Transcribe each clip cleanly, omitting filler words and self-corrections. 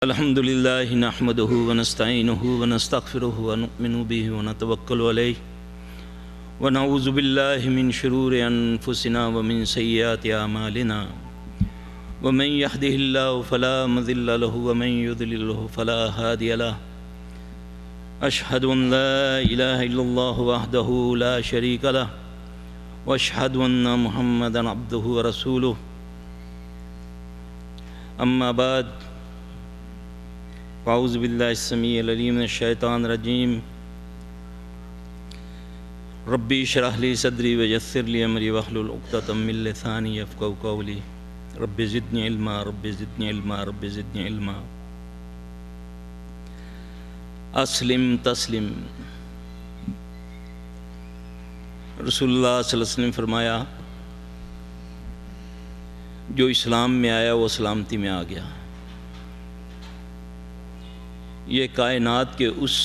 الحمد لله نحمده ونستعينه ونستغفره ونؤمن به ونتوكل عليه ونعوذ بالله من شرور أنفسنا ومن سيئات أعمالنا ومن يهده الله فلا مضل له ومن يضلل فلا هادي له أشهد أن لا إله إلا الله وحده لا شريك له وأشهد أن محمدا عبده ورسوله أما بعد أعوذ بالله السميع العليم من الشيطان الرجيم ربي اشرح لي صدري ويسر لي أمري واحلل عقدة من لساني يفقهوا قولي رب زدني علما رب زدني علما رب زدني علما اسلم تسلم۔ رسول اللہ صلی اللہ علیہ وسلم فرمایا جو اسلام میں آیا وہ سلامتی میں آ گیا۔ یہ کائنات کے اس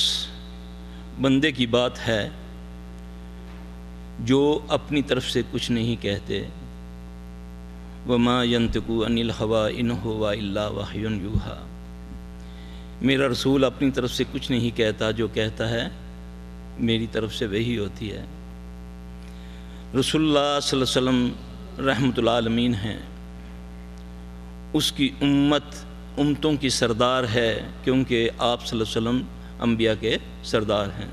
بندے کی بات ہے جو اپنی طرف سے کچھ نہیں کہتے، وَمَا يَنْتِقُ عَنِ الْهَوَىٰ إِنْ هُوَ إِلَّا وَحْيٌ يُوحَىٰ۔ میرا رسول اپنی طرف سے کچھ نہیں کہتا، جو کہتا ہے میری طرف سے وہی ہوتی ہے۔ رسول اللہ صلی اللہ علیہ وسلم رحمۃ العالمین ہیں، اس کی امتوں کی سردار ہے، کیونکہ آپ صلی اللہ علیہ وسلم انبیاء کے سردار ہیں۔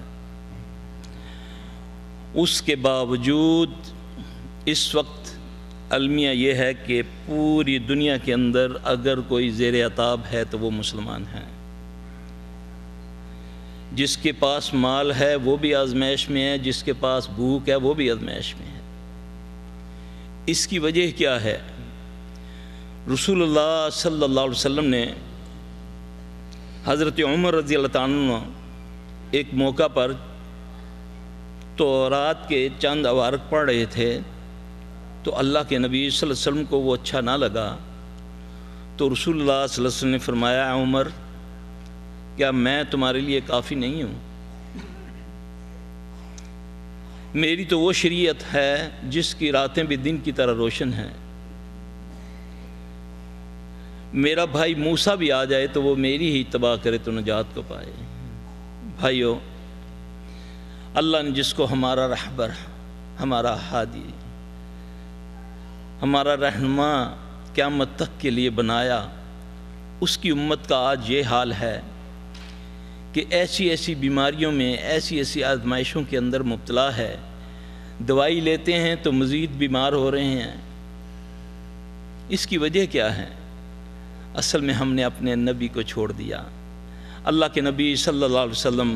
اس کے باوجود اس وقت المیہ یہ ہے کہ پوری دنیا کے اندر اگر کوئی زیر عتاب ہے تو وہ مسلمان ہیں۔ جس کے پاس مال ہے وہ بھی آزمائش میں ہے، جس کے پاس بھوک ہے وہ بھی آزمائش میں ہے۔ اس کی وجہ کیا ہے؟ رسول اللہ صلی اللہ علیہ وسلم نے حضرت عمر رضی اللہ عنہ ایک موقع پر تورات کے چند عوارق پڑھ رہے تھے، تو اللہ کے نبی صلی اللہ علیہ وسلم کو وہ اچھا نہ لگا، تو رسول اللہ صلی اللہ علیہ وسلم نے فرمایا عمر کیا میں تمہارے لیے کافی نہیں ہوں؟ میری تو وہ شریعت ہے جس کی راتیں بھی دن کی طرح روشن ہیں۔ میرا بھائی موسیٰ بھی آ جائے تو وہ میری ہی اتباع کرے تو نجات کو پائے۔ بھائیو، اللہ نے جس کو ہمارا رہبر، ہمارا ہادی، ہمارا رہنما قیامت تک کے لیے بنایا، اس کی امت کا آج یہ حال ہے کہ ایسی ایسی بیماریوں میں، ایسی ایسی آزمائشوں کے اندر مبتلا ہے، دوائی لیتے ہیں تو مزید بیمار ہو رہے ہیں۔ اس کی وجہ کیا ہے؟ اصل میں ہم نے اپنے نبی کو چھوڑ دیا۔ اللہ کے نبی صلی اللہ علیہ وسلم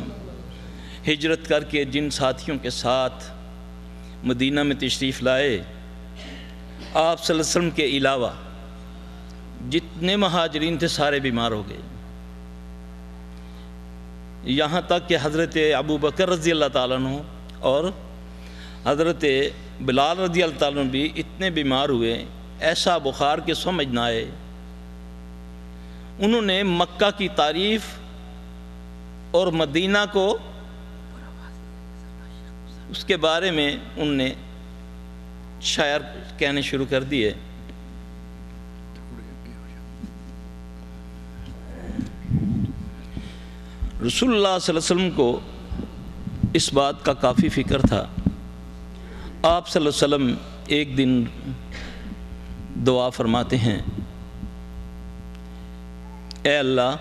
ہجرت کر کے جن ساتھیوں کے ساتھ مدینہ میں تشریف لائے، آپ صلی اللہ علیہ وسلم کے علاوہ جتنے مہاجرین تھے سارے بیمار ہو گئے، یہاں تک کہ حضرت ابو بکر رضی اللہ تعالیٰ عنہ اور حضرت بلال رضی اللہ تعالیٰ عنہ بھی اتنے بیمار ہوئے، ایسا بخار کے سمجھ نہ آئے۔ انہوں نے مکہ کی تعریف اور مدینہ کو، اس کے بارے میں انہوں نے شاعر کہنے شروع کر دیے۔ رسول اللہ صلی اللہ علیہ وسلم کو اس بات کا کافی فکر تھا۔ آپ صلی اللہ علیہ وسلم ایک دن دعا فرماتے ہیں، اے اللہ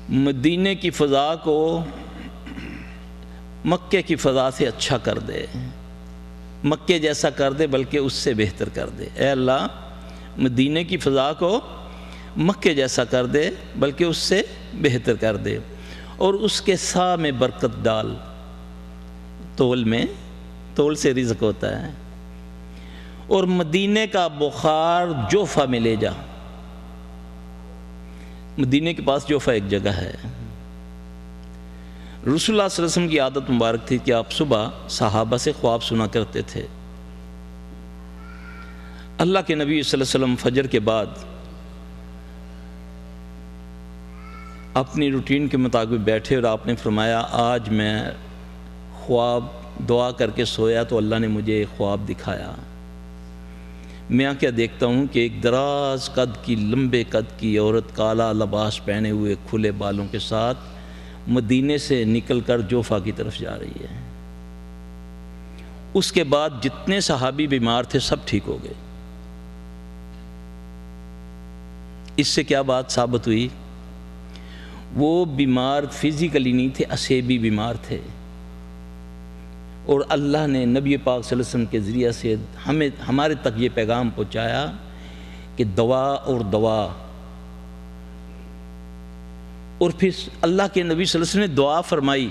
مدینے کی فضا کو مکے کی فضا سے اچھا کر دے، مکے جیسا کر دے بلکہ اس سے بہتر کر دے۔ اے اللہ مدینے کی فضا کو مکے جیسا کر دے بلکہ اس سے بہتر کر دے، اور اس کے سا میں برکت ڈال۔ تول سے رزق ہوتا ہے، اور مدینے کا بخار جوفہ میں لے جا۔ مدینے کے پاس جوفہ ایک جگہ ہے۔ رسول اللہ صلی اللہ علیہ وسلم کی عادت مبارک تھی کہ آپ صبح صحابہ سے خواب سنا کرتے تھے۔ اللہ کے نبی صلی اللہ علیہ وسلم فجر کے بعد اپنی روٹین کے مطابق بیٹھے اور آپ نے فرمایا آج میں خواب دعا کر کے سویا تو اللہ نے مجھے ایک خواب دکھایا۔ میں کیا دیکھتا ہوں کہ ایک دراز قد کی، لمبے قد کی عورت کالا لباس پہنے ہوئے کھلے بالوں کے ساتھ مدینے سے نکل کر جوفا کی طرف جا رہی ہے۔ اس کے بعد جتنے صحابی بیمار تھے سب ٹھیک ہو گئے۔ اس سے کیا بات ثابت ہوئی؟ وہ بیمار فزیکلی نہیں تھے، عصبی بیمار تھے، اور اللہ نے نبی پاک صلی اللہ علیہ وسلم کے ذریعہ سے ہمارے تک یہ پیغام پہنچایا کہ دوا اور دوا، اور پھر اللہ کے نبی صلی اللہ علیہ وسلم نے دعا فرمائی۔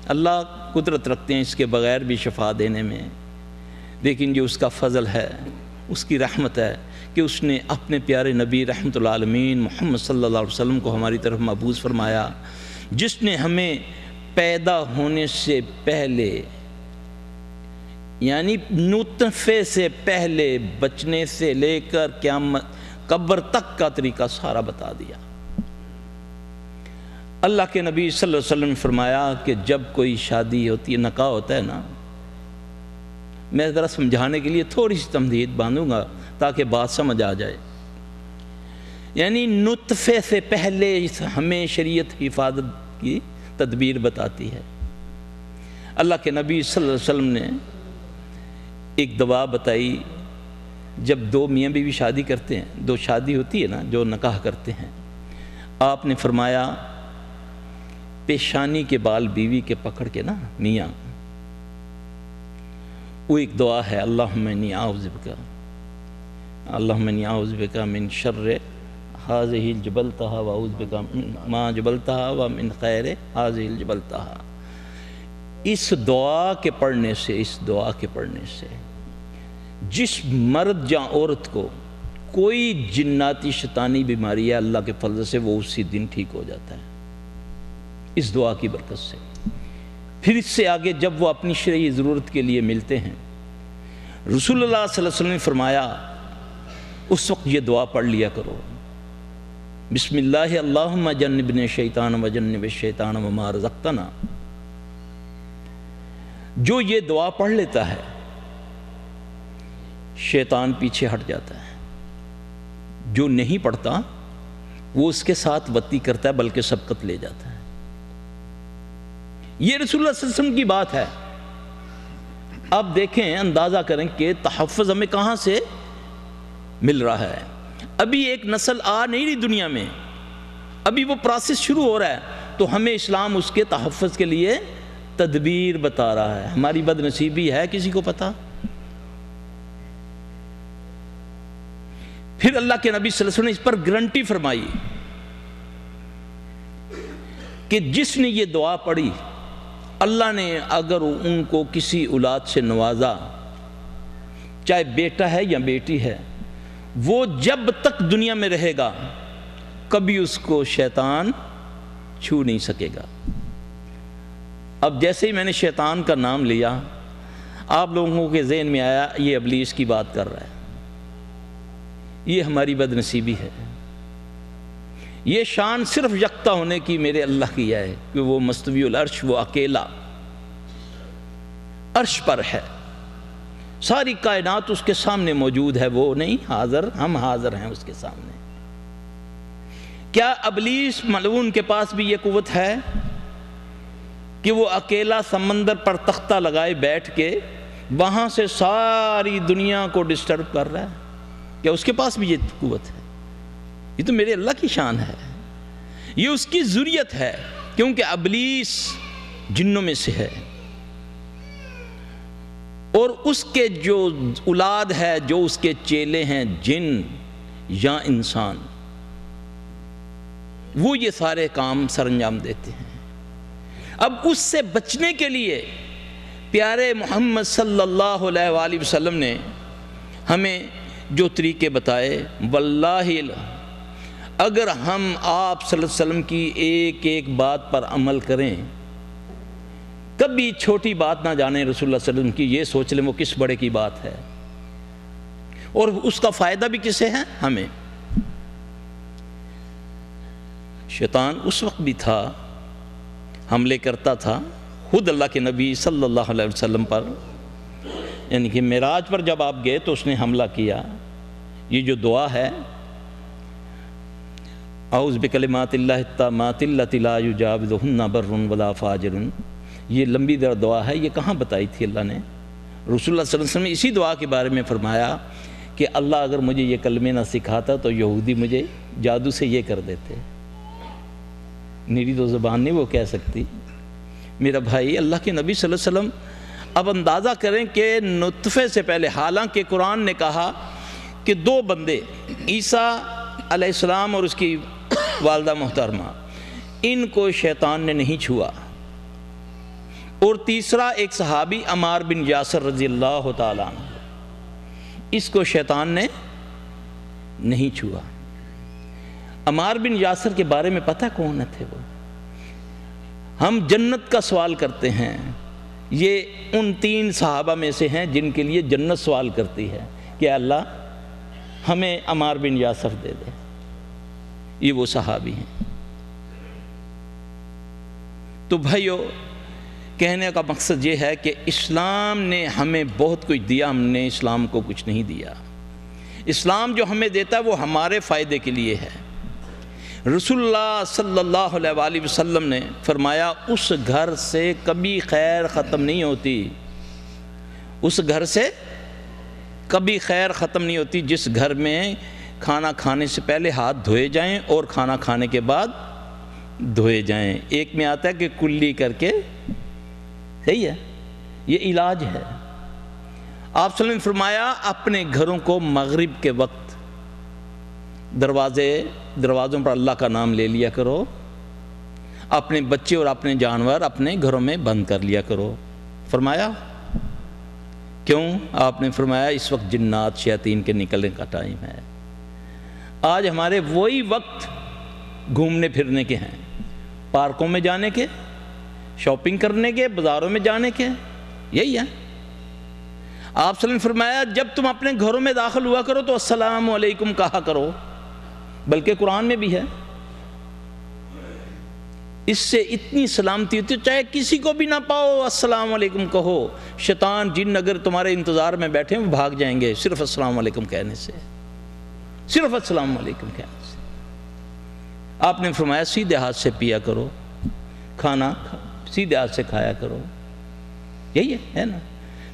اللہ قدرت رکھتے ہیں اس کے بغیر بھی شفا دینے میں، لیکن یہ اس کا فضل ہے، اس کی رحمت ہے کہ اس نے اپنے پیارے نبی رحمت اللہ عالمین محمد صلی اللہ علیہ وسلم کو ہماری طرف مبعوث فرمایا، جس نے ہمیں پیدا ہونے سے پہلے، یعنی نطفے سے پہلے بچنے سے لے کر قیامت قبر تک کا طریقہ سارا بتا دیا۔ اللہ کے نبی صلی اللہ علیہ وسلم نے فرمایا کہ جب کوئی شادی ہوتی ہے، نکاح ہوتا ہے نا، میں ذرا سمجھانے کے لیے تھوڑی سی تمہید باندھوں گا تاکہ بات سمجھ آ جائے۔ یعنی نطفے سے پہلے ہمیں شریعت حفاظت کی تدبیر بتاتی ہے۔ اللہ کے نبی صلی اللہ علیہ وسلم نے ایک دوا بتائی، جب دو میاں بیوی شادی کرتے ہیں، دو شادی ہوتی ہے نا، جو نکاح کرتے ہیں، آپ نے فرمایا پیشانی کے بال بیوی کے پکڑ کے نا میاں، وہ ایک دعا ہے، اللہم انی اعوذ بکا، اللہم انی اعوذ بکا من شر ہذہ جبلتہا واعوذ بکا ما جبلتہا ومن خیر ہذہ جبلتہا۔ اس دعا کے پڑھنے سے جس مرد یا عورت کو کوئی جناتی شیطانی بیماری ہے، اللہ کے فضل سے وہ اسی دن ٹھیک ہو جاتا ہے، اس دعا کی برکت سے۔ پھر اس سے آگے جب وہ اپنی شرعی ضرورت کے لیے ملتے ہیں، رسول اللہ صلی اللہ علیہ وسلم نے فرمایا اس وقت یہ دعا پڑھ لیا کرو، بسم اللہ اللہم جنبنا الشیطان وجنب الشیطان وما رزقتنا۔ جو یہ دعا پڑھ لیتا ہے شیطان پیچھے ہٹ جاتا ہے، جو نہیں پڑھتا وہ اس کے ساتھ بدی کرتا ہے بلکہ سبقت لے جاتا ہے۔ یہ رسول اللہ صلی اللہ علیہ وسلم کی بات ہے۔ اب دیکھیں، اندازہ کریں کہ تحفظ ہمیں کہاں سے مل رہا ہے۔ ابھی ایک نسل آ نہیں رہی دنیا میں، ابھی وہ پروسیس شروع ہو رہا ہے، تو ہمیں اسلام اس کے تحفظ کے لیے تدبیر بتا رہا ہے۔ ہماری بد نصیبی ہے کسی کو پتا؟ پھر اللہ کے نبی صلی اللہ علیہ وسلم نے اس پر گارنٹی فرمائی کہ جس نے یہ دعا پڑھی، اللہ نے اگر ان کو کسی اولاد سے نوازا، چاہے بیٹا ہے یا بیٹی ہے، وہ جب تک دنیا میں رہے گا کبھی اس کو شیطان چھو نہیں سکے گا۔ اب جیسے ہی میں نے شیطان کا نام لیا، آپ لوگوں کے ذہن میں آیا یہ ابلیس کی بات کر رہا ہے۔ یہ ہماری بد نصیبی ہے۔ یہ شان صرف یکتا ہونے کی میرے اللہ کی ہے کہ وہ مستوی العرش، وہ اکیلا عرش پر ہے، ساری کائنات اس کے سامنے موجود ہے، وہ نہیں حاضر، ہم حاضر ہیں اس کے سامنے۔ کیا ابلیس ملعون کے پاس بھی یہ قوت ہے کہ وہ اکیلا سمندر پر تختہ لگائے بیٹھ کے وہاں سے ساری دنیا کو ڈسٹرب کر رہا ہے؟ کیا اس کے پاس بھی یہ قوت ہے؟ یہ تو میرے اللہ کی شان ہے، یہ اس کی ذریت ہے، کیونکہ ابلیس جنوں میں سے ہے، اور اس کے جو اولاد ہے، جو اس کے چیلے ہیں، جن یا انسان، وہ یہ سارے کام سر انجام دیتے ہیں۔ اب اس سے بچنے کے لیے پیارے محمد صلی اللہ علیہ وآلہ وسلم نے ہمیں جو طریقے بتائے، واللہ اگر ہم آپ صلی اللہ علیہ وسلم کی ایک ایک بات پر عمل کریں، کبھی چھوٹی بات نہ جانیں رسول اللہ صلی اللہ علیہ وسلم کی، یہ سوچ لیں وہ کس بڑے کی بات ہے، اور اس کا فائدہ بھی کسے ہے؟ ہمیں۔ شیطان اس وقت بھی تھا، حملے کرتا تھا خود اللہ کے نبی صلی اللہ علیہ وسلم پر، یعنی کہ معراج پر جب آپ گئے تو اس نے حملہ کیا. یہ جو دعا ہے اعوذ بکلمات اللہ التامات اللاتی لا یجاوزہن بر ولا فاجر، یہ لمبی دعا ہے. یہ کہاں بتائی تھی اللہ نے؟ رسول اللہ صلی اللہ علیہ وسلم نے اسی دعا کے بارے میں فرمایا کہ اللہ اگر مجھے یہ کلمے نہ سکھاتا تو یہودی مجھے جادو سے یہ کر دیتے. میری تو زبان نہیں وہ کہہ سکتی. میرا بھائی، اللہ کے نبی صلی اللہ علیہ وسلم اب اندازہ کریں کہ نطفے سے پہلے، حالانکہ قرآن نے کہا کہ دو بندے عیسیٰ علیہ السلام اور اس کی والدہ محترمہ، ان کو شیطان نے نہیں چھوا، اور تیسرا ایک صحابی عمار بن یاسر رضی اللہ تعالیٰ عنہ، اس کو شیطان نے نہیں چھوا. عمار بن یاسر کے بارے میں پتہ کون تھے وہ؟ ہم جنت کا سوال کرتے ہیں، یہ ان 3 صحابہ میں سے ہیں جن کے لیے جنت سوال کرتی ہے کہ اللہ ہمیں عمار بن یاسر دے دے. یہ وہ صحابی ہیں. تو بھائیو، کہنے کا مقصد یہ ہے کہ اسلام نے ہمیں بہت کچھ دیا، ہم نے اسلام کو کچھ نہیں دیا. اسلام جو ہمیں دیتا ہے وہ ہمارے فائدے کے لیے ہے. رسول اللہ صلی اللہ علیہ وآلہ وسلم نے فرمایا اس گھر سے کبھی خیر ختم نہیں ہوتی، اس گھر سے کبھی خیر ختم نہیں ہوتی جس گھر میں کھانا کھانے سے پہلے ہاتھ دھوئے جائیں اور کھانا کھانے کے بعد دھوئے جائیں. ایک میں آتا ہے کہ کلی کر کے، صحیح ہے، یہ علاج ہے. آپ صلی اللہ علیہ وسلم نے فرمایا اپنے گھروں کو مغرب کے وقت دروازوں پر اللہ کا نام لے لیا کرو، اپنے بچے اور اپنے جانور اپنے گھروں میں بند کر لیا کرو. فرمایا کیوں؟ آپ نے فرمایا اس وقت جنات شیاطین کے نکلنے کا ٹائم ہے. آج ہمارے وہی وقت گھومنے پھرنے کے ہیں، پارکوں میں جانے کے، شاپنگ کرنے کے، بازاروں میں جانے کے، یہی ہے. آپ صلی اللہ علیہ وسلم نے فرمایا جب تم اپنے گھروں میں داخل ہوا کرو تو السلام علیکم کہا کرو، بلکہ قرآن میں بھی ہے. اس سے اتنی سلامتی ہوتی ہے، چاہے کسی کو بھی نہ پاؤ السلام علیکم کہو. شیطان جن اگر تمہارے انتظار میں بیٹھے وہ بھاگ جائیں گے صرف السلام علیکم کہنے سے، صرف السلام علیکم کہنے سے. آپ نے فرمایا سیدھے ہاتھ سے پیا کرو، کھانا سیدھے ہاتھ سے کھایا کرو. یہی ہے نا.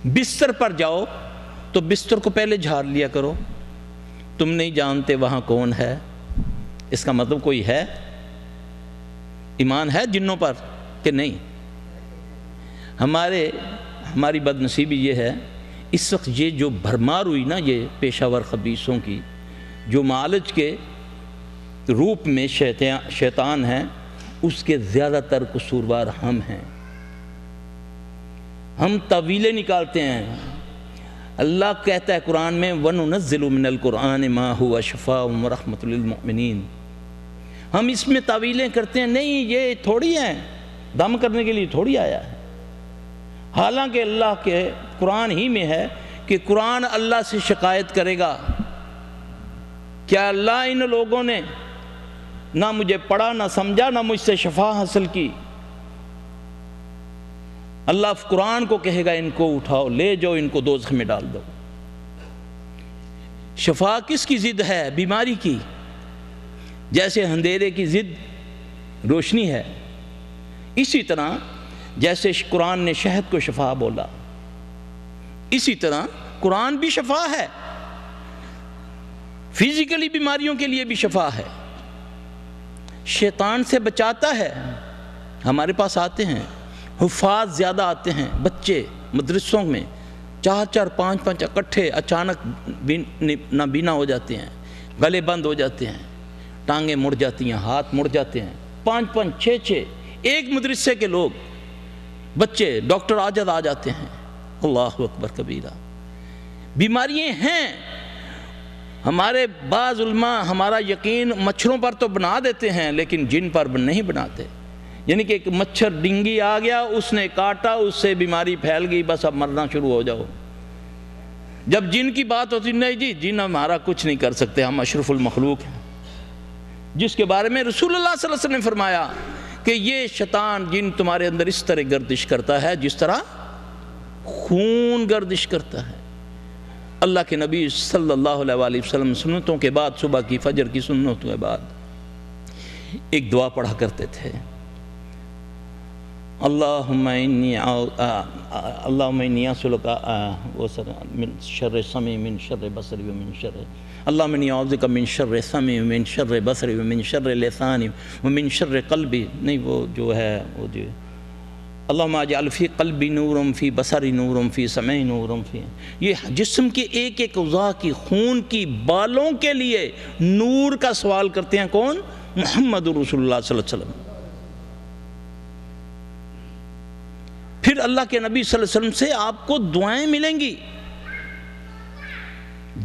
بستر پر جاؤ تو بستر کو پہلے جھاڑ لیا کرو. تم نہیں جانتے وہاں کون ہے، اس کا مطلب کوئی ہے. ایمان ہے جنوں پر کہ نہیں؟ ہماری بد نصیبی یہ ہے اس وقت یہ جو بھرمار ہوئی نا، یہ پیشہ ور خبیثوں کی، جو معالج کے روپ میں شیطان ہیں، اس کے زیادہ تر قصوروار ہم ہیں. ہم تعویلیں نکالتے ہیں. اللہ کہتا ہے قرآن میں وَنُنَزِّلُ مِنَ الْقُرْآنِ مَا هُوَ شِفَاءٌ وَرَحْمَةٌ لِلْمُؤْمِنِينَ. ہم اس میں تعویلیں کرتے ہیں، نہیں یہ تھوڑی ہیں، دم کرنے کے لیے تھوڑی آیا ہے. حالانکہ اللہ کے قرآن ہی میں ہے کہ قرآن اللہ سے شکایت کرے گا، کیا اللہ ان لوگوں نے نہ مجھے پڑھا، نہ سمجھا، نہ مجھ سے شفا حاصل کی. اللہ قرآن کو کہے گا ان کو اٹھاؤ، لے جاؤ، ان کو دوزخ میں ڈال دو. شفا کس کی ضد ہے؟ بیماری کی. جیسے اندھیرے کی ضد روشنی ہے، اسی طرح جیسے قرآن نے شہد کو شفا بولا، اسی طرح قرآن بھی شفا ہے. فزیکلی بیماریوں کے لیے بھی شفا ہے. شیطان سے بچاتا ہے. ہمارے پاس آتے ہیں حفاظ، زیادہ آتے ہیں بچے مدرسوں میں، 4 5 اکٹھے، اچانک نابینا ہو جاتے ہیں، گلے بند ہو جاتے ہیں، ٹانگیں مڑ جاتی ہیں، ہاتھ مڑ جاتے ہیں. 5 6 ایک مدرسے کے لوگ بچے ڈاکٹر آجد آ جاتے ہیں. اللہ اکبر کبیرہ. بیماریاں ہیں. ہمارے بعض علماء ہمارا یقین مچھروں پر تو بنا دیتے ہیں لیکن جن پر نہیں بناتے. یعنی کہ ایک مچھر ڈنگی آ گیا، اس نے کاٹا، اس سے بیماری پھیل گئی، بس اب مرنا شروع ہو جاؤ. جب جن کی بات ہوتی نہیں جی جن ہمارا کچھ نہیں کر سکتے، ہم اشرف المخلوق ہیں، جس کے بارے میں رسول اللہ صلی اللہ علیہ وسلم نے فرمایا کہ یہ شیطان جن تمہارے اندر اس طرح گردش کرتا ہے جس طرح خون گردش کرتا ہے۔ اللہ کے نبی صلی اللہ علیہ وسلم سنتوں کے بعد، صبح کی فجر کی سنتوں کے بعد ایک دعا پڑھا کرتے تھے، اللہم انی اسألک من شر سمعی من شر بصری ومن شر، اللہم انی اعوذ بک من شر سمعی ومن شر بصری ومن شر لسانی ومن شر قلبی، نہیں وہ جو ہے وہ جو اللہم اجعل فی قلبی نورم فی بصری نورم فی سمعی نورم فی، یہ جسم کے ایک ایک اعضاء کی خون کی بالوں کے لیے نور کا سوال کرتے ہیں کون؟ محمد رسول اللہ صلی اللہ علیہ وسلم۔ پھر اللہ کے نبی صلی اللہ علیہ وسلم سے آپ کو دعائیں ملیں گی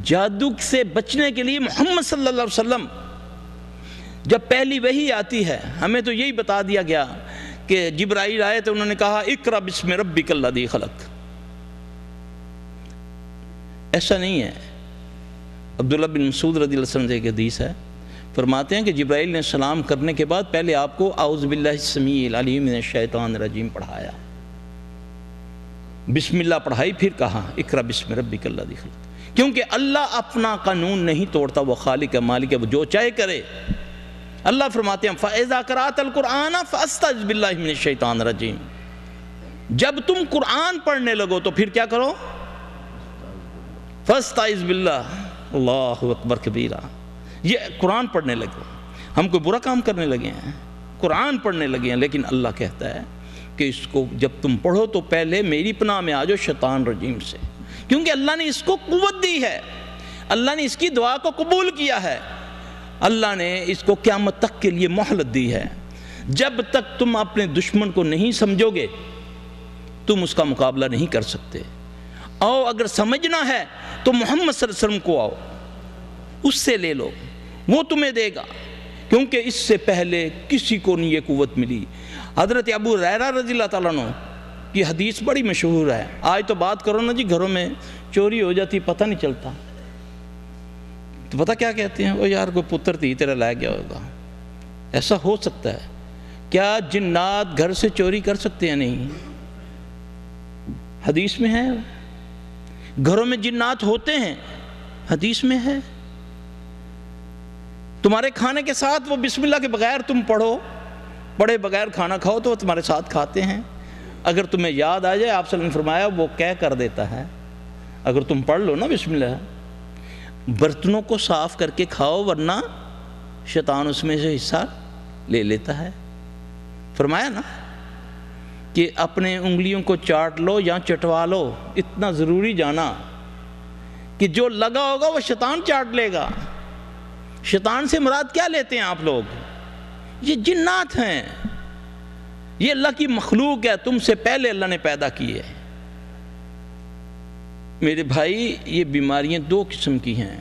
جادو سے بچنے کے لیے۔ محمد صلی اللہ علیہ وسلم جب پہلی وحی آتی ہے، ہمیں تو یہی بتا دیا گیا کہ جبرائیل آئے تو انہوں نے کہا اقرأ بسم ربک الذی خلق، ایسا نہیں ہے۔ عبداللہ بن مسعود رضی اللہ عنہ سے ایک حدیث ہے، فرماتے ہیں کہ جبرائیل نے سلام کرنے کے بعد پہلے آپ کو اعوذ باللہ السمیع العلیم من الشیطان الرجیم پڑھایا، بسم اللہ پڑھائی، پھر کہا اقرأ بسم ربک الذی خلق، کیونکہ اللہ اپنا قانون نہیں توڑتا، وہ خالق ہے مالک ہے، وہ جو چاہے کرے۔ اللہ فرماتے ہیں فَإِذَا قَرَأْتَ الْقُرْآنَ فَأَسْتَعِذْ بِاللَّهِ مِنَ الشَّيْطَانِ الرَّجِيمِ، جب تم قرآن پڑھنے لگو تو پھر کیا کرو؟ فَأَسْتَعِذْ بِاللَّهِ، اللہ اکبر کبیرہ۔ یہ قرآن پڑھنے لگو، ہم کوئی برا کام کرنے لگے ہیں، قرآن پڑھنے لگے ہیں، لیکن اللہ کہتا ہے کہ اس کو جب تم پڑھو تو پہلے میری پناہ میں آ جاؤ شیطان رجیم سے، کیونکہ اللہ نے اس کو قوت دی ہے، اللہ نے اس کی دعا کو قبول کیا ہے، اللہ نے اس کو قیامت تک کے لیے مہلت دی ہے۔ جب تک تم اپنے دشمن کو نہیں سمجھو گے تم اس کا مقابلہ نہیں کر سکتے۔ آؤ اگر سمجھنا ہے تو محمد صلی اللہ علیہ وسلم کو آؤ، اس سے لے لو، وہ تمہیں دے گا، کیونکہ اس سے پہلے کسی کو نہیں یہ قوت ملی۔ حضرت ابو ہریرہ رضی اللہ تعالیٰ عنہ کی حدیث بڑی مشہور ہے، آج تو بات کرو نا جی گھروں میں چوری ہو جاتی پتہ نہیں چلتا، تو پتہ کیا کہتے ہیں؟ وہ یار کوئی پتر تھی تیرا لائے گیا ہوگا۔ ایسا ہو سکتا ہے کیا جنات گھر سے چوری کر سکتے ہیں؟ نہیں، حدیث میں ہے، گھروں میں جنات ہوتے ہیں، حدیث میں ہے۔ تمہارے کھانے کے ساتھ وہ بسم اللہ کے بغیر تم پڑھے بغیر کھانا کھاؤ تو وہ تمہارے ساتھ کھاتے ہیں، اگر تمہیں یاد آ جائے، آپ صلی اللہ علیہ وسلم نے فرمایا وہ کہہ کر دیتا ہے، اگر تم پڑھ لو نا بسم اللہ، برتنوں کو صاف کر کے کھاؤ ورنہ شیطان اس میں سے حصہ لے لیتا ہے۔ فرمایا نا کہ اپنے انگلیوں کو چاٹ لو یا چٹوا لو، اتنا ضروری جانا کہ جو لگا ہوگا وہ شیطان چاٹ لے گا۔ شیطان سے مراد کیا لیتے ہیں آپ لوگ؟ یہ جنات ہیں، یہ اللہ کی مخلوق ہے، تم سے پہلے اللہ نے پیدا کی ہے۔ میرے بھائی یہ بیماریاں دو قسم کی ہیں،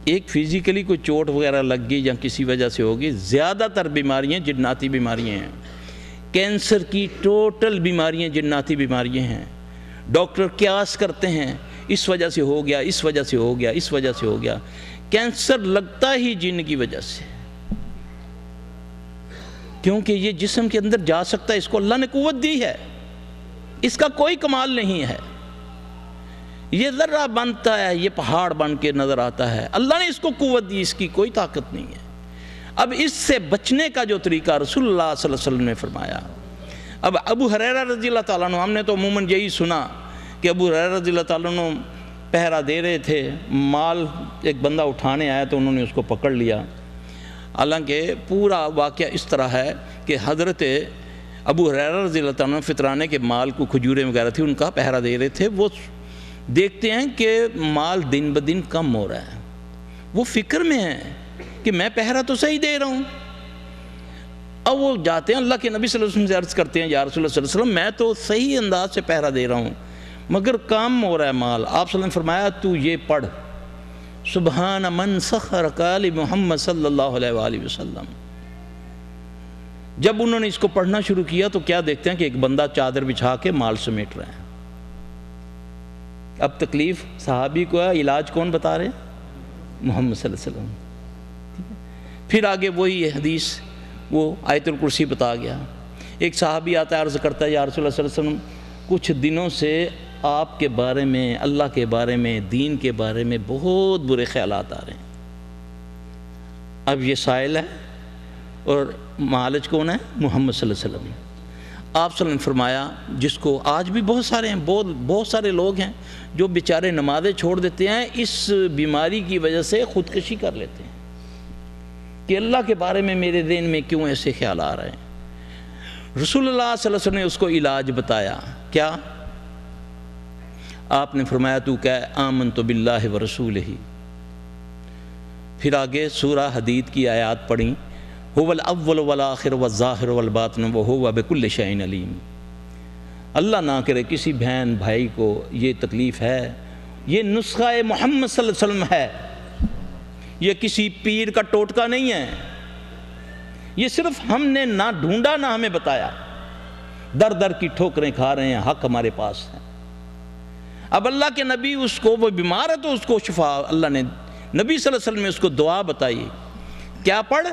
ایک فزیکلی کوئی چوٹ وغیرہ لگ گئی یا کسی وجہ سے ہوگی، زیادہ تر بیماریاں جناتی بیماریاں ہیں۔ کینسر کی ٹوٹل بیماریاں جناتی بیماریاں ہیں، ڈاکٹر قیاس کرتے ہیں اس وجہ سے ہو گیا، اس وجہ سے ہو گیا، اس وجہ سے ہو گیا۔ کینسر لگتا ہی جن کی وجہ سے، کیونکہ یہ جسم کے اندر جا سکتا ہے، اس کو اللہ نے قوت دی ہے، اس کا کوئی کمال نہیں ہے۔ یہ ذرہ بنتا ہے، یہ پہاڑ بن کے نظر آتا ہے، اللہ نے اس کو قوت دی، اس کی کوئی طاقت نہیں ہے۔ اب اس سے بچنے کا جو طریقہ رسول اللہ صلی اللہ علیہ وسلم نے فرمایا۔ اب ابو ہریرہ رضی اللہ تعالیٰ عنہ، ہم نے تو عموماً یہی سنا کہ ابو ہریرہ رضی اللہ تعالیٰ عنہ پہرا دے رہے تھے، مال ایک بندہ اٹھانے آیا تو انہوں نے اس کو پکڑ لیا۔ حالانکہ پورا واقعہ اس طرح ہے کہ حضرت ابو ہریرہ رضی اللہ تعالیٰ عنہ فطرانے کے مال کو کھجوریں وغیرہ تھی ان کا پہرا دے رہے تھے، وہ دیکھتے ہیں کہ مال دن بدن کم ہو رہا ہے، وہ فکر میں ہے کہ میں پہرا تو صحیح دے رہا ہوں۔ اب وہ جاتے ہیں اللہ کے نبی صلی اللہ علیہ وسلم سے عرض کرتے ہیں یا رسول اللہ صلی اللہ علیہ وسلم میں تو صحیح انداز سے پہرا دے رہا ہوں مگر کم ہو رہا ہے مال۔ آپ صلی اللہ علیہ وسلم نے فرمایا تو یہ پڑھ سبحان من سخرک لمحمد صلی اللہ علیہ وآلہ وسلم۔ جب انہوں نے اس کو پڑھنا شروع کیا تو کیا دیکھتے ہیں کہ ایک بندہ چادر بچھا کے مال سمیٹ رہا ہے۔ اب تکلیف صحابی کو ہے، علاج کون بتا رہے؟ محمد صلی اللہ علیہ وسلم۔ پھر آگے وہی حدیث، وہ آیت الکرسی بتا گیا۔ ایک صحابی آتا ہے عرض کرتا ہے یا رسول اللہ صلی اللہ علیہ وسلم کچھ دنوں سے آپ کے بارے میں، اللہ کے بارے میں، دین کے بارے میں بہت برے خیالات آ رہے ہیں۔ اب یہ سائل ہے اور معالج کون ہے؟ محمد صلی اللہ علیہ وسلم۔ آپ صلی اللہ علیہ وسلم نے فرمایا، جس کو آج بھی بہت سارے ہیں، بہت سارے لوگ ہیں جو بیچارے نمازیں چھوڑ دیتے ہیں، اس بیماری کی وجہ سے خودکشی کر لیتے ہیں کہ اللہ کے بارے میں میرے ذہن میں کیوں ایسے خیال آ رہے ہیں۔ رسول اللہ صلی اللہ علیہ وسلم نے اس کو علاج بتایا۔ کیا؟ آپ نے فرمایا تو کہ آمنت باللہ ورسولہ، پھر آگے سورہ حدید کی آیات پڑھیں، هو الاول والآخر والظاہر والباطن وهو بكل شيء علیم۔ اللہ نہ کرے کسی بہن بھائی کو یہ تکلیف ہے، یہ نسخہ محمد صلی اللہ علیہ وسلم ہے، یہ کسی پیر کا ٹوٹکا نہیں ہے، یہ صرف ہم نے نہ ڈھونڈا نہ ہمیں بتایا، در در کی ٹھوکریں کھا رہے ہیں، حق ہمارے پاس ہے۔ اب اللہ کے نبی اس کو، وہ بیمار ہے تو اس کو شفا، اللہ نے نبی صلی اللہ علیہ وسلم نے اس کو دعا بتائی، کیا پڑھ؟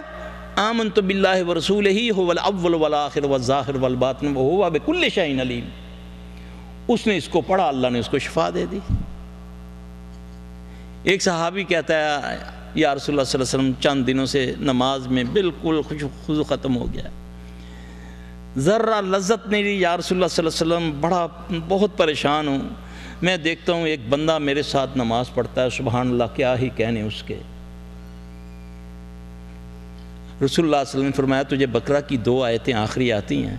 آمنت باللہ ورسولہ هو الاول والآخر والظاہر والباطن وهو بكل شيء علیم۔ اس نے اس کو پڑھا، اللہ نے اس کو شفا دے دی۔ ایک صحابی کہتا ہے یا رسول اللہ صلی اللہ علیہ وسلم چند دنوں سے نماز میں بالکل خضوع ختم ہو گیا، ذرہ لذت نہیں رہی، یا رسول اللہ صلی اللہ علیہ وسلم بہت پریشان ہوں، میں دیکھتا ہوں ایک بندہ میرے ساتھ نماز پڑھتا ہے، سبحان اللہ کیا ہی کہنے اس کے۔ رسول اللہ صلی اللہ علیہ وسلم نے فرمایا تجھے بقرہ کی 2 آیتیں آخری آتی ہیں؟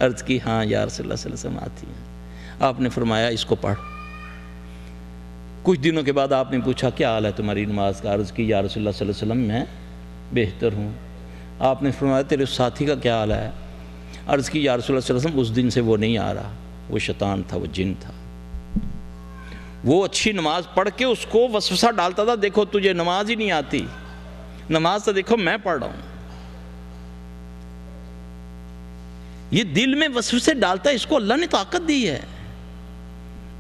عرض کی ہاں یا رسول اللہ صلی اللہ علیہ وسلم آتی ہیں۔ آپ نے فرمایا اس کو پڑھ۔ کچھ دنوں کے بعد آپ نے پوچھا کیا حال ہے تمہاری نماز کا؟ عرض کی یا رسول اللہ صلی اللہ علیہ وسلم میں بہتر ہوں۔ آپ نے فرمایا تیرے ساتھی کا کیا حال ہے؟ عرض کی یا رسول اللہ صلی اللہ علیہ وسلم اس دن سے وہ نہیں آ رہا، وہ شیطان تھا، وہ جن تھا، وہ اچھی نماز پڑھ کے اس کو وسوسہ ڈالتا تھا، دیکھو تجھے نماز ہی نہیں آتی، نماز تو دیکھو میں پڑھ رہا ہوں۔ یہ دل میں وسوسے ڈالتا ہے، اس کو اللہ نے طاقت دی ہے۔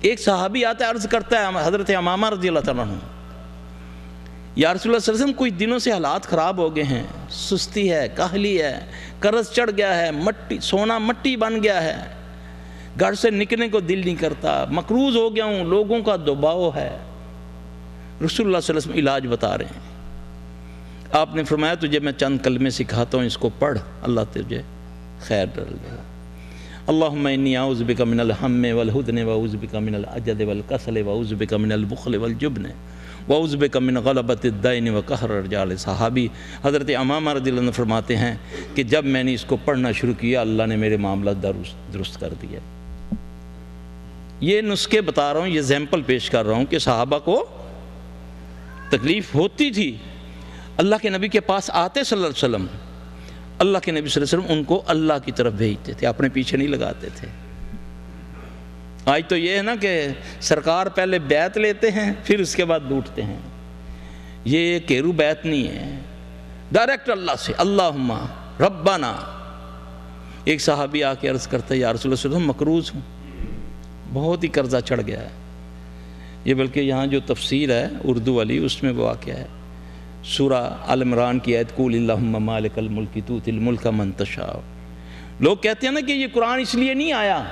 ایک صحابی آتا ہے، عرض کرتا ہے حضرت امامہ رضی اللہ تعالیٰ عنہ، یا رسول اللہ صلی اللہ علیہ وسلم کچھ دنوں سے حالات خراب ہو گئے ہیں، سستی ہے، کاہلی ہے، قرض چڑھ گیا ہے، سونا مٹی بن گیا ہے، گھر سے نکلنے کو دل نہیں کرتا، مقروض ہو گیا ہوں، لوگوں کا دباؤ ہے۔ رسول اللہ صلی اللہ علیہ وسلم علاج بتا رہے ہیں۔ آپ نے فرمایا تجھے میں چند کلمے سکھاتا ہوں، اس کو پڑھ، اللہ تجھے خیر ڈال دے گا۔ اللہم انی اعوذ بک من الہم والحزن واعوذ بک من العجز والکسل واعوذ بک من البخل والجبن واعوذ بک من غلبۃ الدین وقہر الرجال۔ صحابی حضرت امامہ رضی اللہ عنہ فرماتے ہیں کہ جب میں نے اس کو پڑھنا شروع کیا، اللہ نے میرے معاملات درست کر دیا۔ یہ نسخے بتا رہا ہوں، یہ ایگزامپل پیش کر رہا ہوں کہ صحابہ کو تکلیف ہوتی تھی، اللہ کے نبی کے پاس آتے صلی اللہ علیہ وسلم، اللہ کے نبی صلی اللہ علیہ وسلم ان کو اللہ کی طرف بھیجتے تھے، اپنے پیچھے نہیں لگاتے تھے۔ آج تو یہ ہے نا کہ سرکار پہلے بیعت لیتے ہیں پھر اس کے بعد لوٹتے ہیں، یہ کیرو بیعت نہیں ہے، ڈائریکٹ اللہ سے، اللہم ربنا۔ ایک صحابی آ کے عرض کرتا ہے یا رسول اللہ صلی اللہ علیہ وسلم مقروض ہوں، بہت ہی قرضہ چڑھ گیا ہے۔ یہ بلکہ یہاں جو تفسیر ہے اردو والی اس میں وہ واقعہ ہے، سورہ آل عمران کی آیت قول اللہم مالک الملک تؤتی الملک من تشاء۔ لوگ کہتے ہیں نا کہ یہ قرآن اس لیے نہیں آیا،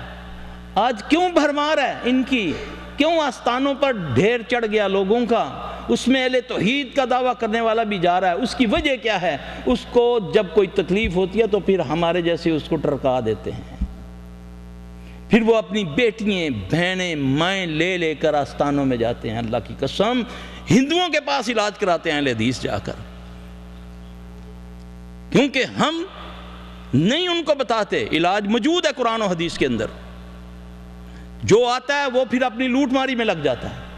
آج کیوں بھرمار ہے ان کی، کیوں آستانوں پر ڈھیر چڑھ گیا لوگوں کا، اس میں اہل توحید کا دعویٰ کرنے والا بھی جا رہا ہے، اس کی وجہ کیا ہے؟ اس کو جب کوئی تکلیف ہوتی ہے تو پھر ہمارے جیسے اس کو ٹرکا دیتے ہیں، پھر وہ اپنی بیٹیاں بہنیں مائیں لے لے کر آستانوں میں جاتے ہیں، اللہ کی قسم ہندوؤں کے پاس علاج کراتے ہیں اہل حدیث جا کر، کیونکہ ہم نہیں ان کو بتاتے، علاج موجود ہے قرآن و حدیث کے اندر، جو آتا ہے وہ پھر اپنی لوٹ ماری میں لگ جاتا ہے۔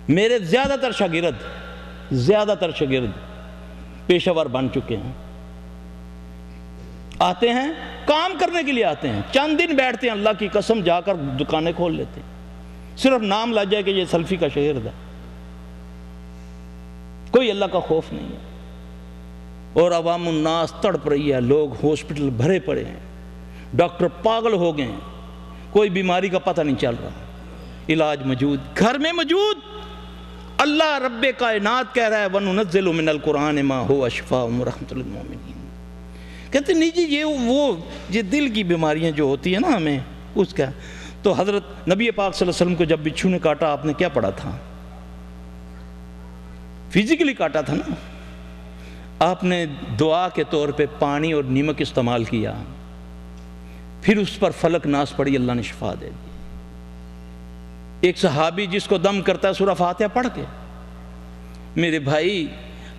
میرے زیادہ تر شاگرد پیشہ ور بن چکے ہیں، آتے ہیں کام کرنے کے لیے، آتے ہیں چند دن بیٹھتے ہیں، اللہ کی قسم جا کر دکانیں کھول لیتے ہیں، صرف نام لگ جائے کہ یہ سلفی کا شاگرد ہے، کوئی اللہ کا خوف نہیں ہے، اور عوام الناس تڑپ رہی ہے، لوگ ہاسپٹل بھرے پڑے ہیں، ڈاکٹر پاگل ہو گئے ہیں، کوئی بیماری کا پتہ نہیں چل رہا، علاج موجود، گھر میں موجود۔ اللہ رب کائنات کہہ رہا ہے وَنُنَزِّلُ مِنَ الْقُرْآنِ مَا هُوَ شِفَاءٌ وَرَحْمَةٌ لِلْمُؤْمِنِينَ۔ کہتے نہیں جی یہ دل کی بیماریاں جو ہوتی ہیں نا ہمیں، اس کا تو حضرت نبی پاک صلی اللہ علیہ وسلم کو جب بچھو نے کاٹا آپ نے کیا پڑھا تھا؟ فزیکلی کاٹا تھا نا، آپ نے دعا کے طور پہ پانی اور نمک استعمال کیا، پھر اس پر فلک ناس پڑھی، اللہ نے شفا دے دی۔ ایک صحابی جس کو دم کرتا ہے سورہ فاتحہ پڑھ کے، میرے بھائی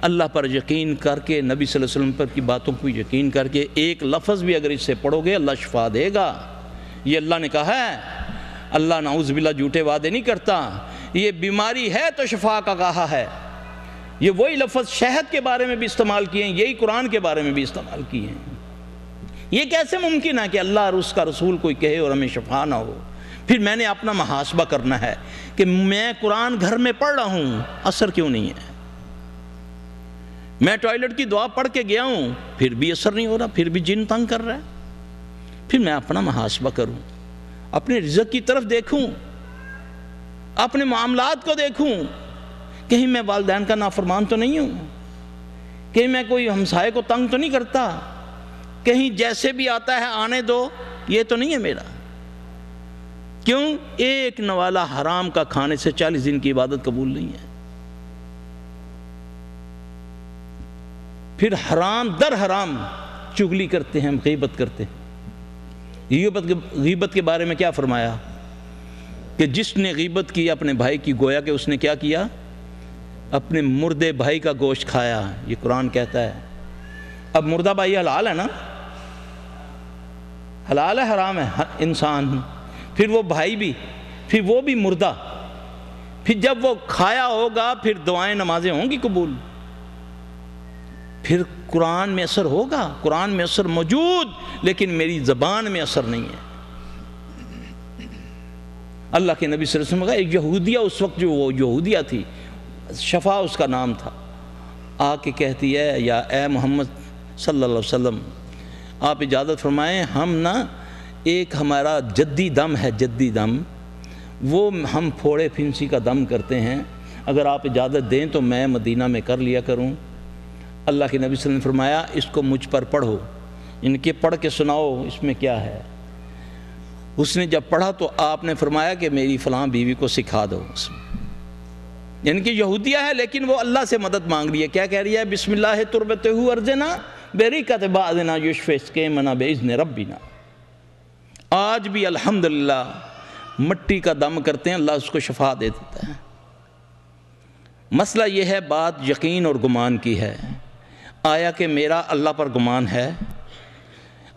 اللہ پر یقین کر کے، نبی صلی اللہ علیہ وسلم پر کی باتوں کو یقین کر کے ایک لفظ بھی اگر اس سے پڑھو گے اللہ شفا دے گا۔ یہ اللہ نے کہا ہے، اللہ نعوذ باللہ جھوٹے وعدے نہیں کرتا، یہ بیماری ہے تو شفا کا کہا ہے۔ یہ وہی لفظ شہد کے بارے میں بھی استعمال کیے ہیں، یہی قرآن کے بارے میں بھی استعمال کیے ہیں۔ یہ کیسے ممکن ہے کہ اللہ اور اس کا رسول کوئی کہے اور ہمیں شفا نہ ہو؟ پھر میں نے اپنا محاسبہ کرنا ہے کہ میں قرآن گھر میں پڑھ رہا ہوں، اثر کیوں نہیں ہے؟ میں ٹوائلٹ کی دعا پڑھ کے گیا ہوں، پھر بھی اثر نہیں ہو رہا، پھر بھی جن تنگ کر رہا ہے۔ پھر میں اپنا محاسبہ کروں، اپنے رزق کی طرف دیکھوں، اپنے معاملات کو دیکھوں، کہیں میں والدین کا نافرمان تو نہیں ہوں، کہیں میں کوئی ہمسائے کو تنگ تو نہیں کرتا، کہیں جیسے بھی آتا ہے آنے دو، یہ تو نہیں ہے میرا۔ کیوں؟ ایک نوالا حرام کا کھانے سے 40 دن کی عبادت قبول نہیں ہے۔ پھر حرام در حرام چغلی کرتے ہیں، غیبت کرتے ہیں۔ غیبت کے بارے میں کیا فرمایا کہ جس نے غیبت کی اپنے بھائی کی، گویا کہ اس نے کیا کیا؟ اپنے مردے بھائی کا گوشت کھایا، یہ قرآن کہتا ہے۔ اب مردہ بھائی حلال ہے نا؟ حلال ہے حرام ہے؟ انسان، پھر وہ بھائی بھی، پھر وہ بھی مردہ، پھر جب وہ کھایا ہوگا پھر دعائیں نمازیں ہوں گی قبول، پھر قرآن میں اثر ہوگا، قرآن میں اثر موجود، لیکن میری زبان میں اثر نہیں ہے۔ اللہ کے نبی صلی اللہ علیہ وسلم کا ایک یہودیہ، اس وقت جو وہ یہودیہ تھی، شفا اس کا نام تھا، آ کے کہتی ہے یا اے محمد صلی اللہ علیہ وسلم آپ اجازت فرمائیں، ہم نا ایک ہمارا جدی دم ہے، جدی دم، وہ ہم پھوڑے پھنسی کا دم کرتے ہیں، اگر آپ اجازت دیں تو میں مدینہ میں کر لیا کروں۔ اللہ کے نبی صلی اللہ علیہ وسلم نے فرمایا اس کو مجھ پر پڑھو، ان کے پڑھ کے سناؤ اس میں کیا ہے۔ اس نے جب پڑھا تو آپ نے فرمایا کہ میری فلاں بیوی کو سکھا دو اس میں، یعنی کہ یہودیہ ہے لیکن وہ اللہ سے مدد مانگ رہی ہے۔ کیا کہہ رہی ہے؟ بسم اللہ تربتہ ارجنا بریکت بعدنا یشفی اسکیمنا باذن ربنا۔ آج بھی الحمدللہ مٹی کا دم کرتے ہیں، اللہ اس کو شفا دے دیتا ہے۔ مسئلہ یہ ہے، بات یقین اور گمان کی ہے۔ آیا کہ میرا اللہ پر گمان ہے؟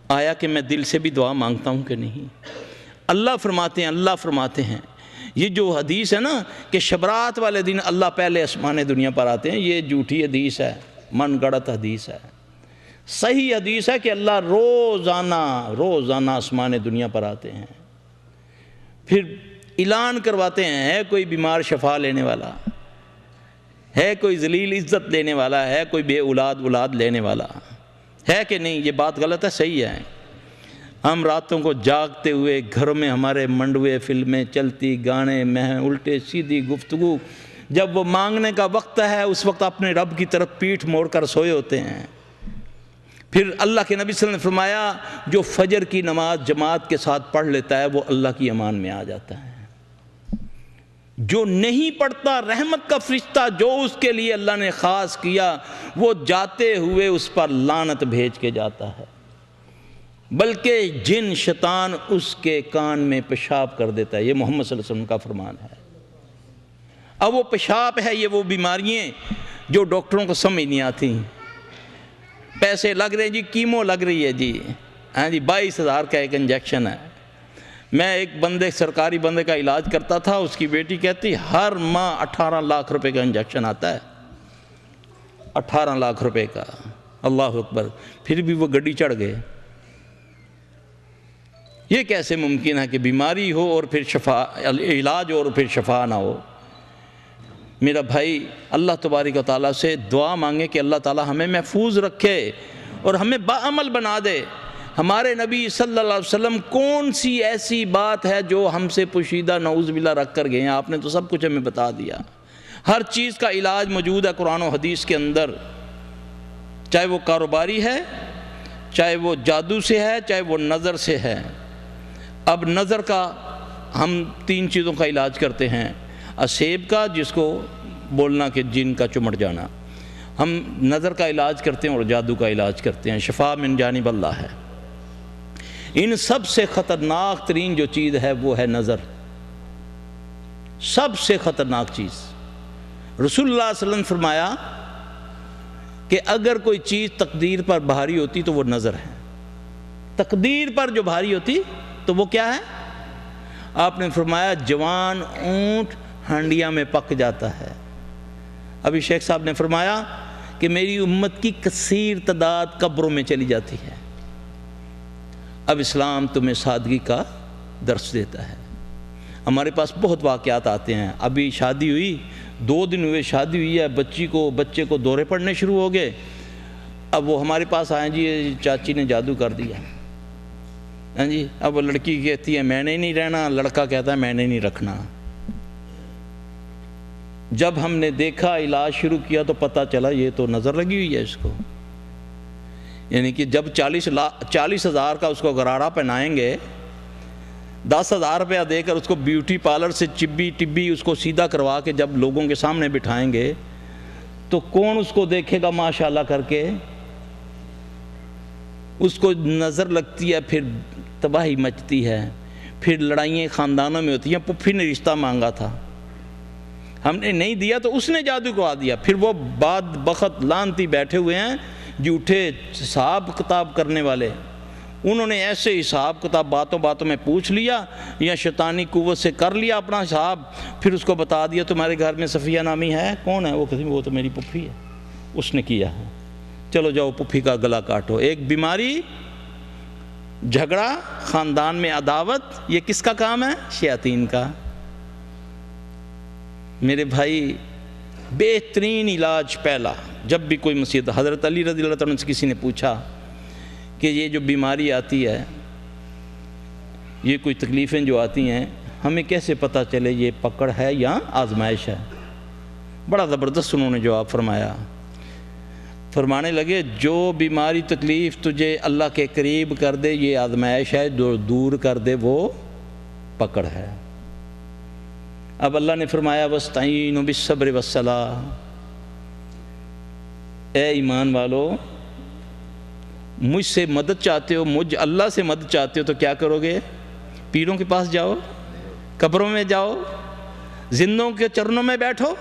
آیا کہ میں دل سے بھی دعا مانگتا ہوں کہ نہیں؟ اللہ فرماتے ہیں یہ جو حدیث ہے نا کہ شبرات والے دن اللہ پہلے آسمان دنیا پر آتے ہیں، یہ جھوٹی حدیث ہے، من گڑت حدیث ہے۔ صحیح حدیث ہے کہ اللہ روزانہ آسمان دنیا پر آتے ہیں، پھر اعلان کرواتے ہیں ہے کوئی بیمار شفا لینے والا ہے، کوئی ذلیل عزت لینے والا ہے، کوئی بے اولاد لینے والا ہے کہ نہیں؟ یہ بات غلط ہے؟ صحیح ہے۔ ہم راتوں کو جاگتے ہوئے گھروں میں ہمارے منڈوے فلمیں چلتی، گانے میں الٹے سیدھی گفتگو، جب وہ مانگنے کا وقت ہے اس وقت اپنے رب کی طرف پیٹھ موڑ کر سوئے ہوتے ہیں۔ پھر اللہ کے نبی صلی اللہ علیہ وسلم نے فرمایا جو فجر کی نماز جماعت کے ساتھ پڑھ لیتا ہے وہ اللہ کی امان میں آ جاتا ہے، جو نہیں پڑھتا رحمت کا فرشتہ جو اس کے لیے اللہ نے خاص کیا وہ جاتے ہوئے اس پر لعنت بھیج کے جاتا ہے، بلکہ جن شیطان اس کے کان میں پیشاب کر دیتا ہے۔ یہ محمد صلی اللہ علیہ وسلم کا فرمان ہے۔ اب وہ پیشاب ہے، یہ وہ بیماریاں جو ڈاکٹروں کو سمجھ نہیں آتی، پیسے لگ رہے ہیں جی، کیمو لگ رہی ہے جی، ہاں جی 22,000 کا ایک انجیکشن ہے۔ میں ایک سرکاری بندے کا علاج کرتا تھا، اس کی بیٹی کہتی ہر ماہ 18 لاکھ روپے کا انجیکشن آتا ہے، 18 لاکھ روپے کا، اللہ اکبر، پھر بھی وہ گڈی چڑھ گئے۔ یہ کیسے ممکن ہے کہ بیماری ہو اور پھر شفا، علاج ہو اور پھر شفا نہ ہو؟ میرا بھائی اللہ تبارک و تعالیٰ سے دعا مانگے کہ اللہ تعالیٰ ہمیں محفوظ رکھے اور ہمیں باعمل بنا دے۔ ہمارے نبی صلی اللہ علیہ وسلم کون سی ایسی بات ہے جو ہم سے پوشیدہ نعوذ باللہ رکھ کر گئے ہیں؟ آپ نے تو سب کچھ ہمیں بتا دیا، ہر چیز کا علاج موجود ہے قرآن و حدیث کے اندر، چاہے وہ کاروباری ہے، چاہے وہ جادو سے ہے، چاہے وہ نظر سے ہے۔ اب نظر کا ہم 3 چیزوں کا علاج کرتے ہیں، اسیب کا جس کو بولنا کہ جن کا چمٹ جانا، ہم نظر کا علاج کرتے ہیں اور جادو کا علاج کرتے ہیں، شفا من جانب اللہ ہے۔ ان سب سے خطرناک ترین جو چیز ہے وہ ہے نظر، سب سے خطرناک چیز۔ رسول اللہ صلی اللہ علیہ وسلم نے فرمایا کہ اگر کوئی چیز تقدیر پر بھاری ہوتی تو وہ نظر ہے، تقدیر پر جو بھاری ہوتی تو وہ کیا ہے؟ آپ نے فرمایا جوان اونٹ ہانڈیاں میں پک جاتا ہے۔ ابھی شیخ صاحب نے فرمایا کہ میری امت کی کثیر تعداد قبروں میں چلی جاتی ہے۔ اب اسلام تمہیں سادگی کا درس دیتا ہے۔ ہمارے پاس بہت واقعات آتے ہیں، ابھی شادی ہوئی، 2 دن ہوئے شادی ہوئی ہے، بچے کو دورے پڑنے شروع ہو گئے، اب وہ ہمارے پاس آئیں جی چاچی نے جادو کر دیا، ہاں جی، اب وہ لڑکی کہتی ہے میں نے نہیں رہنا، لڑکا کہتا ہے میں نے نہیں رکھنا۔ جب ہم نے دیکھا علاج شروع کیا تو پتہ چلا یہ تو نظر لگی ہوئی ہے اس کو، یعنی کہ جب 40,000 کا اس کو غرارہ پہنائیں گے، 10,000 روپیہ دے کر اس کو بیوٹی پارلر سے ٹبی اس کو سیدھا کروا کے جب لوگوں کے سامنے بٹھائیں گے تو کون اس کو دیکھے گا ماشاءاللہ کر کے؟ اس کو نظر لگتی ہے، پھر تباہی مچتی ہے، پھر لڑائیاں خاندانوں میں ہوتی ہیں۔ پھپھی نے رشتہ مانگا تھا، ہم نے نہیں دیا تو اس نے جادو کروا دیا، پھر وہ بعد بخت لانتی بیٹھے ہوئے ہیں جھوٹے حساب کتاب کرنے والے، انہوں نے ایسے حساب کتاب باتوں باتوں میں پوچھ لیا یا شیطانی قوت سے کر لیا اپنا حساب، پھر اس کو بتا دیا تمہارے گھر میں صفیہ نامی ہے، کون ہے وہ؟ کہتی وہ تو میری پھپھی ہے، اس نے کیا ہے، چلو جاؤ پھپھی کا گلا کاٹو۔ ایک بیماری، جھگڑا، خاندان میں عداوت، یہ کس کا کام ہے؟ شیاطین کا۔ میرے بھائی بہترین علاج پہلا، جب بھی کوئی مصیبت، حضرت علی رضی اللہ عنہ سے کسی نے پوچھا کہ یہ جو بیماری آتی ہے، یہ کوئی تکلیفیں جو آتی ہیں، ہمیں کیسے پتہ چلے یہ پکڑ ہے یا آزمائش ہے؟ بڑا زبردست انہوں نے جواب فرمایا، فرمانے لگے جو بیماری تکلیف تجھے اللہ کے قریب کر دے یہ آزمائش ہے، جو دور کر دے وہ پکڑ ہے۔ اب اللہ نے فرمایا وَاسْتَعِينُوا بِالصَّبْرِ وَالصَّلَاةِ، اے ایمان والو مجھ سے مدد چاہتے ہو، مجھ اللہ سے مدد چاہتے ہو تو کیا کرو گے؟ پیروں کے پاس جاؤ، قبروں میں جاؤ، زندوں کے چرنوں میں بیٹھو۔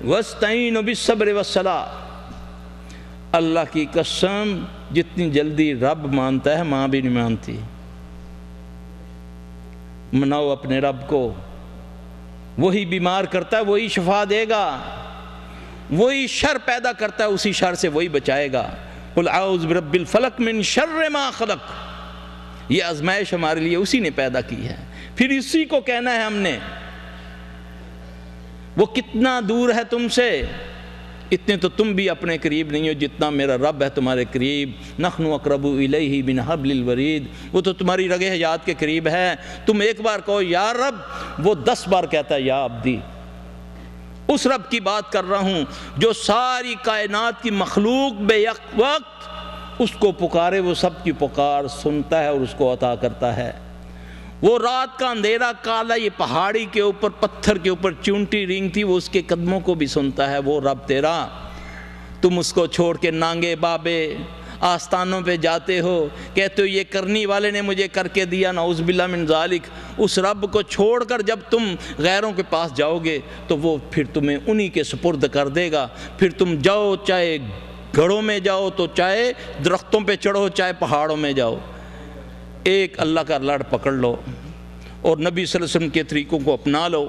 وَاسْتَعِينُوا بِالصَّبْرِ وَالصَّلَاةِ، اللہ کی قسم جتنی جلدی رب مانتا ہے ماں بھی نہیں مانتی۔ مناؤ اپنے رب کو، وہی بیمار کرتا ہے وہی شفا دے گا، وہی شر پیدا کرتا ہے اسی شر سے وہی بچائے گا۔ قُلْ أَعُوذُ بِرَبِّ الْفَلَقِ مِنْ شَرِّ مَا خَلَقَ، یہ آزمائش ہمارے لیے اسی نے پیدا کی ہے، پھر اسی کو کہنا ہے ہم نے۔ وہ کتنا دور ہے تم سے، اتنے تو تم بھی اپنے قریب نہیں ہو جتنا میرا رب ہے تمہارے قریب۔ نَحْنُ أَقْرَبُ إِلَيْهِ مِنْ حَبْلِ الْوَرِيدِ، وہ تو تمہاری رگ حیات کے قریب ہے۔ تم ایک بار کہو یا رب، وہ 10 بار کہتا ہے یا عبدی۔ اس رب کی بات کر رہا ہوں جو ساری کائنات کی مخلوق بے یک وقت اس کو پکارے، وہ سب کی پکار سنتا ہے اور اس کو عطا کرتا ہے۔ وہ رات کا اندھیرا کالا، یہ پہاڑی کے اوپر پتھر کے اوپر چونٹی رینگتی، وہ اس کے قدموں کو بھی سنتا ہے، وہ رب تیرا۔ تم اس کو چھوڑ کے نانگے بابے آستانوں پہ جاتے ہو، کہتے ہو یہ کرنی والے نے مجھے کر کے دیا، نعوذ باللہ من ذالک۔ اس رب کو چھوڑ کر جب تم غیروں کے پاس جاؤ گے تو وہ پھر تمہیں انہی کے سپرد کر دے گا۔ پھر تم جاؤ، چاہے گھڑوں میں جاؤ تو چاہے درختوں پہ چڑھو، چاہے پہاڑوں میں جاؤ، ایک اللہ کا لڑ پکڑ لو اور نبی صلی اللہ علیہ وسلم کے طریقوں کو اپنا لو،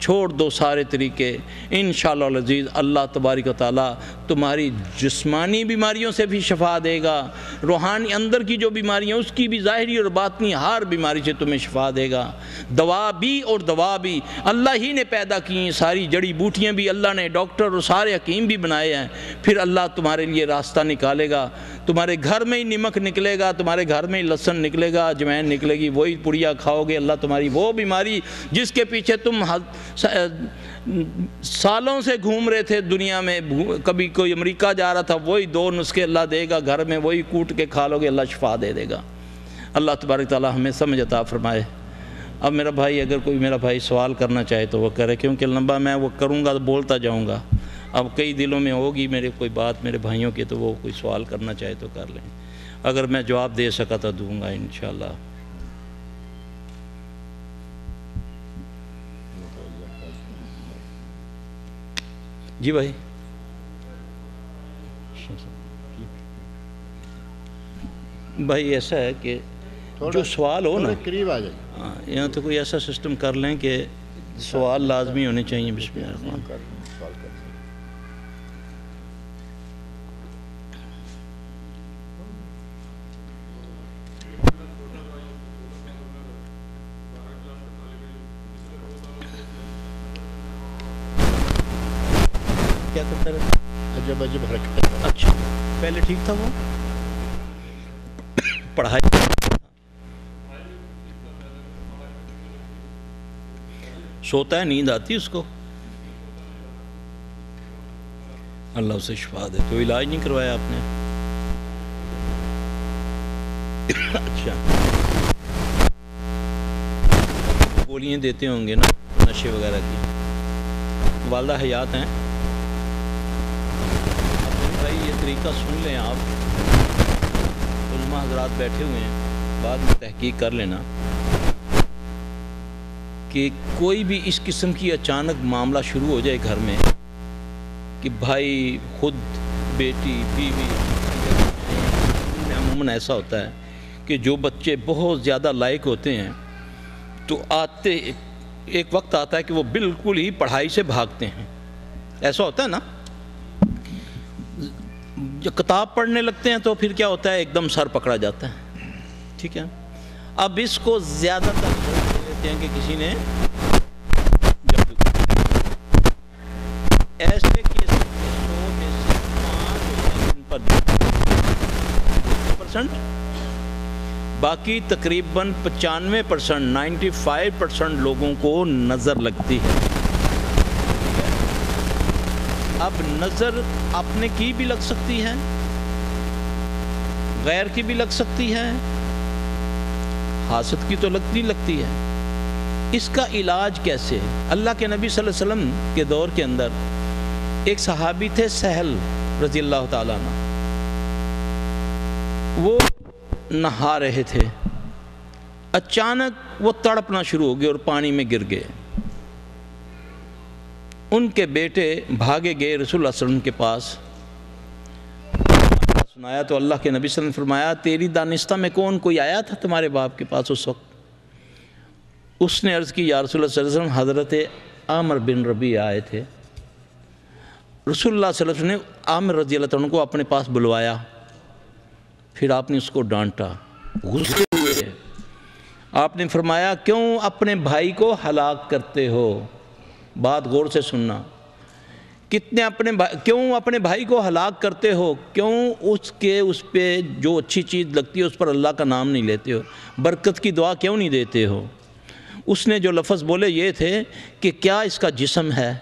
چھوڑ دو سارے طریقے، انشاءاللہ العزیز اللہ تبارک و تعالیٰ تمہاری جسمانی بیماریوں سے بھی شفا دے گا، روحانی اندر کی جو بیماریاں اس کی بھی، ظاہری اور باطنی ہر بیماری سے تمہیں شفا دے گا۔ دوا بھی اور دوا بھی اللہ ہی نے پیدا کی ہیں، ساری جڑی بوٹیاں بھی اللہ نے، ڈاکٹر اور سارے حکیم بھی بنائے ہیں، پھر اللہ تمہارے لیے راستہ نکالے گا۔ تمہارے گھر میں ہی نمک نکلے گا، تمہارے گھر میں ہی لہسن نکلے گا، اجوائن نکلے گی، وہی پڑیا کھاؤ گے، اللہ تمہاری وہ بیماری جس کے پیچھے تم سالوں سے گھوم رہے تھے دنیا میں، کبھی کوئی امریکہ جا رہا تھا، وہی 2 نسخے اللہ دے گا گھر میں، وہی کوٹ کے کھا لو گے، اللہ شفا دے دے گا۔ اللہ تبارک تعالی ہمیں سمجھ عطا فرمائے۔ اب میرا بھائی، اگر کوئی میرا بھائی سوال کرنا چاہے تو وہ کرے، کیونکہ لمبا میں وہ کروں گا تو بولتا جاؤں گا، اب کئی دلوں میں ہوگی میرے کوئی بات میرے بھائیوں کی، تو وہ کوئی سوال کرنا چاہے تو کر لیں، اگر میں جواب دے سکا تو دوں گا انشاءاللہ۔ جی بھائی، بھائی ایسا ہے کہ جو سوال ہو نا، قریب آ جائیں، ہاں، یہاں تو کوئی ایسا سسٹم کر لیں کہ سوال لازمی ہونے چاہیے۔ بسم اللہ الرحمن الرحیم۔ سوال کر سکتے۔ کیا کرتا رہتا؟ عجب عجب حرکت۔ اچھا، پہلے ٹھیک تھا وہ پڑھائی؟ سوتا ہے، نیند آتی اس کو؟ اللہ اسے شفا دے۔ تو علاج نہیں کروایا آپ نے؟ اچھا، گولیاں دیتے ہوں گے نا نشے وغیرہ کی؟ والدہ حیات ہیں؟ بھائی یہ طریقہ سن لیں آپ، علماء حضرات بیٹھے ہوئے ہیں، بعد میں تحقیق کر لینا کہ کوئی بھی اس قسم کی اچانک معاملہ شروع ہو جائے گھر میں کہ بھائی خود، بیٹی، بیوی، عموماً ایسا ہوتا ہے کہ جو بچے بہت زیادہ لائق ہوتے ہیں تو آتے ایک وقت آتا ہے کہ وہ بالکل ہی پڑھائی سے بھاگتے ہیں، ایسا ہوتا ہے نا؟ جب کتاب پڑھنے لگتے ہیں تو پھر کیا ہوتا ہے، ایک دم سر پکڑا جاتا ہے، ٹھیک ہے؟ اب اس کو زیادہ تر لوگ لیتے ہیں کہ کسی نے جادو کیا۔ ایسے کیس 100 میں سے 5 پر 95%، باقی تقریباً 95%، 95% لوگوں کو نظر لگتی ہے۔ اب نظر اپنے کی بھی لگ سکتی ہے، غیر کی بھی لگ سکتی ہے، حاسد کی تو لگتی ہے۔ اس کا علاج کیسے؟ اللہ کے نبی صلی اللہ علیہ وسلم کے دور کے اندر ایک صحابی تھے سہل رضی اللہ تعالیٰ عنہ، وہ نہا رہے تھے، اچانک وہ تڑپنا شروع ہو گئے اور پانی میں گر گئے۔ ان کے بیٹے بھاگے گئے رسول اللہ صلی اللہ علیہ وسلم کے پاس، سنایا تو اللہ کے نبی صلی اللہ علیہ وسلم نے فرمایا تیری دانستہ میں کون کوئی آیا تھا تمہارے باپ کے پاس اس وقت؟ اس نے عرض کی یا رسول اللہ صلی اللہ علیہ وسلم حضرت عامر بن ربیع آئے تھے۔ رسول اللہ صلی اللہ علیہ وسلم نے عامر رضی اللہ عنہ کو اپنے پاس بلوایا، پھر آپ نے اس کو ڈانٹا، غصے ہوئے، آپ نے فرمایا کیوں اپنے بھائی کو ہلاک کرتے ہو؟ بات غور سے سننا، کیوں اپنے بھائی کو ہلاک کرتے ہو؟ کیوں اس پہ جو اچھی چیز لگتی ہے اس پر اللہ کا نام نہیں لیتے ہو؟ برکت کی دعا کیوں نہیں دیتے ہو؟ اس نے جو لفظ بولے یہ تھے کہ کیا اس کا جسم ہے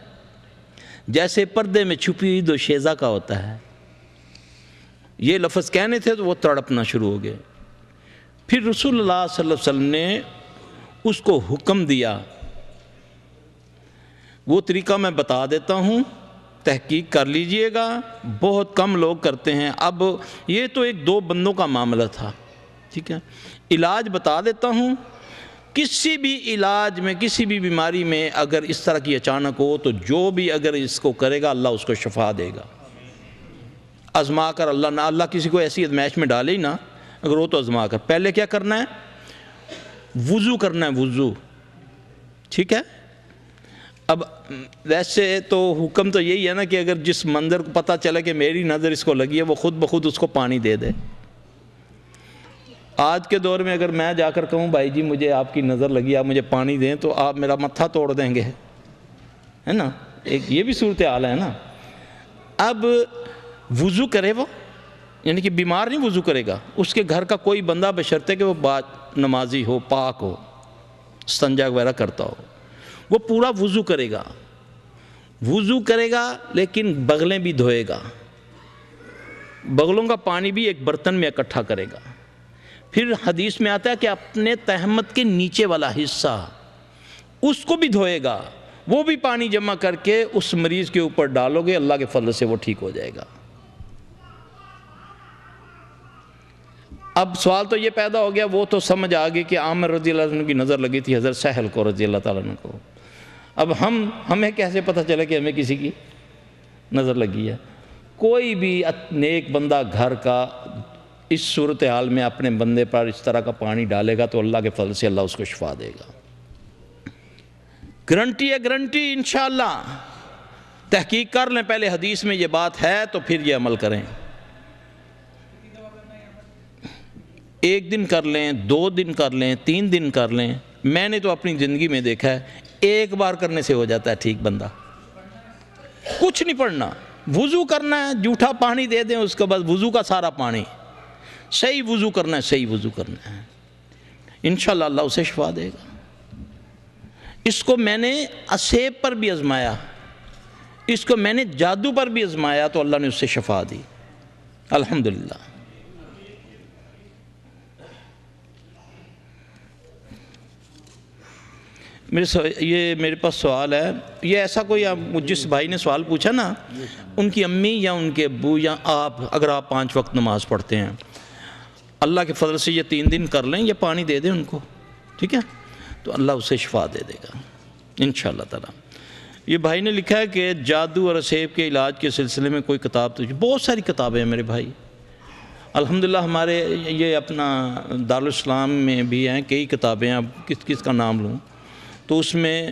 جیسے پردے میں چھپی دو شیزہ کا ہوتا ہے؟ یہ لفظ کہنے تھے تو وہ تڑپنا شروع ہو گئے۔ پھر رسول اللہ صلی اللہ علیہ وسلم نے اس کو حکم دیا، وہ طریقہ میں بتا دیتا ہوں، تحقیق کر لیجئے گا، بہت کم لوگ کرتے ہیں۔ اب یہ تو ایک 2 بندوں کا معاملہ تھا، ٹھیک ہے؟ علاج بتا دیتا ہوں، کسی بھی علاج میں، کسی بھی بیماری میں اگر اس طرح کی اچانک ہو تو جو بھی اگر اس کو کرے گا اللہ اس کو شفا دے گا۔ آزما کر اللہ کسی کو ایسی ازمائش میں ڈالے ہی نا، اگر وہ تو آزما کر پہلے کیا کرنا ہے؟ وضو کرنا ہے، وضو، ٹھیک ہے؟ اب ویسے تو حکم تو یہی ہے نا کہ اگر جس منظر کو پتہ چلے کہ میری نظر اس کو لگی ہے وہ خود بخود اس کو پانی دے دے۔ آج کے دور میں اگر میں جا کر کہوں بھائی جی مجھے آپ کی نظر لگی، آپ مجھے پانی دیں، تو آپ میرا متھا توڑ دیں گے، ہے نا؟ ایک یہ بھی صورتحال ہے نا۔ اب وضو کرے وہ، یعنی کہ بیمار نہیں وضو کرے گا، اس کے گھر کا کوئی بندہ بشرطے کہ وہ نمازی ہو، پاک ہو، استنجا وغیرہ کرتا ہو، وہ پورا وضو کرے گا، وضو کرے گا لیکن بغلیں بھی دھوئے گا، بغلوں کا پانی بھی ایک برتن میں اکٹھا کرے گا، پھر حدیث میں آتا ہے کہ اپنے تہمت کے نیچے والا حصہ اس کو بھی دھوئے گا، وہ بھی پانی جمع کر کے اس مریض کے اوپر ڈالو گے، اللہ کے فضل سے وہ ٹھیک ہو جائے گا۔ اب سوال تو یہ پیدا ہو گیا، وہ تو سمجھ آ گئی کہ عامر رضی اللہ عنہ کی نظر لگی تھی حضرت سہل کو رضی اللہ تعالیٰ عنہ کو، اب ہمیں کیسے پتہ چلے کہ ہمیں کسی کی نظر لگی ہے؟ کوئی بھی نیک بندہ گھر کا اس صورتحال میں اپنے بندے پر اس طرح کا پانی ڈالے گا تو اللہ کے فضل سے اللہ اس کو شفا دے گا، گارنٹی ہے، گارنٹی انشاءاللہ۔ تحقیق کر لیں پہلے حدیث میں یہ بات ہے تو پھر یہ عمل کریں۔ 1 دن کر لیں، 2 دن کر لیں، 3 دن کر لیں، میں نے تو اپنی زندگی میں دیکھا ہے 1 بار کرنے سے ہو جاتا ہے ٹھیک بندہ۔ کچھ نہیں پڑھنا، وضو کرنا ہے، جھوٹا پانی دے دیں اس کے بعد وضو کا سارا پانی، صحیح وضو کرنا ہے، صحیح وضو کرنا ہے، انشاءاللہ اللہ اسے شفا دے گا۔ اس کو میں نے اسیب پر بھی آزمایا، اس کو میں نے جادو پر بھی آزمایا تو اللہ نے اس سے شفا دی، الحمدللہ۔ یہ میرے پاس سوال ہے، یہ ایسا کوئی جس بھائی نے سوال پوچھا نا، ان کی امی یا ان کے ابو یا آپ، اگر آپ 5 وقت نماز پڑھتے ہیں، اللہ کے فضل سے یہ 3 دن کر لیں، یہ پانی دے دیں ان کو، ٹھیک ہے، تو اللہ اسے شفا دے دے گا انشاءاللہ تعالی۔ یہ بھائی نے لکھا ہے کہ جادو اور اسیب کے علاج کے سلسلے میں کوئی کتاب تو بہت ساری کتابیں ہیں میرے بھائی، الحمدللہ ہمارے یہ اپنا دارالاسلام میں بھی ہیں کئی کتابیں، اب کس کا نام لوں تو اس میں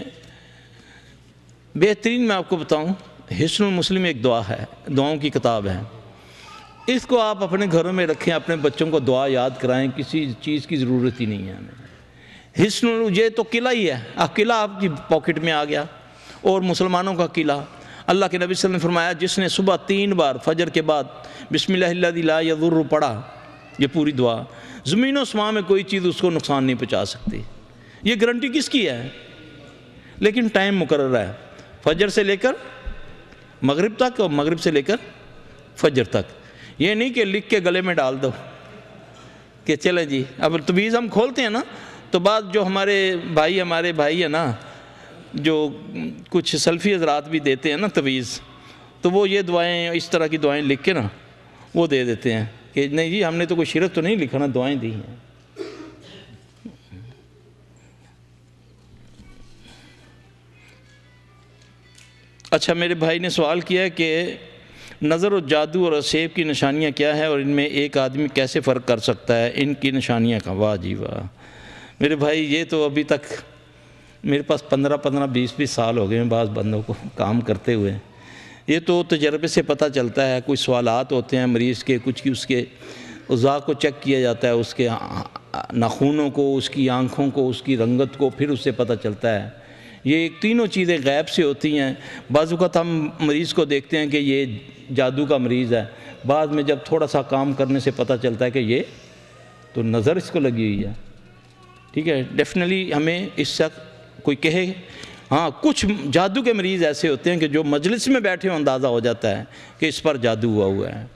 بہترین میں آپ کو بتاؤں، حسن المسلم ایک دعا ہے، دعاؤں کی کتاب ہے، اس کو آپ اپنے گھروں میں رکھیں، اپنے بچوں کو دعا یاد کرائیں، کسی چیز کی ضرورت ہی نہیں ہے ہمیں۔ حسن یہ تو قلعہ ہی ہے، قلعہ آپ کی پاکٹ میں آ گیا، اور مسلمانوں کا قلعہ، اللہ کے نبی صلی اللہ علیہ وسلم نے فرمایا جس نے صبح 3 بار فجر کے بعد بسم اللہ الذی لا یضر پڑھا، یہ پوری دعا، زمین و آسمان میں کوئی چیز اس کو نقصان نہیں پہنچا سکتی۔ یہ گارنٹی کس کی ہے؟ لیکن ٹائم مقرر ہے، فجر سے لے کر مغرب تک اور مغرب سے لے کر فجر تک، یہ نہیں کہ لکھ کے گلے میں ڈال دو کہ چلے جی۔ اب تویز ہم کھولتے ہیں نا تو بعد جو ہمارے بھائی ہیں نا، جو کچھ سلفی حضرات بھی دیتے ہیں نا تویز، تو وہ یہ دعائیں، اس طرح کی دعائیں لکھ کے نا وہ دے دیتے ہیں کہ نہیں جی ہم نے تو کوئی شرک تو نہیں لکھا نا، دعائیں دی ہیں۔ اچھا، میرے بھائی نے سوال کیا ہے کہ نظر و جادو اور اسیب کی نشانیاں کیا ہے اور ان میں ایک آدمی کیسے فرق کر سکتا ہے ان کی نشانیاں کا؟ واہ جی واہ میرے بھائی، یہ تو ابھی تک میرے پاس 15-20 سال ہو گئے ہیں بعض بندوں کو کام کرتے ہوئے، یہ تو تجربے سے پتہ چلتا ہے۔ کچھ سوالات ہوتے ہیں مریض کے، کچھ کی اس کے اعضاء کو چیک کیا جاتا ہے، اس کے ناخنوں کو، اس کی آنکھوں کو، اس کی رنگت کو، پھر اس سے پتہ چلتا ہے۔ یہ تینوں چیزیں غیب سے ہوتی ہیں۔ بعض اوقات ہم مریض کو دیکھتے ہیں کہ یہ جادو کا مریض ہے، بعد میں جب تھوڑا سا کام کرنے سے پتہ چلتا ہے کہ یہ تو نظر اس کو لگی ہوئی ہے، ٹھیک ہے۔ ڈیفینیٹلی ہمیں اس سے کوئی کہے، ہاں کچھ جادو کے مریض ایسے ہوتے ہیں کہ جو مجلس میں بیٹھے ہو اندازہ ہو جاتا ہے کہ اس پر جادو ہوا ہے۔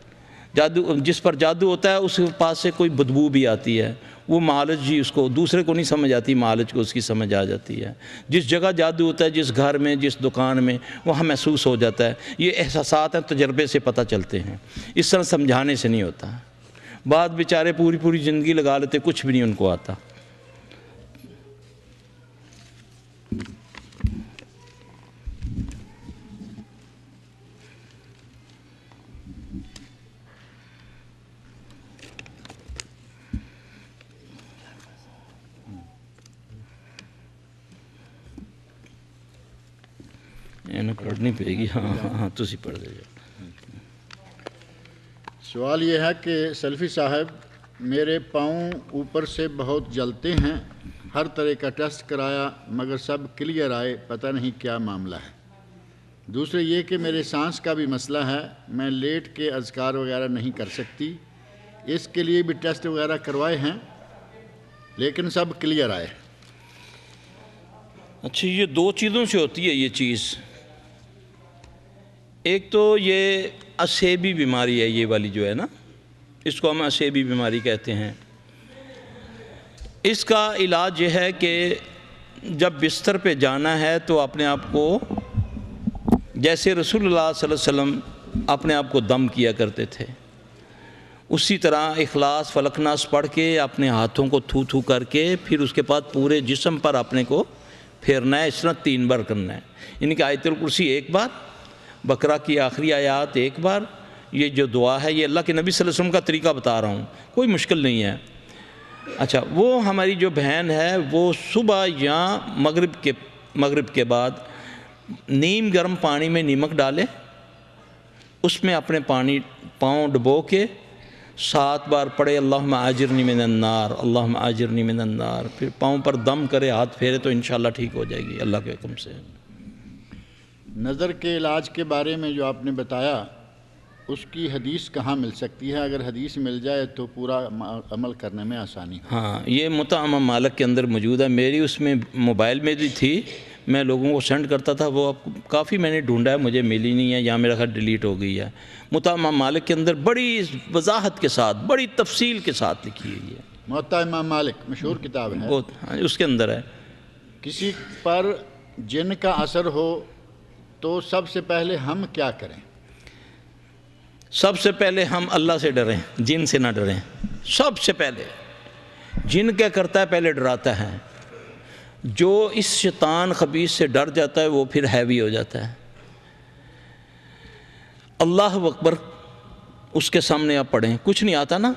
جس پر جادو ہوتا ہے اس کے پاس سے کوئی بدبو بھی آتی ہے، وہ معالج جی اس کو دوسرے کو نہیں سمجھ آتی، معالج کو اس کی سمجھ آ جاتی ہے۔ جس جگہ جادو ہوتا ہے، جس گھر میں، جس دکان میں، وہاں محسوس ہو جاتا ہے۔ یہ احساسات ہیں، تجربے سے پتہ چلتے ہیں، اس طرح سمجھانے سے نہیں ہوتا۔ بعد بیچارے پوری زندگی لگا لیتے، کچھ بھی نہیں ان کو آتا۔ پڑھنی پڑے گی، ہاں تسی پڑھ دے جاؤ۔ سوال یہ ہے کہ سلفی صاحب میرے پاؤں اوپر سے بہت جلتے ہیں، ہر طرح کا ٹیسٹ کرایا مگر سب کلیئر آئے، پتہ نہیں کیا معاملہ ہے۔ دوسرے یہ کہ میرے سانس کا بھی مسئلہ ہے، میں لیٹ کے اذکار وغیرہ نہیں کر سکتی، اس کے لیے بھی ٹیسٹ وغیرہ کروائے ہیں لیکن سب کلیئر آئے۔ اچھا، یہ 2 چیزوں سے ہوتی ہے یہ چیز۔ ایک تو یہ اسیبی بیماری ہے، یہ والی جو ہے نا، اس کو ہم اسیبی بیماری کہتے ہیں۔ اس کا علاج یہ ہے کہ جب بستر پہ جانا ہے تو اپنے آپ کو جیسے رسول اللہ صلی اللہ علیہ وسلم اپنے آپ کو دم کیا کرتے تھے اسی طرح اخلاص فلق ناس پڑھ کے اپنے ہاتھوں کو تھو تھو کر کے پھر اس کے بعد پورے جسم پر اپنے کو پھیرنا ہے. اس طرح 3 بار کرنا ہے. یعنی کہ آیت الکرسی 1 بار, بقرہ کی آخری آیات 1 بار. یہ جو دعا ہے یہ اللہ کے نبی صلی اللہ علیہ وسلم کا طریقہ بتا رہا ہوں, کوئی مشکل نہیں ہے. اچھا, وہ ہماری جو بہن ہے وہ صبح یا مغرب کے بعد نیم گرم پانی میں نمک ڈالے, اس میں اپنے پاؤں ڈبو کے 7 بار پڑھے اللہم آجرنی من النار اللہم آجرنی من النار, پھر پاؤں پر دم کرے, ہاتھ پھیرے تو انشاءاللہ ٹھیک ہو جائے گی اللہ کے حکم سے. نظر کے علاج کے بارے میں جو آپ نے بتایا اس کی حدیث کہاں مل سکتی ہے؟ اگر حدیث مل جائے تو پورا عمل کرنے میں آسانی. ہاں, یہ مطعم مالک کے اندر موجود ہے. میری اس میں موبائل میں بھی تھی, میں لوگوں کو سینڈ کرتا تھا, وہ کافی میں نے ڈھونڈا ہے, مجھے ملی نہیں ہے یا میرا خیال ڈیلیٹ ہو گئی ہے. مطعم مالک کے اندر بڑی وضاحت کے ساتھ بڑی تفصیل کے ساتھ لکھی ہوئی ہے. موطا امام مالک مشہور کتاب ہے, وہ اس کے اندر ہے. کسی پر جن کا اثر ہو تو سب سے پہلے ہم کیا کریں؟ سب سے پہلے ہم اللہ سے ڈریں, جن سے نہ ڈریں. سب سے پہلے جن کیا کرتا ہے, پہلے ڈراتا ہے. جو اس شیطان خبیث سے ڈر جاتا ہے وہ پھر ہیوی ہو جاتا ہے. اللہ اکبر اس کے سامنے آپ پڑھیں, کچھ نہیں آتا نا,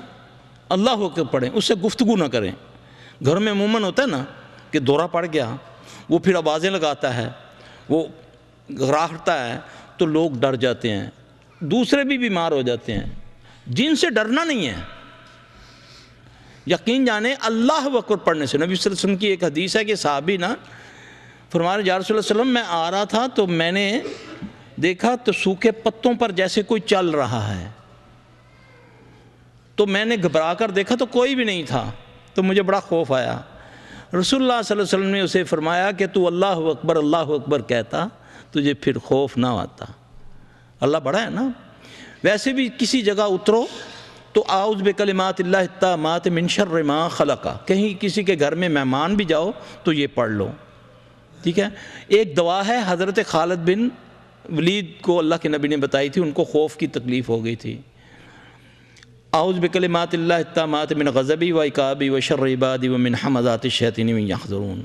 اللہ اکبر پڑھیں, اس سے گفتگو نہ کریں. گھر میں عموماً ہوتا ہے نا کہ دورہ پڑ گیا, وہ پھر آوازیں لگاتا ہے, وہ راہتا ہے, تو لوگ ڈر جاتے ہیں, دوسرے بھی بیمار ہو جاتے ہیں. جن سے ڈرنا نہیں ہے. یقین جانے اللہ اکبر پڑھنے سے. نبی صلی اللہ علیہ وسلم کی ایک حدیث ہے کہ صحابی نا فرمایا یا رسول اللہ صلی اللہ علیہ وسلم میں آ رہا تھا تو میں نے دیکھا تو سوکھے پتوں پر جیسے کوئی چل رہا ہے, تو میں نے گھبرا کر دیکھا تو کوئی بھی نہیں تھا, تو مجھے بڑا خوف آیا. رسول اللہ صلی اللہ علیہ وسلم نے اسے فرمایا کہ تو اللہ اکبر کہتا, تجھے پھر خوف نہ آتا. اللہ بڑا ہے نا. ویسے بھی کسی جگہ اترو تو اعوذ بکلمات اللہ التامات من شر ما خلق, کہیں کسی کے گھر میں مہمان بھی جاؤ تو یہ پڑھ لو, ٹھیک ہے. ایک دعا ہے حضرت خالد بن ولید کو اللہ کے نبی نے بتائی تھی, ان کو خوف کی تکلیف ہو گئی تھی. اعوذ بکلمات اللہ التامات من غضبی و عقابی و شر عبادی و من حمزات الشیاطین و یحضرون.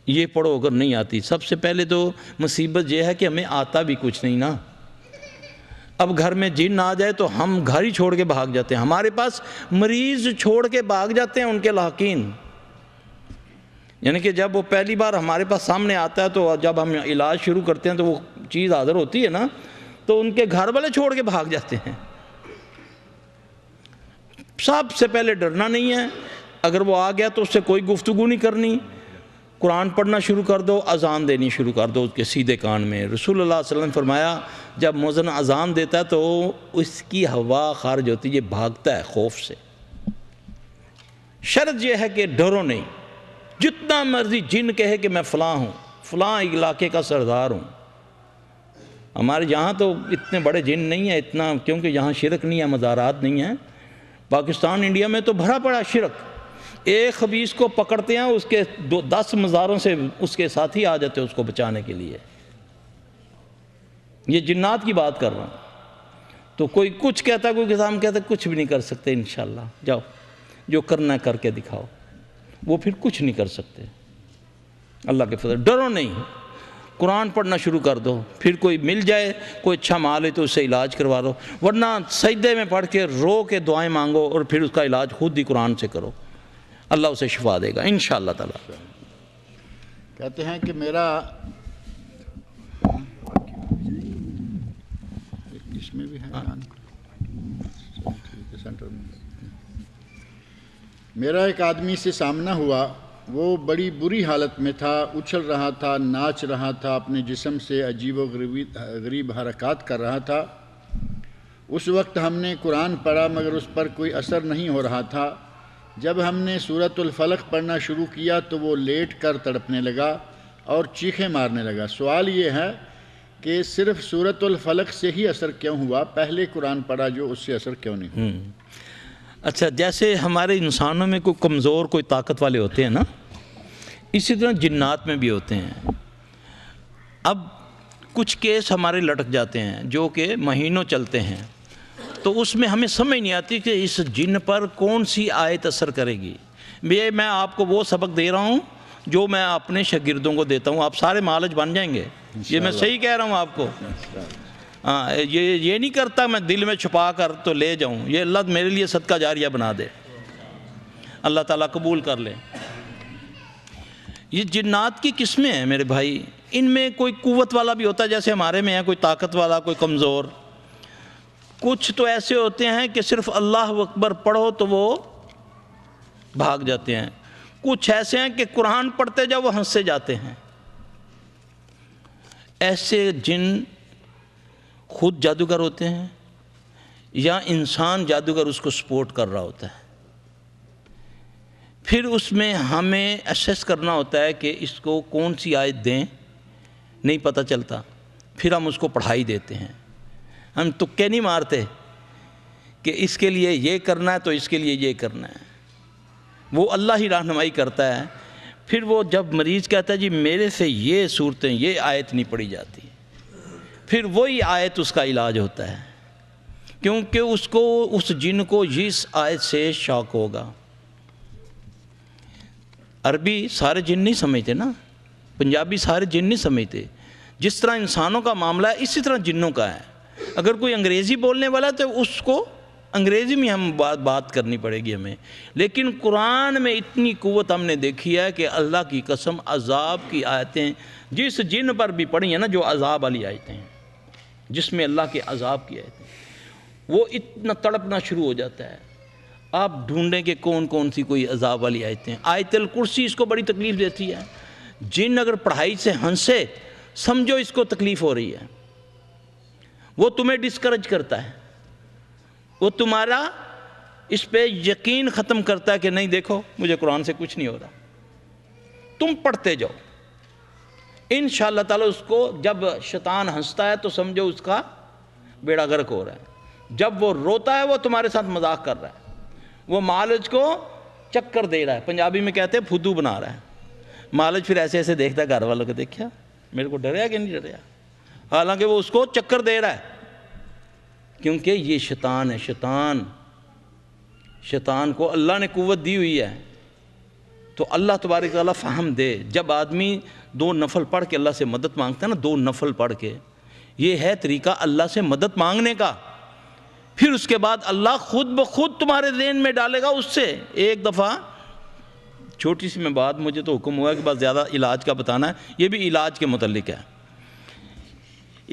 یہ پڑھو اگر نہیں آتی. سب سے پہلے تو مصیبت یہ ہے کہ ہمیں آتا بھی کچھ نہیں نا. اب گھر میں جن آ جائے تو ہم گھر ہی چھوڑ کے بھاگ جاتے ہیں. ہمارے پاس مریض چھوڑ کے بھاگ جاتے ہیں ان کے لاحقین. یعنی کہ جب وہ پہلی بار ہمارے پاس سامنے آتا ہے تو جب ہم علاج شروع کرتے ہیں تو وہ چیز حاضر ہوتی ہے نا, تو ان کے گھر والے چھوڑ کے بھاگ جاتے ہیں. سب سے پہلے ڈرنا نہیں ہے. اگر وہ آ گیا تو اس سے کوئی گفتگو نہیں کرنی, قرآن پڑھنا شروع کر دو, اذان دینی شروع کر دو اس کے سیدھے کان میں. رسول اللہ صلی اللہ علیہ وسلم نے فرمایا جب مؤذن اذان دیتا ہے تو اس کی ہوا خارج ہوتی ہے, یہ بھاگتا ہے خوف سے. شرط یہ ہے کہ ڈرو نہیں. جتنا مرضی جن کہے کہ میں فلاں ہوں, فلاں علاقے کا سردار ہوں. ہمارے یہاں تو اتنے بڑے جن نہیں ہیں اتنا, کیونکہ یہاں شرک نہیں ہے, مزارات نہیں ہیں. پاکستان انڈیا میں تو بھرا پڑا شرک. ایک خبیث کو پکڑتے ہیں, اس کے 10 مزاروں سے اس کے ساتھی آ جاتے ہیں اس کو بچانے کے لیے. یہ جنات کی بات کر رہا ہوں. تو کوئی کچھ کہتا, کوئی کسام کہتا, کچھ بھی نہیں کر سکتے انشاءاللہ. جاؤ جو کرنا ہے کر کے دکھاؤ. وہ پھر کچھ نہیں کر سکتے. اللہ کے فضل. ڈرو نہیں, قرآن پڑھنا شروع کر دو. پھر کوئی مل جائے, کوئی اچھا مال ہے تو اس سے علاج کروا لو, ورنہ سجدے میں پڑھ کے رو کے دعائیں مانگو اور پھر اس کا علاج خود ہی قرآن سے کرو. اللہ اسے شفا دے گا انشاءاللہ تعالی. کہتے ہیں کہ میرا اس میں بھی ہے میرا ایک آدمی سے سامنا ہوا, وہ بڑی بری حالت میں تھا, اچھل رہا تھا, ناچ رہا تھا, اپنے جسم سے عجیب و غریب حرکات کر رہا تھا. اس وقت ہم نے قرآن پڑھا مگر اس پر کوئی اثر نہیں ہو رہا تھا. جب ہم نے سورۃ الفلق پڑھنا شروع کیا تو وہ لیٹ کر تڑپنے لگا اور چیخیں مارنے لگا. سوال یہ ہے کہ صرف سورۃ الفلق سے ہی اثر کیوں ہوا, پہلے قرآن پڑھا جو اس سے اثر کیوں نہیں ہوا؟ اچھا، جیسے ہمارے انسانوں میں کوئی کمزور کوئی طاقت والے ہوتے ہیں نا، اسی طرح جنات میں بھی ہوتے ہیں۔ اب کچھ کیس ہمارے لٹک جاتے ہیں جو کہ مہینوں چلتے ہیں، تو اس میں ہمیں سمجھ نہیں آتی کہ اس جن پر کون سی آیت اثر کرے گی۔ یہ میں آپ کو وہ سبق دے رہا ہوں جو میں اپنے شاگردوں کو دیتا ہوں، آپ سارے معالج بن جائیں گے، یہ میں صحیح کہہ رہا ہوں آپ کو۔ ہاں، یہ نہیں کرتا میں دل میں چھپا کر تو لے جاؤں، یہ اللہ میرے لیے صدقہ جاریہ بنا دے، اللہ تعالیٰ قبول کر لے۔ یہ جنات کی قسمیں ہیں میرے بھائی، ان میں کوئی قوت والا بھی ہوتا ہے جیسے ہمارے میں ہے، کوئی طاقت والا کوئی کمزور۔ کچھ تو ایسے ہوتے ہیں کہ صرف اللہ اکبر پڑھو تو وہ بھاگ جاتے ہیں، کچھ ایسے ہیں کہ قرآن پڑھتے جاؤ وہ ہنسے جاتے ہیں۔ ایسے جن خود جادوگر ہوتے ہیں یا انسان جادوگر اس کو سپورٹ کر رہا ہوتا ہے، پھر اس میں ہمیں اسیس کرنا ہوتا ہے کہ اس کو کون سی آیت دیں، نہیں پتہ چلتا، پھر ہم اس کو پڑھائی دیتے ہیں۔ ہم تکے نہیں مارتے کہ اس کے لیے یہ کرنا ہے تو اس کے لیے یہ کرنا ہے، وہ اللہ ہی رہنمائی کرتا ہے۔ پھر وہ جب مریض کہتا ہے جی میرے سے یہ صورتیں یہ آیت نہیں پڑھی جاتی، پھر وہی آیت اس کا علاج ہوتا ہے، کیونکہ اس کو اس جن کو اس آیت سے شوق ہوگا۔ عربی سارے جن نہیں سمجھتے نا، پنجابی سارے جن نہیں سمجھتے، جس طرح انسانوں کا معاملہ ہے اسی طرح جنوں کا ہے۔ اگر کوئی انگریزی بولنے والا ہے تو اس کو انگریزی میں ہم بات کرنی پڑے گی ہمیں، لیکن قرآن میں اتنی قوت ہم نے دیکھی ہے کہ اللہ کی قسم عذاب کی آیتیں جس جن پر بھی پڑھی ہیں نا، جو عذاب والی آیتیں ہیں جس میں اللہ کے عذاب کی آیتیں، وہ اتنا تڑپنا شروع ہو جاتا ہے۔ آپ ڈھونڈیں کہ کون کون سی کوئی عذاب والی آیتیں۔ آیت الکرسی اس کو بڑی تکلیف دیتی ہے، جن اگر پڑھائی سے ہنسے سمجھو اس کو تکلیف ہو رہی ہے، وہ تمہیں ڈسکرج کرتا ہے، وہ تمہارا اس پہ یقین ختم کرتا ہے کہ نہیں دیکھو مجھے قرآن سے کچھ نہیں ہو رہا، تم پڑھتے جاؤ۔ انشاءاللہ تعالیٰ اس کو جب شیطان ہنستا ہے تو سمجھو اس کا بیڑا غرق ہو رہا ہے، جب وہ روتا ہے وہ تمہارے ساتھ مذاق کر رہا ہے، وہ معالج کو چکر دے رہا ہے، پنجابی میں کہتے ہیں پھدو بنا رہا ہے۔ معالج پھر ایسے ایسے دیکھتا ہے گھر والوں کو، دیکھا میرے کو ڈریا کہ نہیں ڈریا، حالانکہ وہ اس کو چکر دے رہا ہے، کیونکہ یہ شیطان ہے۔ شیطان کو اللہ نے قوت دی ہوئی ہے، تو اللہ تبارک تعالیٰ فہم دے۔ جب آدمی 2 نفل پڑھ کے اللہ سے مدد مانگتا ہے نا، 2 نفل پڑھ کے، یہ ہے طریقہ اللہ سے مدد مانگنے کا، پھر اس کے بعد اللہ خود بخود تمہارے ذہن میں ڈالے گا اس سے۔ ایک دفعہ چھوٹی سی میں بات، مجھے تو حکم ہوا کہ بس زیادہ علاج کا بتانا ہے، یہ بھی علاج کے متعلق ہے۔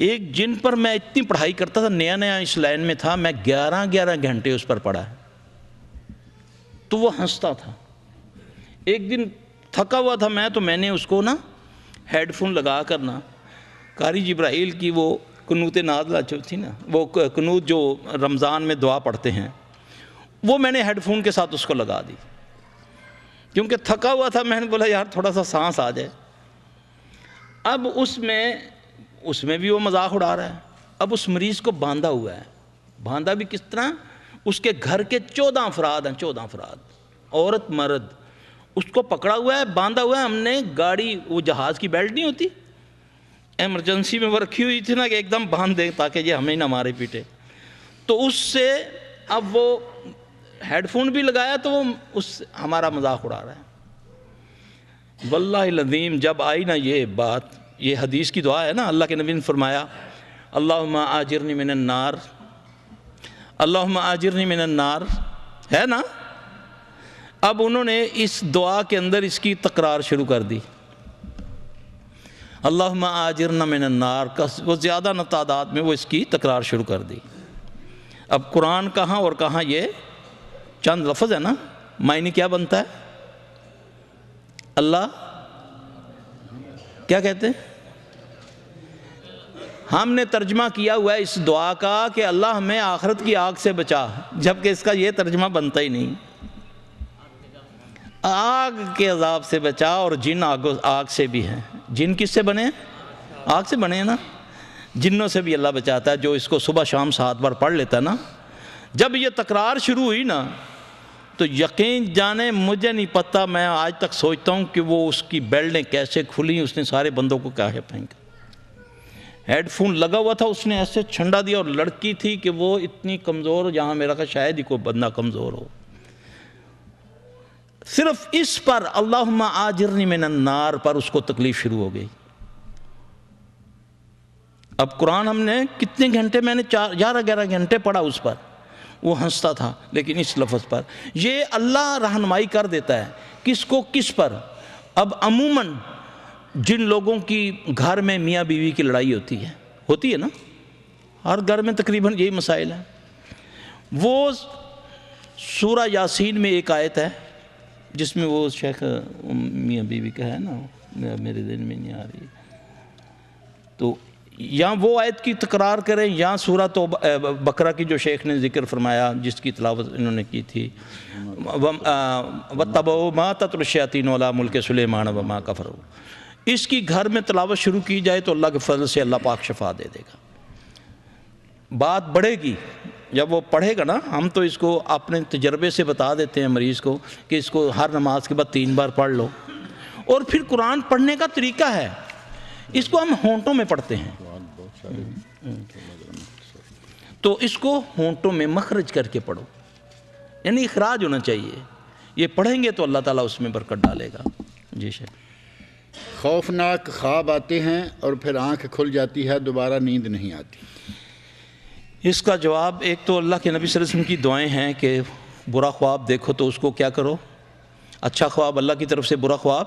ایک جن پر میں اتنی پڑھائی کرتا تھا، نیا نیا اس لائن میں تھا، میں 11 گھنٹے اس پر پڑھا، تو وہ ہنستا تھا۔ ایک دن تھکا ہوا تھا میں، تو میں نے اس کو نا ہیڈ فون لگا کر نا قاری جبرائیل کی وہ قنوت نازلہ جو تھی نا، وہ قنوت جو رمضان میں دعا پڑھتے ہیں، وہ میں نے ہیڈ فون کے ساتھ اس کو لگا دی، کیونکہ تھکا ہوا تھا۔ میں نے بولا یار تھوڑا سا سانس آ جائے۔ اب اس میں بھی وہ مذاق اڑا رہا ہے۔ اب اس مریض کو باندھا ہوا ہے، باندھا بھی کس طرح؟ اس کے گھر کے 14 افراد ہیں، 14 افراد، عورت مرد، اس کو پکڑا ہوا ہے، باندھا ہوا ہے۔ ہم نے گاڑی، وہ جہاز کی بیلٹ نہیں ہوتی، ایمرجنسی میں وہ رکھی ہوئی تھی نا کہ ایک دم باندھ دیں تاکہ یہ ہمیں نہ مارے پیٹے، تو اس سے اب وہ ہیڈ فون بھی لگایا تو وہ ہمارا مذاق اڑا رہا ہے۔ واللہ العظیم جب آئی نا یہ بات، یہ حدیث کی دعا ہے نا، اللہ کے نبی نے فرمایا اللہم آجرنی من النار، اللہم آجرنی من النار، ہے نا؟ اب انہوں نے اس دعا کے اندر اس کی تکرار شروع کر دی، اللہم آجرنا من النار، وہ زیادہ تعداد میں وہ اس کی تکرار شروع کر دی۔ اب قرآن کہاں اور کہاں یہ چند لفظ ہے نا، معنی کیا بنتا ہے؟ اللہ کیا کہتے ہیں؟ ہم نے ترجمہ کیا ہوا ہے اس دعا کا کہ اللہ ہمیں آخرت کی آگ سے بچا، جبکہ اس کا یہ ترجمہ بنتا ہی نہیں۔ آگ کے عذاب سے بچا، اور جن آگ سے بھی ہیں۔ جن کس سے بنے؟ آگ سے بنے نا۔ جنوں سے بھی اللہ بچاتا ہے، جو اس کو صبح شام 7 بار پڑھ لیتا ہے نا۔ جب یہ تکرار شروع ہوئی نا تو یقین جانے مجھے نہیں پتہ، میں آج تک سوچتا ہوں کہ وہ اس کی بیلٹیں کیسے کھلیں، اس نے سارے بندوں کو کیا ہے پھینکا۔ ہیڈ فون لگا ہوا تھا، اس نے ایسے چھنڈا دیا، اور لڑکی تھی کہ وہ اتنی کمزور، جہاں میرا کہ شاید ہی کوئی بندہ کمزور ہو۔ صرف اس پر اللہم آجرنی من النار پر اس کو تکلیف شروع ہو گئی۔ اب قرآن ہم نے کتنے گھنٹے، میں نے 11 گھنٹے پڑھا اس پر، وہ ہنستا تھا، لیکن اس لفظ پر یہ اللہ رہنمائی کر دیتا ہے کس کو کس پر۔ اب عموماً جن لوگوں کی گھر میں میاں بیوی کی لڑائی ہوتی ہے نا، ہر گھر میں تقریباً یہی مسائل ہیں، وہ سورہ یاسین میں ایک آیت ہے جس میں وہ شیخ میاں بیوی کا ہے نا، میرے دل میں نہیں آ رہی، تو یا وہ آیت کی تکرار کریں یا سورہ بقرہ کی جو شیخ نے ذکر فرمایا جس کی تلاوت انہوں نے کی تھی، وَاتَّبَعُوا مَا تَتْلُو الشَّيَاطِينُ عَلَىٰ مُلْكِ سُلَيْمَانَ وَمَا كَفَرُوا، اس کی گھر میں تلاوت شروع کی جائے تو اللہ کے فضل سے اللہ پاک شفا دے دے گا، بات بڑھے گی جب وہ پڑھے گا نا۔ ہم تو اس کو اپنے تجربے سے بتا دیتے ہیں مریض کو کہ اس کو ہر نماز کے بعد 3 بار پڑھ لو، اور پھر قرآن پڑھنے کا طریقہ ہے، اس کو ہم ہونٹوں میں پڑھتے ہیں، تو اس کو ہونٹوں میں مخرج کر کے پڑھو، یعنی اخراج ہونا چاہیے، یہ پڑھیں گے تو اللہ تعالیٰ اس میں برکت ڈالے گا۔ جی شیخ۔ خوفناک خواب آتے ہیں اور پھر آنکھ کھل جاتی ہے، دوبارہ نیند نہیں آتی۔ اس کا جواب ایک تو اللہ کے نبی صلی اللہ علیہ وسلم کی دعائیں ہیں کہ برا خواب دیکھو تو اس کو کیا کرو، اچھا خواب اللہ کی طرف سے، برا خواب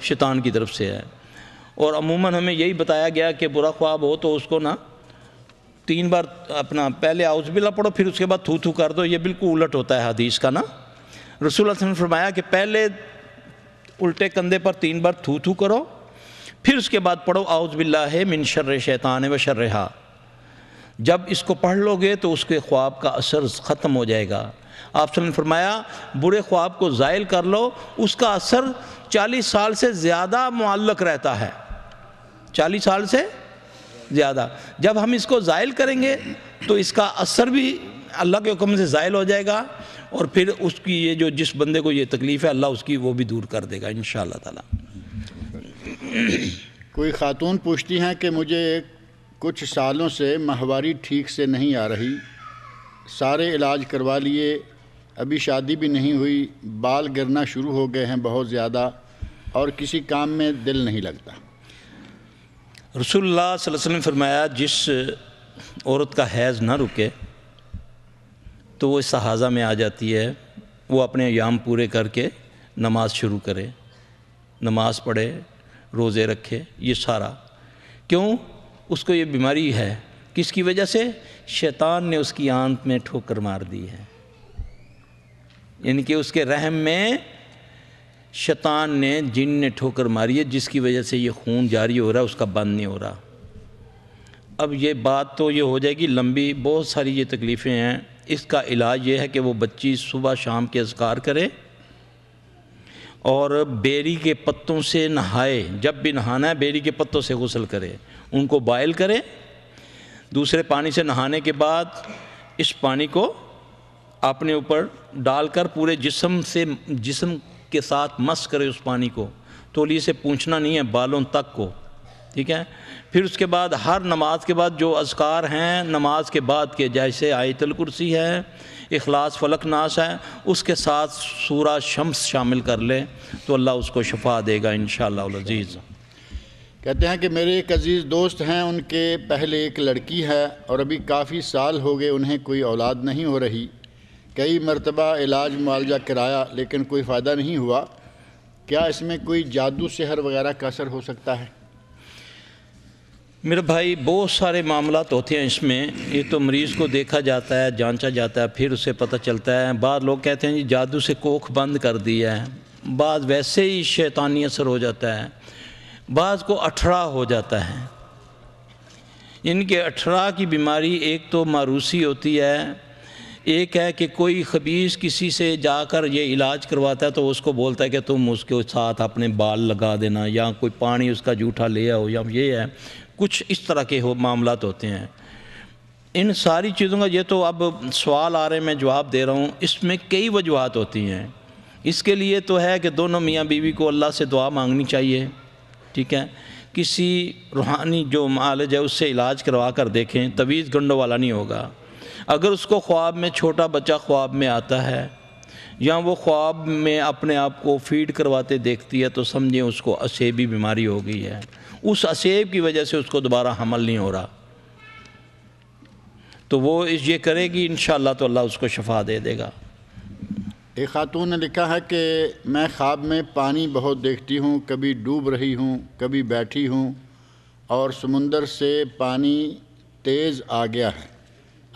شیطان کی طرف سے ہے، اور عموماً ہمیں یہی بتایا گیا کہ برا خواب ہو تو اس کو نا 3 بار اپنا پہلے اعوذ باللہ پڑھو، پھر اس کے بعد تھو تھو کر دو، یہ بالکل الٹ ہوتا ہے حدیث کا نا۔ رسول اللہ صلی اللہ علیہ وسلم نے فرمایا کہ پہلے الٹے کندھے پر 3 بار تھو تھو کرو، پھر اس کے بعد پڑھو اعوذ باللہ من شر شیطان و شرہا۔ جب اس کو پڑھ لو گے تو اس کے خواب کا اثر ختم ہو جائے گا۔ آپ صلی اللہ علیہ وسلم نے فرمایا برے خواب کو زائل کر لو، اس کا اثر 40 سال سے زیادہ معلق رہتا ہے، 40 سال سے زیادہ۔ جب ہم اس کو زائل کریں گے تو اس کا اثر بھی اللہ کے حکم سے زائل ہو جائے گا، اور پھر اس کی یہ جو جس بندے کو یہ تکلیف ہے اللہ اس کی وہ بھی دور کر دے گا انشاءاللہ تعالی۔ کوئی خاتون پوچھتی ہیں کہ مجھے کچھ سالوں سے ماہواری ٹھیک سے نہیں آ رہی، سارے علاج کروا لیے، ابھی شادی بھی نہیں ہوئی، بال گرنا شروع ہو گئے ہیں بہت زیادہ، اور کسی کام میں دل نہیں لگتا۔ رسول اللہ صلی اللہ علیہ وسلم نے فرمایا جس عورت کا حیض نہ رکے تو وہ استحاضہ میں آ جاتی ہے، وہ اپنے ایام پورے کر کے نماز شروع کرے، نماز پڑھے، روزے رکھے، یہ سارا کیوں؟ اس کو یہ بیماری ہے، کس کی وجہ سے؟ شیطان نے اس کی آنت میں ٹھوکر مار دی ہے، یعنی کہ اس کے رحم میں شیطان نے، جن نے ٹھوکر ماری ہے، جس کی وجہ سے یہ خون جاری ہو رہا ہے، اس کا بند نہیں ہو رہا۔ اب یہ بات تو یہ ہو جائے گی لمبی، بہت ساری یہ تکلیفیں ہیں۔ اس کا علاج یہ ہے کہ وہ بچی صبح شام کے اذکار کرے اور بیری کے پتوں سے نہائے، جب بھی نہانا ہے بیری کے پتوں سے غسل کرے، ان کو بائل کرے، دوسرے پانی سے نہانے کے بعد اس پانی کو اپنے اوپر ڈال کر پورے جسم کے ساتھ مس کرے اس پانی کو، تولیے سے پونچھنا نہیں ہے، بالوں تک کو، ٹھیک ہے۔ پھر اس کے بعد ہر نماز کے بعد جو اذکار ہیں نماز کے بعد کے، جیسے آیت الکرسی ہے، اخلاص فلق ناس ہے، اس کے ساتھ سورہ شمس شامل کر لے تو اللہ اس کو شفا دے گا انشاءاللہ العزیز۔ کہتے ہیں کہ میرے ایک عزیز دوست ہیں، ان کے پہلے ایک لڑکی ہے اور ابھی کافی سال ہو گئے انہیں کوئی اولاد نہیں ہو رہی، کئی مرتبہ علاج معالجہ کرایا لیکن کوئی فائدہ نہیں ہوا، کیا اس میں کوئی جادو سحر وغیرہ کا اثر ہو سکتا ہے؟ میرے بھائی بہت سارے معاملات ہوتے ہیں اس میں، یہ تو مریض کو دیکھا جاتا ہے، جانچا جاتا ہے، پھر اسے پتہ چلتا ہے۔ بعض لوگ کہتے ہیں جی جادو سے کوکھ بند کر دیا ہے، بعض ویسے ہی شیطانی اثر ہو جاتا ہے، بعض کو اٹھڑا ہو جاتا ہے۔ ان کے اٹھڑا کی بیماری ایک تو ماروسی ہوتی ہے، ایک ہے کہ کوئی خبیث کسی سے جا کر یہ علاج کرواتا ہے تو اس کو بولتا ہے کہ تم اس کے ساتھ اپنے بال لگا دینا، یا کوئی پانی اس کا جھوٹا لے آؤ، یا یہ ہے، کچھ اس طرح کے معاملات ہوتے ہیں۔ ان ساری چیزوں کا یہ تو اب سوال آ رہے ہیں، میں جواب دے رہا ہوں، اس میں کئی وجوہات ہوتی ہیں۔ اس کے لیے تو ہے کہ دونوں میاں بیوی کو اللہ سے دعا مانگنی چاہیے، ٹھیک ہے، کسی روحانی جو معالج ہے اس سے علاج کروا کر دیکھیں، تویز گنڈوں والا نہیں ہوگا۔ اگر اس کو خواب میں چھوٹا بچہ خواب میں آتا ہے یا وہ خواب میں اپنے آپ کو فیڈ کرواتے دیکھتی ہے تو سمجھیں اس کو اسیبی بیماری ہو گئی ہے، اس اسیب کی وجہ سے اس کو دوبارہ حمل نہیں ہو رہا، تو وہ یہ کرے گی انشاءاللہ تو اللہ اس کو شفا دے دے گا۔ ایک خاتون نے لکھا ہے کہ میں خواب میں پانی بہت دیکھتی ہوں، کبھی ڈوب رہی ہوں، کبھی بیٹھی ہوں، اور سمندر سے پانی تیز آ گیا ہے،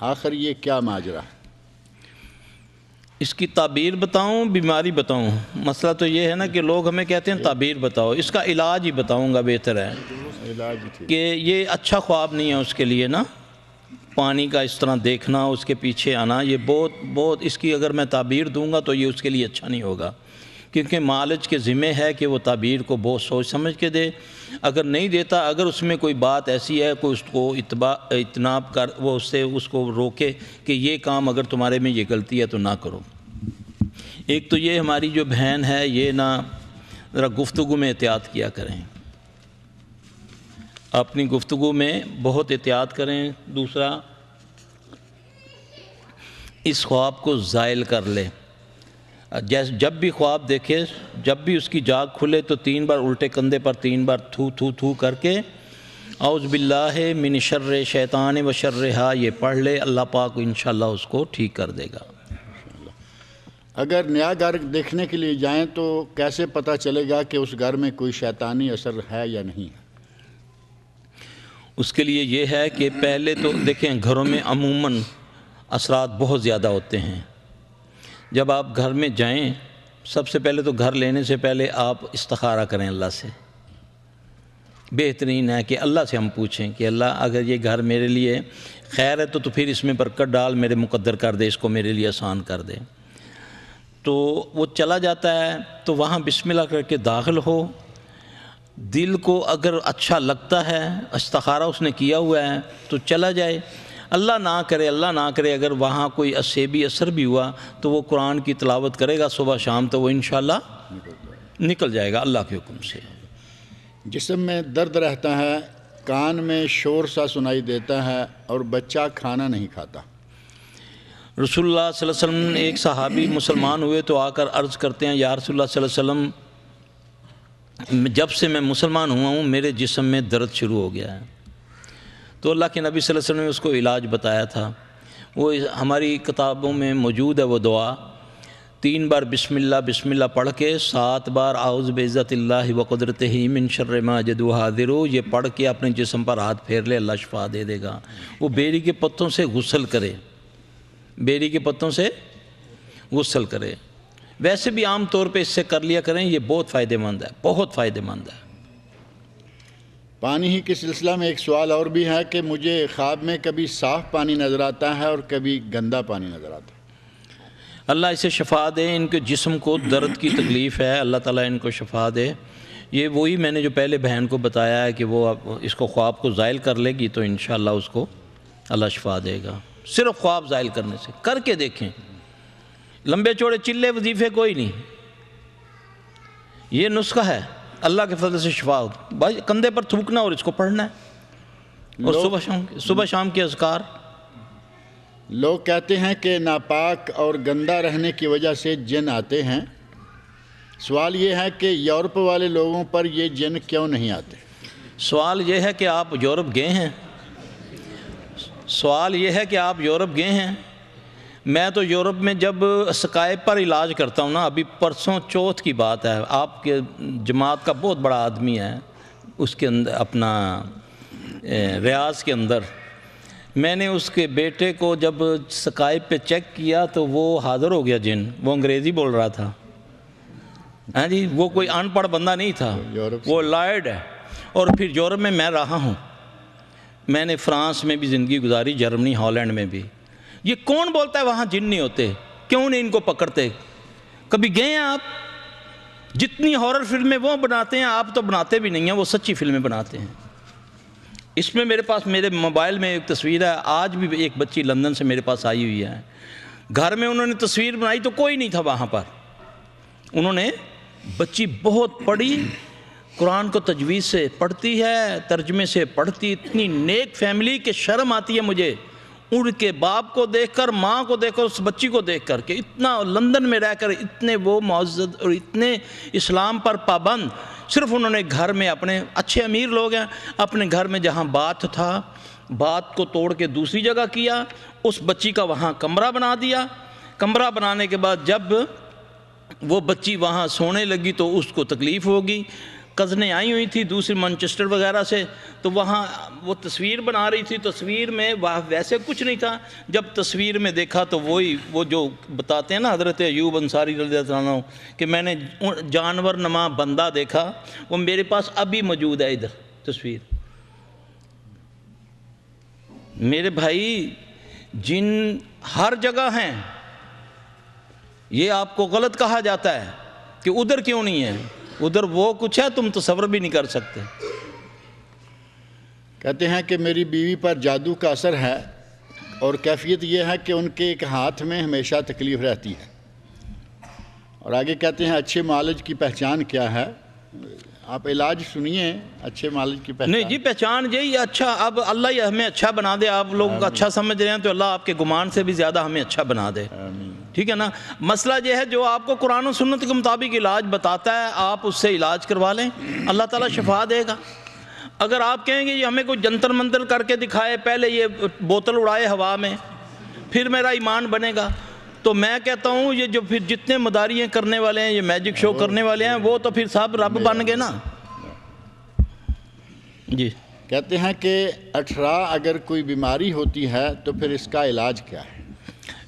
آخر یہ کیا ماجرا ہے؟ اس کی تعبیر بتاؤں بیماری بتاؤں؟ مسئلہ تو یہ ہے نا کہ لوگ ہمیں کہتے ہیں تعبیر بتاؤ، اس کا علاج ہی بتاؤں گا، بہتر ہے علاج ٹھیک کہ یہ اچھا خواب نہیں ہے اس کے لیے نا، پانی کا اس طرح دیکھنا، اس کے پیچھے آنا، یہ بہت اس کی اگر میں تعبیر دوں گا تو یہ اس کے لیے اچھا نہیں ہوگا، کیونکہ معالج کے ذمہ ہے کہ وہ تعبیر کو بہت سوچ سمجھ کے دے۔ اگر نہیں دیتا، اگر اس میں کوئی بات ایسی ہے کوئی اس کو اجتناب کر، وہ اس کو روکے کہ یہ کام اگر تمہارے میں یہ غلطی ہے تو نہ کرو۔ ایک تو یہ ہماری جو بہن ہے یہ نا ذرا گفتگو میں احتیاط کیا کریں، اپنی گفتگو میں بہت احتیاط کریں۔ دوسرا، اس خواب کو زائل کر لے، جب بھی خواب دیکھے، جب بھی اس کی جاگ کھلے تو 3 بار الٹے کندھے پر 3 بار تھو تھو تھو کر کے اعوذ باللہ من شر شیطان و شرہا یہ پڑھ لے، اللہ پاک انشاءاللہ اس کو ٹھیک کر دے گا۔ اگر نیا گھر دیکھنے کے لیے جائیں تو کیسے پتہ چلے گا کہ اس گھر میں کوئی شیطانی اثر ہے یا نہیں ہے؟ اس کے لیے یہ ہے کہ پہلے تو دیکھیں گھروں میں عموماً اثرات بہت زیادہ ہوتے ہیں۔ جب آپ گھر میں جائیں، سب سے پہلے تو گھر لینے سے پہلے آپ استخارہ کریں اللہ سے۔ بہترین ہے کہ اللہ سے ہم پوچھیں کہ اللہ اگر یہ گھر میرے لیے خیر ہے تو پھر اس میں برکت ڈال، میرے مقدر کر دے، اس کو میرے لیے آسان کر دے۔ تو وہ چلا جاتا ہے تو وہاں بسم اللہ کر کے داخل ہو، دل کو اگر اچھا لگتا ہے، استخارہ اس نے کیا ہوا ہے تو چلا جائے۔ اللہ نہ کرے اگر وہاں کوئی اسیبی اثر بھی ہوا تو وہ قرآن کی تلاوت کرے گا صبح شام تو وہ انشاءاللہ نکل جائے گا اللہ کے حکم سے۔ جسم میں درد رہتا ہے، کان میں شور سا سنائی دیتا ہے اور بچہ کھانا نہیں کھاتا۔ رسول اللہ صلی اللہ علیہ وسلم ایک صحابی مسلمان ہوئے تو آ کر عرض کرتے ہیں، یا رسول اللہ صلی اللہ علیہ وسلم جب سے میں مسلمان ہوا ہوں میرے جسم میں درد شروع ہو گیا ہے۔ تو اللہ کے نبی صلی اللہ علیہ وسلم نے اس کو علاج بتایا تھا، وہ ہماری کتابوں میں موجود ہے وہ دعا، 3 بار بسم اللہ پڑھ کے 7 بار اعوذ بعزت اللہ و قدرتہ من شر ما اجد حاضر، یہ پڑھ کے اپنے جسم پر ہاتھ پھیر لے، اللہ شفا دے دے گا۔ وہ بیری کے پتوں سے غسل کرے، بیری کے پتوں سے غسل کرے، ویسے بھی عام طور پہ اس سے کر لیا کریں، یہ بہت فائدہ مند ہے، بہت فائدہ مند ہے۔ پانی ہی کے سلسلہ میں ایک سوال اور بھی ہے کہ مجھے خواب میں کبھی صاف پانی نظر آتا ہے اور کبھی گندا پانی نظر آتا ہے۔ اللہ اسے شفا دے، ان کے جسم کو درد کی تکلیف ہے، اللہ تعالیٰ ان کو شفا دے۔ یہ وہی میں نے جو پہلے بہن کو بتایا ہے کہ وہ اس کو خواب کو زائل کر لے گی تو انشاءاللہ اس کو اللہ شفا دے گا، صرف خواب زائل کرنے سے۔ کر کے دیکھیں، لمبے چوڑے چلے وظیفے کوئی نہیں، یہ نسخہ ہے، اللہ کے فضل سے شفا ہو، بھائی کندھے پر تھوکنا اور اس کو پڑھنا ہے، اور صبح شام کے اذکار۔ لوگ کہتے ہیں کہ ناپاک اور گندا رہنے کی وجہ سے جن آتے ہیں، سوال یہ ہے کہ یورپ والے لوگوں پر یہ جن کیوں نہیں آتے؟ سوال یہ ہے کہ آپ یورپ گئے ہیں، سوال یہ ہے کہ آپ یورپ گئے ہیں۔ میں تو یورپ میں جب اسکائپ پر علاج کرتا ہوں نا، ابھی پرسوں چوتھ کی بات ہے، آپ کے جماعت کا بہت بڑا آدمی ہے اس کے اندر اپنا ریاض کے اندر، میں نے اس کے بیٹے کو جب اسکائپ پہ چیک کیا تو وہ حاضر ہو گیا جن، وہ انگریزی بول رہا تھا، ہاں جی، وہ کوئی ان پڑھ بندہ نہیں تھا، وہ لائرڈ ہے۔ اور پھر یورپ میں میں رہا ہوں، میں نے فرانس میں بھی زندگی گزاری، جرمنی، ہالینڈ میں بھی۔ یہ کون بولتا ہے وہاں جن نہیں ہوتے؟ کیوں نہیں ان کو پکڑتے؟ کبھی گئے ہیں آپ؟ جتنی ہارر فلمیں وہ بناتے ہیں آپ تو بناتے بھی نہیں ہیں، وہ سچی فلمیں بناتے ہیں۔ اس میں میرے پاس میرے موبائل میں ایک تصویر ہے، آج بھی ایک بچی لندن سے میرے پاس آئی ہوئی ہے، گھر میں انہوں نے تصویر بنائی تو کوئی نہیں تھا وہاں پر، انہوں نے بچی بہت پڑھی، قرآن کو تجوید سے پڑھتی ہے، ترجمے سے پڑھتی، اتنی نیک فیملی کہ شرم آتی ہے مجھے ان کے باپ کو دیکھ کر، ماں کو دیکھ کر، اس بچی کو دیکھ کر کہ اتنا لندن میں رہ کر اتنے وہ معزز اور اتنے اسلام پر پابند، صرف انہوں نے گھر میں اپنے اچھے امیر لوگ ہیں، اپنے گھر میں جہاں بات تھا بات کو توڑ کے دوسری جگہ کیا، اس بچی کا وہاں کمرہ بنا دیا، کمرہ بنانے کے بعد جب وہ بچی وہاں سونے لگی تو اس کو تکلیف ہوگی، کزنیں آئی ہوئی تھی دوسری مانچسٹر وغیرہ سے، تو وہاں وہ تصویر بنا رہی تھی، تصویر میں ویسے کچھ نہیں تھا، جب تصویر میں دیکھا تو وہ جو بتاتے ہیں نا حضرت ایوب انصاری رضی اللہ عنہ کہ میں نے جانور نما بندہ دیکھا، وہ میرے پاس ابھی موجود ہے ادھر تصویر۔ میرے بھائی جن ہر جگہ ہیں، یہ آپ کو غلط کہا جاتا ہے کہ ادھر کیوں نہیں ہے، ادھر وہ کچھ ہے تم تصور بھی نہیں کر سکتے۔ کہتے ہیں کہ میری بیوی پر جادو کا اثر ہے اور کیفیت یہ ہے کہ ان کے ایک ہاتھ میں ہمیشہ تکلیف رہتی ہے، اور آگے کہتے ہیں اچھے معالج کی پہچان کیا ہے؟ آپ علاج سنیے اچھے معالج کی پہچان۔ نہیں جی پہچان یہی اچھا، اب اللہ یہ ہمیں اچھا بنا دے، آپ لوگ اچھا سمجھ رہے ہیں تو اللہ آپ کے گمان سے بھی زیادہ ہمیں اچھا بنا دے، ٹھیک ہے نا۔ مسئلہ یہ ہے جو آپ کو قرآن و سنت کے مطابق علاج بتاتا ہے آپ اس سے علاج کروا لیں، اللہ تعالیٰ شفا دے گا۔ اگر آپ کہیں گے یہ ہمیں کوئی جنتر منتر کر کے دکھائے، پہلے یہ بوتل اڑائے ہوا میں پھر میرا ایمان بنے گا، تو میں کہتا ہوں یہ جو پھر جتنے مداریاں کرنے والے ہیں، یہ میجک شو کرنے والے ہیں، وہ تو پھر سب رب بن گئے نا۔ جی کہتے ہیں کہ 18 اگر کوئی بیماری ہوتی ہے تو پھر اس کا علاج کیا ہے؟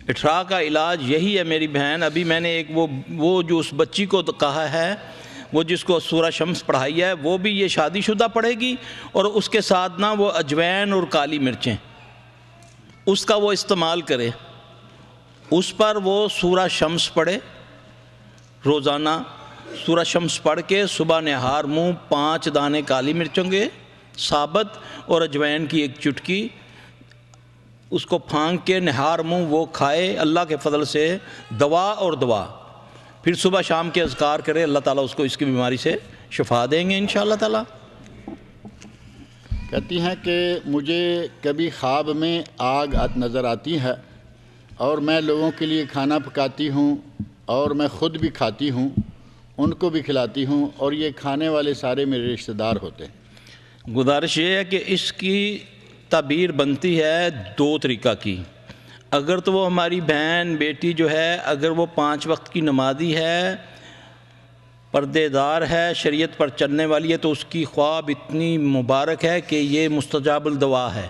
18 کا علاج یہی ہے میری بہن، ابھی میں نے ایک وہ جو اس بچی کو کہا ہے، وہ جس کو سورہ شمس پڑھائی ہے، وہ بھی یہ شادی شدہ پڑھے گی، اور اس کے ساتھ نا وہ اجوین اور کالی مرچیں اس کا وہ استعمال کرے، اس پر وہ سورہ شمس پڑھے، روزانہ سورہ شمس پڑھ کے صبح نہار منہ 5 دانے کالی مرچوں کے ثابت اور اجوین کی ایک چٹکی، اس کو پھانک کے نہار منہ وہ کھائے، اللہ کے فضل سے دوا اور دوا، پھر صبح شام کے اذکار کرے، اللہ تعالیٰ اس کو اس کی بیماری سے شفا دیں گے انشاءاللہ تعالیٰ۔ کہتی ہیں کہ مجھے کبھی خواب میں آگ نظر آتی ہے اور میں لوگوں کے لیے کھانا پکاتی ہوں اور میں خود بھی کھاتی ہوں، ان کو بھی کھلاتی ہوں، اور یہ کھانے والے سارے میرے رشتہ دار ہوتے ہیں۔ گزارش یہ ہے کہ اس کی تعبیر بنتی ہے 2 طریقہ کی، اگر تو وہ ہماری بہن بیٹی جو ہے اگر وہ 5 وقت کی نمازی ہے، پردے دار ہے، شریعت پر چلنے والی ہے، تو اس کی خواب اتنی مبارک ہے کہ یہ مستجاب الدعا ہے،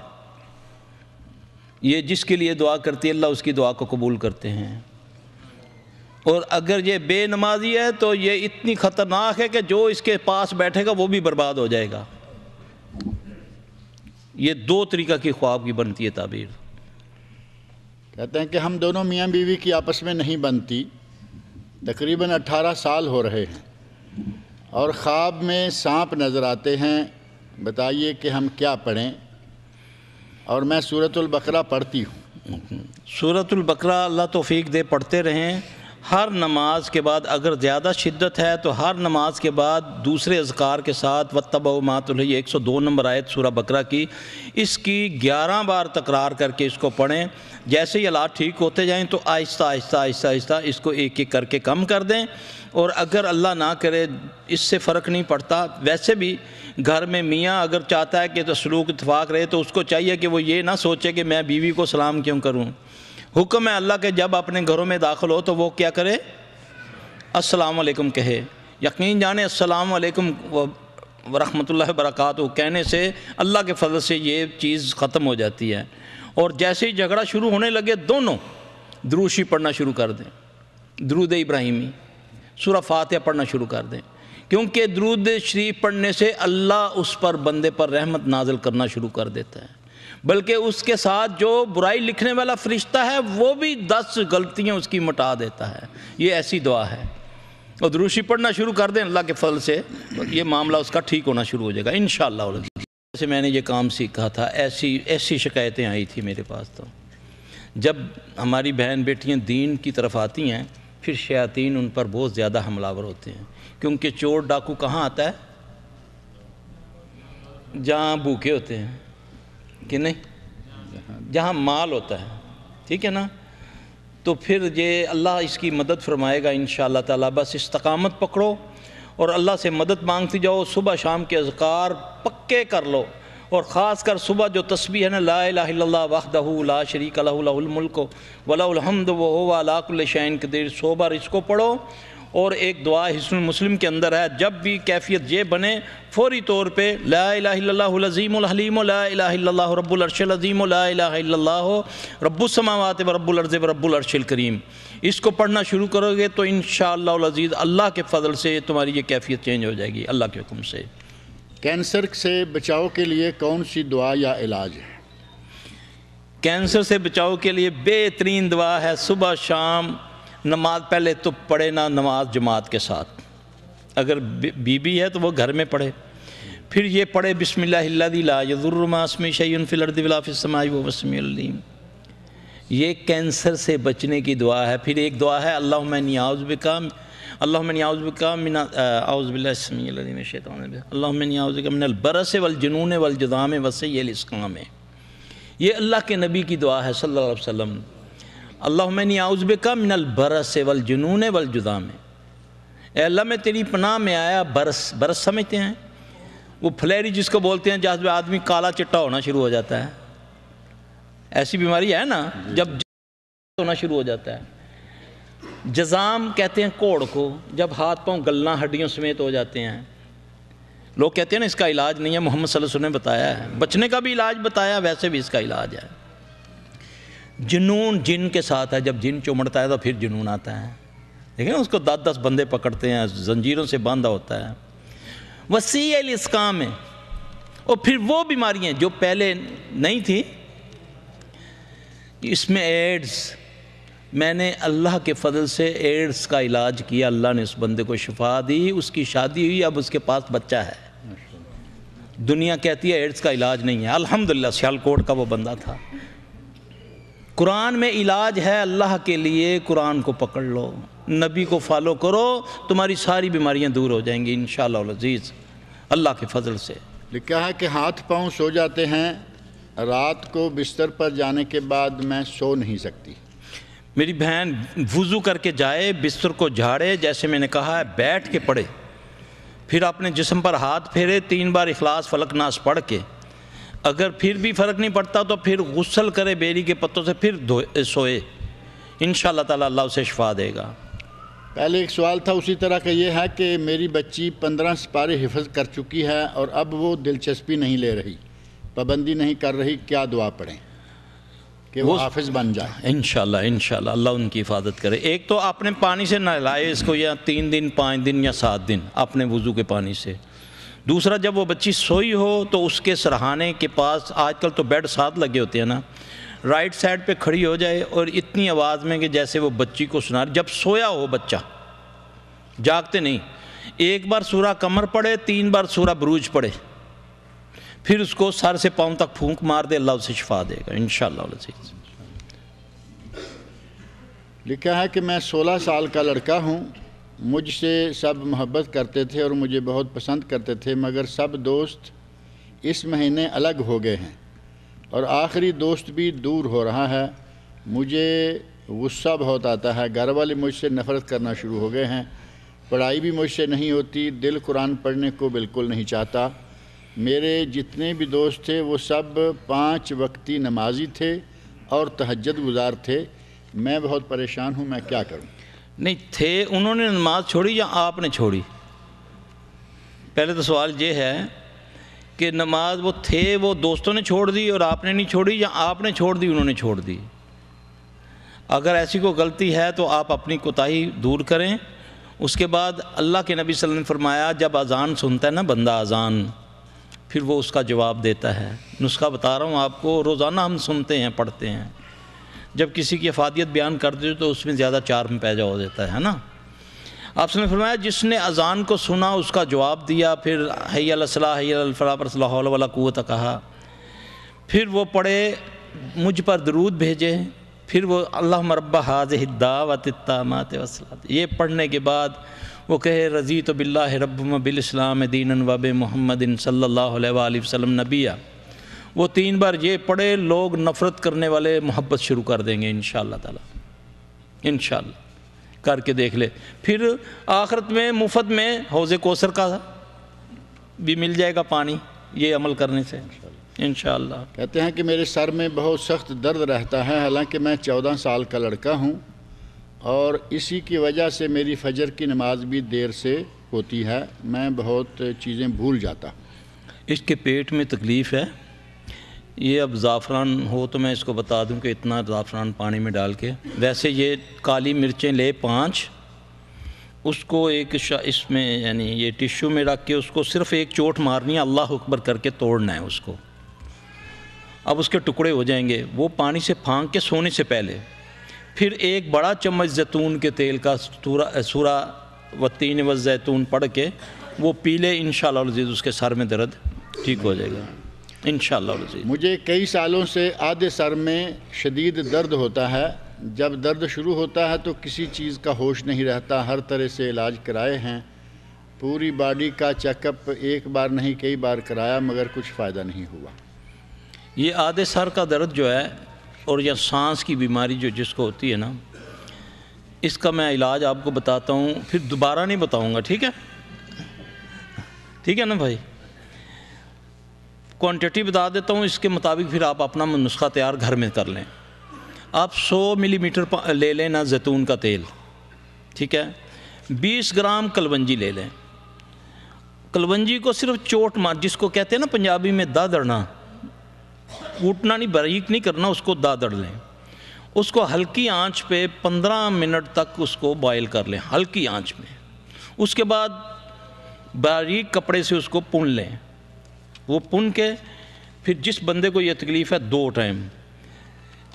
یہ جس کے لیے دعا کرتی ہے اللہ اس کی دعا کو قبول کرتے ہیں۔ اور اگر یہ بے نمازی ہے تو یہ اتنی خطرناک ہے کہ جو اس کے پاس بیٹھے گا وہ بھی برباد ہو جائے گا۔ یہ 2 طریقہ کی خواب کی بنتی ہے تعبیر۔ کہتے ہیں کہ ہم دونوں میاں بیوی کی آپس میں نہیں بنتی، تقریباً 18 سال ہو رہے ہیں، اور خواب میں سانپ نظر آتے ہیں، بتائیے کہ ہم کیا پڑھیں؟ اور میں سورۃ البقرہ پڑھتی ہوں۔ سورۃ البقرہ اللہ توفیق دے پڑھتے رہیں، ہر نماز کے بعد، اگر زیادہ شدت ہے تو ہر نماز کے بعد دوسرے اذکار کے ساتھ وَاتَّبَعُوا مَا تُتْلَى 102 نمبر آیت سورہ بقرہ کی، اس کی 11 بار تکرار کر کے اس کو پڑھیں، جیسے ہی حالات ٹھیک ہوتے جائیں تو آہستہ آہستہ آہستہ آہستہ اس کو ایک ایک کر کے کم کر دیں، اور اگر اللہ نہ کرے اس سے فرق نہیں پڑتا، ویسے بھی گھر میں میاں اگر چاہتا ہے کہ تو سلوک اتفاق رہے تو اس کو چاہیے کہ وہ یہ نہ سوچے کہ میں بیوی کو سلام کیوں کروں، حکم ہے اللہ کے جب اپنے گھروں میں داخل ہو تو وہ کیا کرے؟ السلام علیکم کہے، یقین جانے السلام علیکم ورحمۃ اللہ وبرکاتہ کہنے سے اللہ کے فضل سے یہ چیز ختم ہو جاتی ہے، اور جیسے ہی جھگڑا شروع ہونے لگے دونوں درود شریف پڑھنا شروع کر دیں، درود ابراہیمی، سورہ فاتحہ پڑھنا شروع کر دیں، کیونکہ درود شریف پڑھنے سے اللہ اس پر بندے پر رحمت نازل کرنا شروع کر دیتا ہے، بلکہ اس کے ساتھ جو برائی لکھنے والا فرشتہ ہے وہ بھی 10 غلطیاں اس کی مٹا دیتا ہے، یہ ایسی دعا ہے، اور درود شریف پڑھنا شروع کر دیں اللہ کے فضل سے یہ معاملہ اس کا ٹھیک ہونا شروع ہو جائے گا انشاءاللہ۔ سے میں نے یہ کام سیکھا تھا، ایسی شکایتیں آئی تھی میرے پاس. تو جب ہماری بہن بیٹیاں دین کی طرف آتی ہیں پھر شیاطین ان پر بہت زیادہ حملہ آور ہوتے ہیں، کیونکہ چور ڈاکو کہاں آتا ہے؟ جہاں بھوکے ہوتے ہیں کہ نہیں، جہاں مال ہوتا ہے، ٹھیک ہے نا. تو پھر یہ اللہ اس کی مدد فرمائے گا انشاءاللہ تعالیٰ. بس استقامت پکڑو اور اللہ سے مدد مانگتی جاؤ. صبح شام کے اذکار پکے کر لو، اور خاص کر صبح جو تسبیح ہے نا، لا الہ الا اللہ وحدہ لا شریک لہ لہ الملک ولہ الحمد وہو علی کل شیء قدیر، 100 بار اس کو پڑھو. اور ایک دعا حصن المسلم کے اندر ہے، جب بھی کیفیت یہ بنے فوری طور پہ لا الہ الا اللہ العظیم الحلیم لا الہ الا اللہ رب العرش العظیم لا الہ الا اللہ رب السماوات و رب الارض و رب العرش الکریم. اس کو پڑھنا شروع کرو گے تو انشاءاللہ العزیز اللہ کے فضل سے تمہاری یہ کیفیت چینج ہو جائے گی اللہ کے حکم سے. کینسر سے بچاؤ کے لیے کون سی دعا یا علاج ہے؟ کینسر سے بچاؤ کے لیے بہترین دعا ہے صبح شام نماز. پہلے تو پڑھے نا نماز جماعت کے ساتھ، اگر بی ہے تو وہ گھر میں پڑھے. پھر یہ پڑھے بسم اللہ الذی لا یضر مع اسمہ شیء فی الارض ولا فی السماء وهو السمیع العلیم. یہ کینسر سے بچنے کی دعا ہے. پھر ایک دعا ہے اللہم انی اعوذ بک من اعوذ باللہ السمیع العلیم من الشیطان الرجیم اللہم انی اعوذ بک من البرص والجنون والجذام وسیء الاسقام. یہ اللہ کے نبی کی دعا ہے صلی اللہ علیہ وسلم. اللہم انی اعوذ بک من البرص والجنون والجذام. اے اللہ میں تیری پناہ میں آیا. برس سمجھتے ہیں؟ وہ پھلیری جس کو بولتے ہیں جہاں آدمی کالا چٹا ہونا شروع ہو جاتا ہے. ایسی بیماری ہے نا جب ہونا شروع ہو جاتا ہے. جزام کہتے ہیں کوڑ کو، جب ہاتھ پاؤں گلنا ہڈیوں سمیت ہو جاتے ہیں. لوگ کہتے ہیں نا اس کا علاج نہیں ہے، محمد صلی اللہ علیہ وسلم نے بتایا ہے. بچنے کا بھی علاج بتایا، ویسے بھی اس کا علاج ہے. جنون جن کے ساتھ ہے، جب جن چمڑتا ہے تو پھر جنون آتا ہے. دیکھیں اس کو 10 بندے پکڑتے ہیں، زنجیروں سے باندھا ہوتا ہے. وسیع الاسقام ہے. اور پھر وہ بیماریاں جو پہلے نہیں تھی، اس میں ایڈز، میں نے اللہ کے فضل سے ایڈز کا علاج کیا. اللہ نے اس بندے کو شفا دی، اس کی شادی ہوئی، اب اس کے پاس بچہ ہے. دنیا کہتی ہے ایڈز کا علاج نہیں ہے. الحمدللہ سیالکوٹ کا وہ بندہ تھا. قرآن میں علاج ہے اللہ کے لیے. قرآن کو پکڑ لو، نبی کو فالو کرو، تمہاری ساری بیماریاں دور ہو جائیں گی انشاءاللہ العزیز اللہ کے فضل سے. لکھا ہے کہ ہاتھ پاؤں سو جاتے ہیں، رات کو بستر پر جانے کے بعد میں سو نہیں سکتی. میری بہن وضو کر کے جائے، بستر کو جھاڑے، جیسے میں نے کہا ہے بیٹھ کے پڑھے، پھر اپنے جسم پر ہاتھ پھیرے 3 بار اخلاص فلق ناس پڑھ کے. اگر پھر بھی فرق نہیں پڑتا تو پھر غسل کرے بیری کے پتوں سے، پھر سوئے. انشاءاللہ تعالی اللہ اسے شفا دے گا. پہلے ایک سوال تھا اسی طرح کا، یہ ہے کہ میری بچی 15 سپارے حفظ کر چکی ہے اور اب وہ دلچسپی نہیں لے رہی، پابندی نہیں کر رہی، کیا دعا پڑھیں کہ وہ حافظ بن جائے؟ انشاءاللہ اللہ ان کی حفاظت کرے. ایک تو اپنے پانی سے نہلائے اس کو، یا 3 دن 5 دن یا 7 دن اپنے وضو کے پانی سے. دوسرا، جب وہ بچی سوئی ہو تو اس کے سرہانے کے پاس، آج کل تو بیڈ 7 لگے ہوتے ہیں نا، رائٹ سائڈ پہ کھڑی ہو جائے اور اتنی آواز میں کہ جیسے وہ بچی کو سنا. جب سویا ہو بچہ، جاگتے نہیں، 1 بار سورہ قمر پڑھے، 3 بار سورہ بروج پڑھے، پھر اس کو سر سے پاؤں تک پھونک مار دے، اللہ اسے شفا دے گا انشاءاللہ العزیز. لکھا ہے کہ میں 16 سال کا لڑکا ہوں، مجھ سے سب محبت کرتے تھے اور مجھے بہت پسند کرتے تھے، مگر سب دوست اس مہینے الگ ہو گئے ہیں اور آخری دوست بھی دور ہو رہا ہے. مجھے غصہ بہت آتا ہے، گھر والے مجھ سے نفرت کرنا شروع ہو گئے ہیں، پڑھائی بھی مجھ سے نہیں ہوتی، دل قرآن پڑھنے کو بالکل نہیں چاہتا. میرے جتنے بھی دوست تھے وہ سب 5 وقتی نمازی تھے اور تہجد گزار تھے. میں بہت پریشان ہوں، میں کیا کروں؟ نہیں تھے، انہوں نے نماز چھوڑی یا آپ نے چھوڑی؟ پہلے تو سوال یہ ہے کہ نماز وہ تھے، وہ دوستوں نے چھوڑ دی اور آپ نے نہیں چھوڑی، یا آپ نے چھوڑ دی انہوں نے چھوڑ دی؟ اگر ایسی کوئی غلطی ہے تو آپ اپنی کوتاہی دور کریں. اس کے بعد اللہ کے نبی صلی اللہ علیہ وسلم نے فرمایا، جب اذان سنتا ہے نا بندہ اذان، پھر وہ اس کا جواب دیتا ہے. نسخہ بتا رہا ہوں آپ کو، روزانہ ہم سنتے ہیں پڑھتے ہیں. جب کسی کی افادیت بیان کرتے ہو تو اس میں زیادہ چارم پیدا ہو دیتا ہے نا. آپ نے فرمایا جس نے اذان کو سنا اس کا جواب دیا، پھر حی علی الصلاۃ حی علی الفلاح پر لا حول ولا قوت کہا، پھر وہ پڑھے مجھ پر درود بھیجے، پھر وہ اللہم رب ھذہ الدعوۃ التامۃ والصلاۃ، یہ پڑھنے کے بعد وہ کہے رضیت باللہ رب و بالاسلام دینا و بمحمد صلی اللہ علیہ وآلہ وسلم نبیہ، وہ 3 بار یہ پڑھے، لوگ نفرت کرنے والے محبت شروع کر دیں گے انشاءاللہ تعالی، انشاءاللہ کر کے دیکھ لے۔ پھر آخرت میں مفت میں حوض کوثر کا بھی مل جائے گا پانی یہ عمل کرنے سے انشاءاللہ۔ کہتے ہیں کہ میرے سر میں بہت سخت درد رہتا ہے، حالانکہ میں 14 سال کا لڑکا ہوں، اور اسی کی وجہ سے میری فجر کی نماز بھی دیر سے ہوتی ہے، میں بہت چیزیں بھول جاتا ہوں۔ اس کے پیٹ میں تکلیف ہے، یہ اب زعفران ہو تو میں اس کو بتا دوں کہ اتنا زعفران پانی میں ڈال کے، ویسے یہ کالی مرچیں لے 5، اس کو ایک اس میں یعنی یہ ٹشو میں رکھ کے اس کو صرف ایک چوٹ مارنی ہے، اللہ اکبر کر کے توڑنا ہے اس کو، اب اس کے ٹکڑے ہو جائیں گے، وہ پانی سے پھانک کے سونے سے پہلے، پھر ایک بڑا چمچ زیتون کے تیل کا سورہ والتین والزیتون پڑھ کے وہ پی لے، انشاءاللہ العزیز اس کے سر میں درد ٹھیک ہو جائے گا انشاءاللہ العزیز۔ مجھے کئی سالوں سے آدھے سر میں شدید درد ہوتا ہے، جب درد شروع ہوتا ہے تو کسی چیز کا ہوش نہیں رہتا، ہر طرح سے علاج کرائے ہیں، پوری باڈی کا چیک اپ ایک بار نہیں کئی بار کرایا مگر کچھ فائدہ نہیں ہوا۔ یہ آدھے سر کا درد جو ہے اور یا سانس کی بیماری جو جس کو ہوتی ہے نا، اس کا میں علاج آپ کو بتاتا ہوں، پھر دوبارہ نہیں بتاؤں گا، ٹھیک ہے؟ ٹھیک ہے نا بھائی؟ کوانٹٹی بتا دیتا ہوں، اس کے مطابق پھر آپ اپنا نسخہ تیار گھر میں کر لیں۔ آپ 100 ملی میٹر لے لیں نا زیتون کا تیل، ٹھیک ہے؟ 20 گرام کلونجی لے لیں، کلونجی کو صرف چوٹ مار، جس کو کہتے ہیں نا پنجابی میں دادڑنا، کوٹنا نہیں، باریک نہیں کرنا، اس کو دادڑ لیں، اس کو ہلکی آنچ پہ 15 منٹ تک اس کو بوائل کر لیں، ہلکی آنچ میں، اس کے بعد باریک کپڑے سے اس کو پن لیں، وہ پن کے پھر جس بندے کو یہ تکلیف ہے 2 ٹائم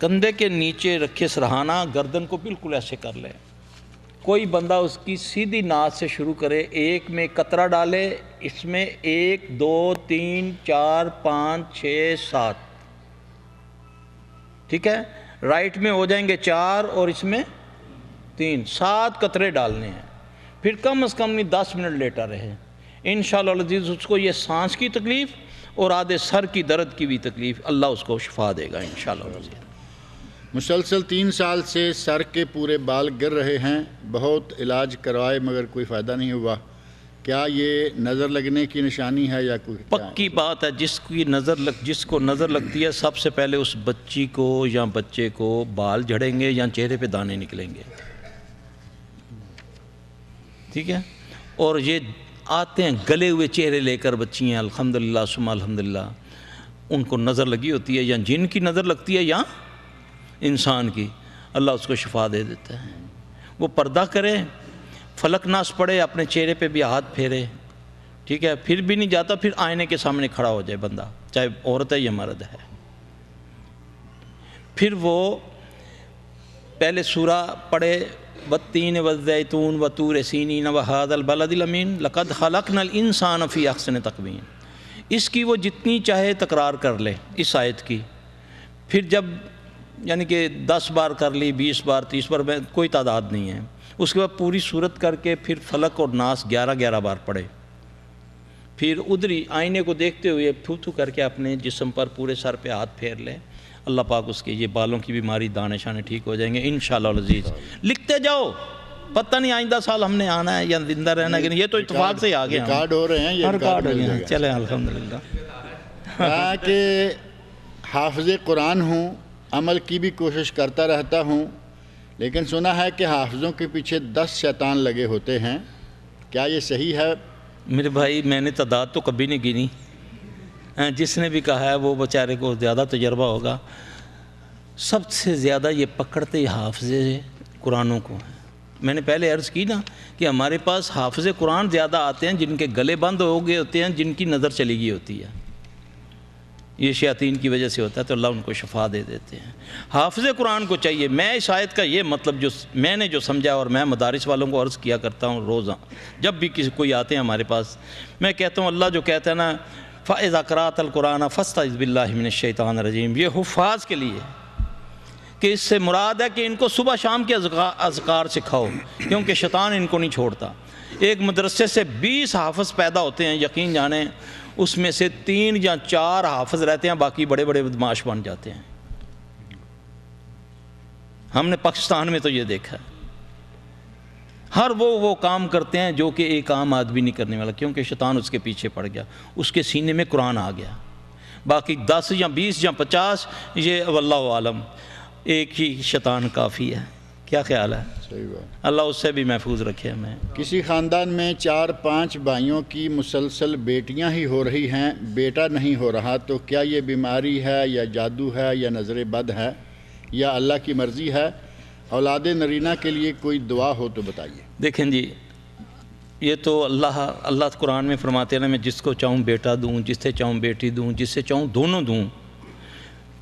کندھے کے نیچے رکھے سرہانہ، گردن کو بالکل ایسے کر لے، کوئی بندہ اس کی سیدھی ناک سے شروع کرے، ایک میں قطرہ ڈالے، اس میں 1 2 3 4 5 6 7، ٹھیک ہے؟ رائٹ میں ہو جائیں گے 4 اور اس میں 3، 7 قطرے ڈالنے ہیں، پھر کم از کم 10 منٹ لیٹا رہے، انشاءاللہ العزیز اس کو یہ سانس کی تکلیف اور آدھے سر کی درد کی بھی تکلیف اللہ اس کو شفا دے گا انشاءاللہ العزیز۔ مسلسل 3 سال سے سر کے پورے بال گر رہے ہیں، بہت علاج کروائے مگر کوئی فائدہ نہیں ہوا، کیا یہ نظر لگنے کی نشانی ہے یا کوئی؟ پکی بات ہے، جس کو نظر لگتی ہے سب سے پہلے اس بچی کو یا بچے کو بال جھڑیں گے یا چہرے پہ دانے نکلیں گے، ٹھیک ہے؟ اور یہ آتے ہیں گلے ہوئے چہرے لے کر بچیاں، الحمدللہ ثم الحمدللہ، ان کو نظر لگی ہوتی ہے، یا جن کی نظر لگتی ہے یا انسان کی، اللہ اس کو شفا دے دیتا ہے۔ وہ پردہ کرے، فلک ناس پڑھے، اپنے چہرے پہ بھی ہاتھ پھیرے، ٹھیک ہے؟ پھر بھی نہیں جاتا، پھر آئینے کے سامنے کھڑا ہو جائے بندہ، چاہے عورت ہے یا مرد ہے، پھر وہ پہلے سورہ پڑھے والتین والزیتون وطور سینین وہذا البلد الامین لقد خلقنا الانسان فی احسن تقویم، اس کی وہ جتنی چاہے تکرار کر لے اس آیت کی، پھر جب یعنی کہ 10 بار کر لی، 20 بار، 30 بار، میں کوئی تعداد نہیں ہے، اس کے بعد پوری صورت کر کے پھر فلک اور ناس 11 بار پڑھے، پھر ادھری آئینے کو دیکھتے ہوئے تھو تھو کر کے اپنے جسم پر پورے سر پہ ہاتھ پھیر لے، اللہ پاک اس کے یہ بالوں کی بیماری دانے شانے ٹھیک ہو جائیں گے انشاءاللہ العزیز۔ لکھتے جاؤ، پتہ نہیں آئندہ سال ہم نے آنا ہے یا زندہ رہنا ہے کہ نہیں، یہ تو اتفاق سے ہی آ گیا، ریکارڈ ہو رہے ہیں، یہ ریکارڈ ہو گیا، چلیں الحمدللہ۔ کہا کہ حافظ قرآن ہوں، عمل کی بھی کوشش کرتا رہتا ہوں، لیکن سنا ہے کہ حافظوں کے پیچھے 10 شیطان لگے ہوتے ہیں، کیا یہ صحیح ہے؟ میرے بھائی میں نے تعداد تو کبھی نہیں گنی، جس نے بھی کہا ہے وہ بیچارے کو زیادہ تجربہ ہوگا، سب سے زیادہ یہ پکڑتے حافظ قرآنوں کو ہیں۔ میں نے پہلے عرض کی نا کہ ہمارے پاس حافظ قرآن زیادہ آتے ہیں جن کے گلے بند ہو گئے ہوتے ہیں، جن کی نظر چلی گئی ہوتی ہے، یہ شیاطین کی وجہ سے ہوتا ہے، تو اللہ ان کو شفا دے دیتے ہیں۔ حافظ قرآن کو چاہیے، میں اس آیت کا یہ مطلب جو میں نے جو سمجھا اور میں مدارس والوں کو عرض کیا کرتا ہوں روزہ، جب بھی کسی کوئی آتے ہیں ہمارے پاس، میں کہتا ہوں اللہ جو کہتا ہے نا فَإِذَا قَرَأْتَ الْقُرْآنَ فَاسْتَعِذْ بِاللَّهِ مِنَ الشَّيْطَانِ الرَّجِيمِ، یہ حفاظ کے لیے کہ اس سے مراد ہے کہ ان کو صبح شام کے اذکار سکھاؤ، کیونکہ شیطان ان کو نہیں چھوڑتا۔ ایک مدرسے سے 20 حافظ پیدا ہوتے ہیں، یقین جانیں اس میں سے 3 یا 4 حافظ رہتے ہیں، باقی بڑے بڑے بدماش بن جاتے ہیں۔ ہم نے پاکستان میں تو یہ دیکھا ہے، ہر وہ کام کرتے ہیں جو کہ ایک عام آدمی نہیں کرنے والا، کیونکہ شیطان اس کے پیچھے پڑ گیا، اس کے سینے میں قرآن آ گیا۔ باقی 10 یا 20 یا 50 یہ واللہ عالم، ایک ہی شیطان کافی ہے۔ کیا خیال ہے؟ صحیح بات۔ اللہ اس سے بھی محفوظ رکھے ہمیں۔ کسی خاندان میں 4-5 بھائیوں کی مسلسل بیٹیاں ہی ہو رہی ہیں، بیٹا نہیں ہو رہا، تو کیا یہ بیماری ہے یا جادو ہے یا نظر بد ہے یا اللہ کی مرضی ہے؟ اولاد نرینہ کے لیے کوئی دعا ہو تو بتائیے۔ دیکھیں جی، یہ تو اللہ قرآن میں فرماتے ہیں نا، میں جس کو چاہوں بیٹا دوں، جس سے چاہوں بیٹی دوں، جس سے چاہوں دونوں دوں۔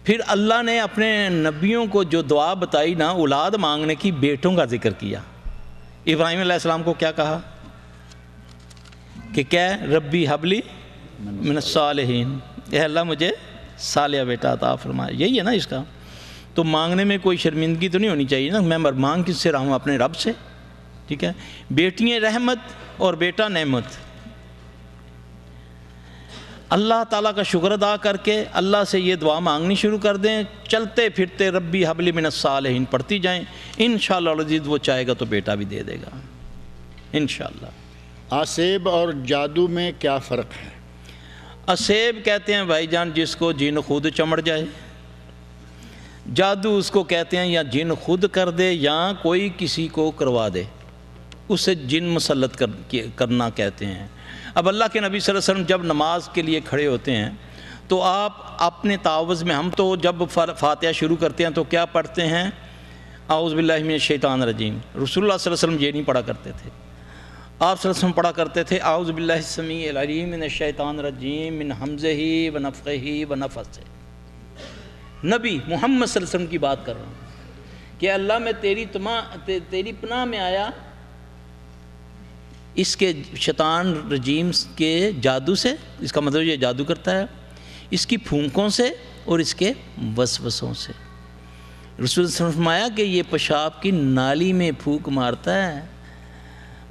پھر اللہ نے اپنے نبیوں کو جو دعا بتائی نا اولاد مانگنے کی، بیٹوں کا ذکر کیا۔ ابراہیم علیہ السلام کو کیا کہا کہ کیا ربی حبلی من الصالحین، اے اللہ مجھے صالح بیٹا عطا فرما۔ یہی ہے نا اس کا، تو مانگنے میں کوئی شرمندگی تو نہیں ہونی چاہیے نا، میں مانگ کس سے رہا ہوں؟ اپنے رب سے، ٹھیک ہے۔ بیٹیاں رحمت اور بیٹا نعمت۔ اللہ تعالیٰ کا شکر ادا کر کے اللہ سے یہ دعا مانگنی شروع کر دیں، چلتے پھرتے ربی حبلی من الصالحین پڑھتی جائیں، انشاءاللہ العزیز وہ چاہے گا تو بیٹا بھی دے دے گا انشاءاللہ۔ آسیب اور جادو میں کیا فرق ہے؟ اسیب کہتے ہیں بھائی جان جس کو جن خود چمڑ جائے، جادو اس کو کہتے ہیں یا جن خود کر دے یا کوئی کسی کو کروا دے، اسے جن مسلط کرنا کہتے ہیں۔ اب اللہ کے نبی صلی اللہ علیہ وسلم جب نماز کے لیے کھڑے ہوتے ہیں تو آپ اپنے تعوذ میں، ہم تو جب فاتحہ شروع کرتے ہیں تو کیا پڑھتے ہیں؟ اعوذ باللہ من الشیطان الرجیم۔ رسول اللہ صلی اللہ علیہ وسلم یہ نہیں پڑھا کرتے تھے، آپ صلی اللہ علیہ وسلم پڑھا کرتے تھے اعوذ باللہ السمیع العلیم من الشیطان الرجیم من حمزہ ونفخہ ونفثہ۔ نبی محمد صلی اللہ علیہ وسلم کی بات کر رہا ہوں کہ اللہ میں تیری پناہ میں آیا اس کے شیطان رجیم کے جادو سے، اس کا مطلب یہ جادو کرتا ہے، اس کی پھونکوں سے اور اس کے وسوسوں سے۔ رسول اللہ صلی اللہ علیہ وسلم نے فرمایا کہ یہ پیشاب کی نالی میں پھونک مارتا ہے،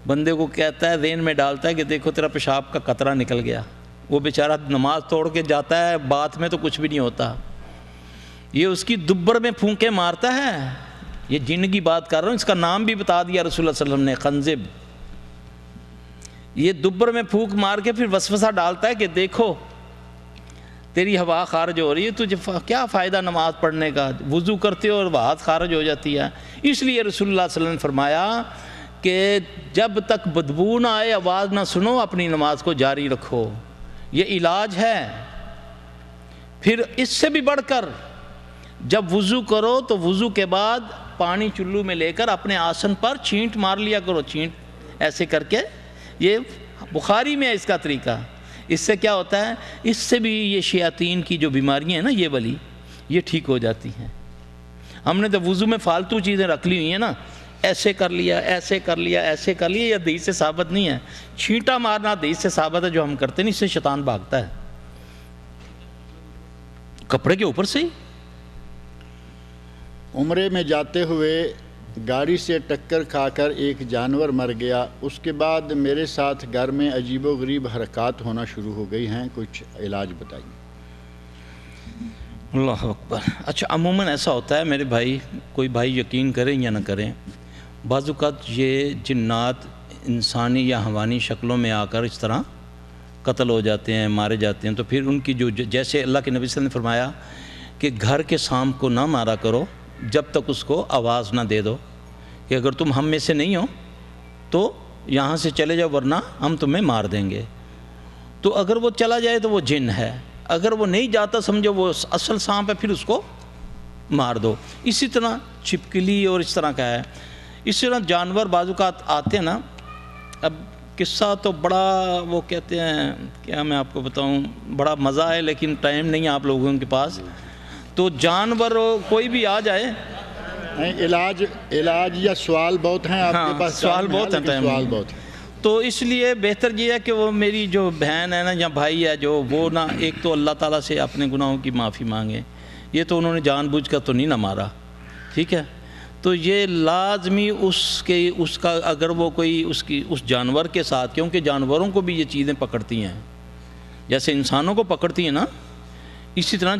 بندے کو کہتا ہے، ذہن میں ڈالتا ہے کہ دیکھو تیرا پیشاب کا قطرہ نکل گیا، وہ بیچارہ نماز توڑ کے جاتا ہے، بات میں تو کچھ بھی نہیں ہوتا، یہ اس کی دبر میں پھونکے مارتا ہے۔ یہ جن کی بات کر رہا ہوں، اس کا نام بھی بتا دیا رسول اللہ صلی اللہ علیہ وسلم نے، خنزب۔ یہ دبر میں پھونک مار کے پھر وسوسہ ڈالتا ہے کہ دیکھو تیری ہوا خارج ہو رہی ہے، تجھے کیا فائدہ نماز پڑھنے کا، وضو کرتے ہو اور بات خارج ہو جاتی ہے۔ اس لیے رسول اللہ صلی اللہ علیہ وسلم نے فرمایا کہ جب تک بدبو نہ آئے، آواز نہ سنو، اپنی نماز کو جاری رکھو، یہ علاج ہے۔ پھر اس سے بھی بڑھ کر جب وضو کرو تو وضو کے بعد پانی چلو میں لے کر اپنے آسن پر چھینٹ مار لیا کرو، چھینٹ ایسے کر کے، یہ بخاری میں ہے اس کا طریقہ۔ اس سے کیا ہوتا ہے؟ اس سے بھی یہ شیاطین کی جو بیماریاں ہیں نا یہ والی، یہ ٹھیک ہو جاتی ہیں۔ ہم نے تو وضو میں فالتو چیزیں رکھ لی ہوئی ہیں نا، ایسے کر لیا، ایسے کر لیا، ایسے کر لیا، یہ حدیث سے ثابت نہیں ہے۔ چھینٹا مارنا حدیث سے ثابت ہے، جو ہم کرتے نہیں، اس سے شیطان بھاگتا ہے کپڑے کے اوپر سے ہی۔ عمرے میں جاتے ہوئے گاڑی سے ٹکر کھا کر ایک جانور مر گیا، اس کے بعد میرے ساتھ گھر میں عجیب و غریب حرکات ہونا شروع ہو گئی ہیں، کچھ علاج بتائیے۔ اللہ اکبر۔ اچھا، عموماً ایسا ہوتا ہے میرے بھائی، کوئی بھائی یقین کریں یا نہ کریں، بعض اوقات یہ جنات انسانی یا حیوانی شکلوں میں آ کر اس طرح قتل ہو جاتے ہیں، مارے جاتے ہیں، تو پھر ان کی جو جیسے اللہ کے نبی صلی اللہ علیہ وسلم نے فرمایا کہ گھر کے سانپ کو نہ مارا کرو جب تک اس کو آواز نہ دے دو کہ اگر تم ہم میں سے نہیں ہو تو یہاں سے چلے جاؤ ورنہ ہم تمہیں مار دیں گے۔ تو اگر وہ چلا جائے تو وہ جن ہے، اگر وہ نہیں جاتا سمجھو وہ اصل سانپ ہے، پھر اس کو مار دو۔ اسی طرح چھپکلی اور اس طرح کا ہے، اس طرح جانور بعض اوقات آتے ہیں نا۔ اب قصہ تو بڑا، وہ کہتے ہیں کیا میں آپ کو بتاؤں، بڑا مزہ ہے لیکن ٹائم نہیں آپ لوگوں کے پاس. تو جانور کوئی بھی آ جائے، علاج یا سوال بہت ہیں آپ کے پاس، سوال بہت ہیں، سوال بہت ہیں. تو اس لیے بہتر یہ ہے کہ وہ میری جو بہن ہے نا یا بھائی ہے جو، وہ نا ایک تو اللہ تعالیٰ سے اپنے گناہوں کی معافی مانگے. یہ تو انہوں نے جان بوجھ کر تو نہیں نہ مارا، ٹھیک ہے. تو یہ لازمی اس کا اگر وہ کوئی اس جانور کے ساتھ، کیونکہ جانوروں کو بھی یہ چیزیں پکڑتی ہیں جیسے انسانوں کو پکڑتی ہیں نا، اسی طرح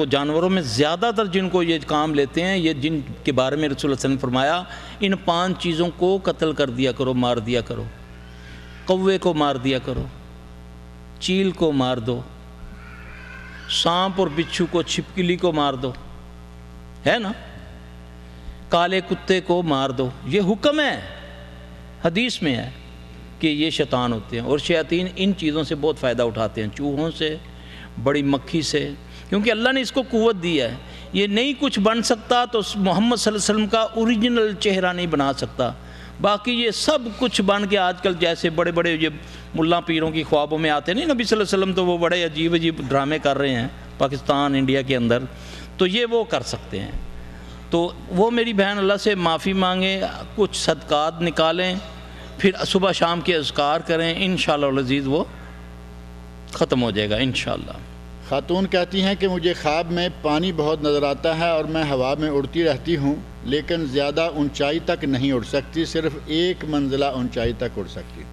جانوروں میں زیادہ تر جن کو یہ کام لیتے ہیں، یہ جن کے بارے میں رسول اللہ صلی اللہ علیہ وسلم نے فرمایا ان 5 چیزوں کو قتل کر دیا کرو، مار دیا کرو. کوے کو مار دیا کرو، چیل کو مار دو، سانپ اور بچھو کو، چھپکلی کو مار دو، ہے نا، کالے کتے کو مار دو. یہ حکم ہے، حدیث میں ہے کہ یہ شیطان ہوتے ہیں، اور شیاطین ان چیزوں سے بہت فائدہ اٹھاتے ہیں، چوہوں سے، بڑی مکھی سے، کیونکہ اللہ نے اس کو قوت دی ہے. یہ نہیں کچھ بن سکتا تو محمد صلی اللہ علیہ وسلم کا اوریجنل چہرہ نہیں بنا سکتا. باقی یہ سب کچھ بن کے آج کل جیسے بڑے بڑے یہ ملا پیروں کی خوابوں میں آتے نہیں نبی صلی اللہ علیہ وسلم، تو وہ بڑے عجیب عجیب ڈرامے کر رہے ہیں پاکستان انڈیا کے اندر، تو یہ وہ کر سکتے ہیں. تو وہ میری بہن اللہ سے معافی مانگیں، کچھ صدقات نکالیں، پھر صبح شام کے اذکار کریں، انشاءاللہ العزیز وہ ختم ہو جائے گا انشاءاللہ. خاتون کہتی ہیں کہ مجھے خواب میں پانی بہت نظر آتا ہے اور میں ہوا میں اڑتی رہتی ہوں، لیکن زیادہ اونچائی تک نہیں اڑ سکتی، صرف 1 منزلہ اونچائی تک اڑ سکتی.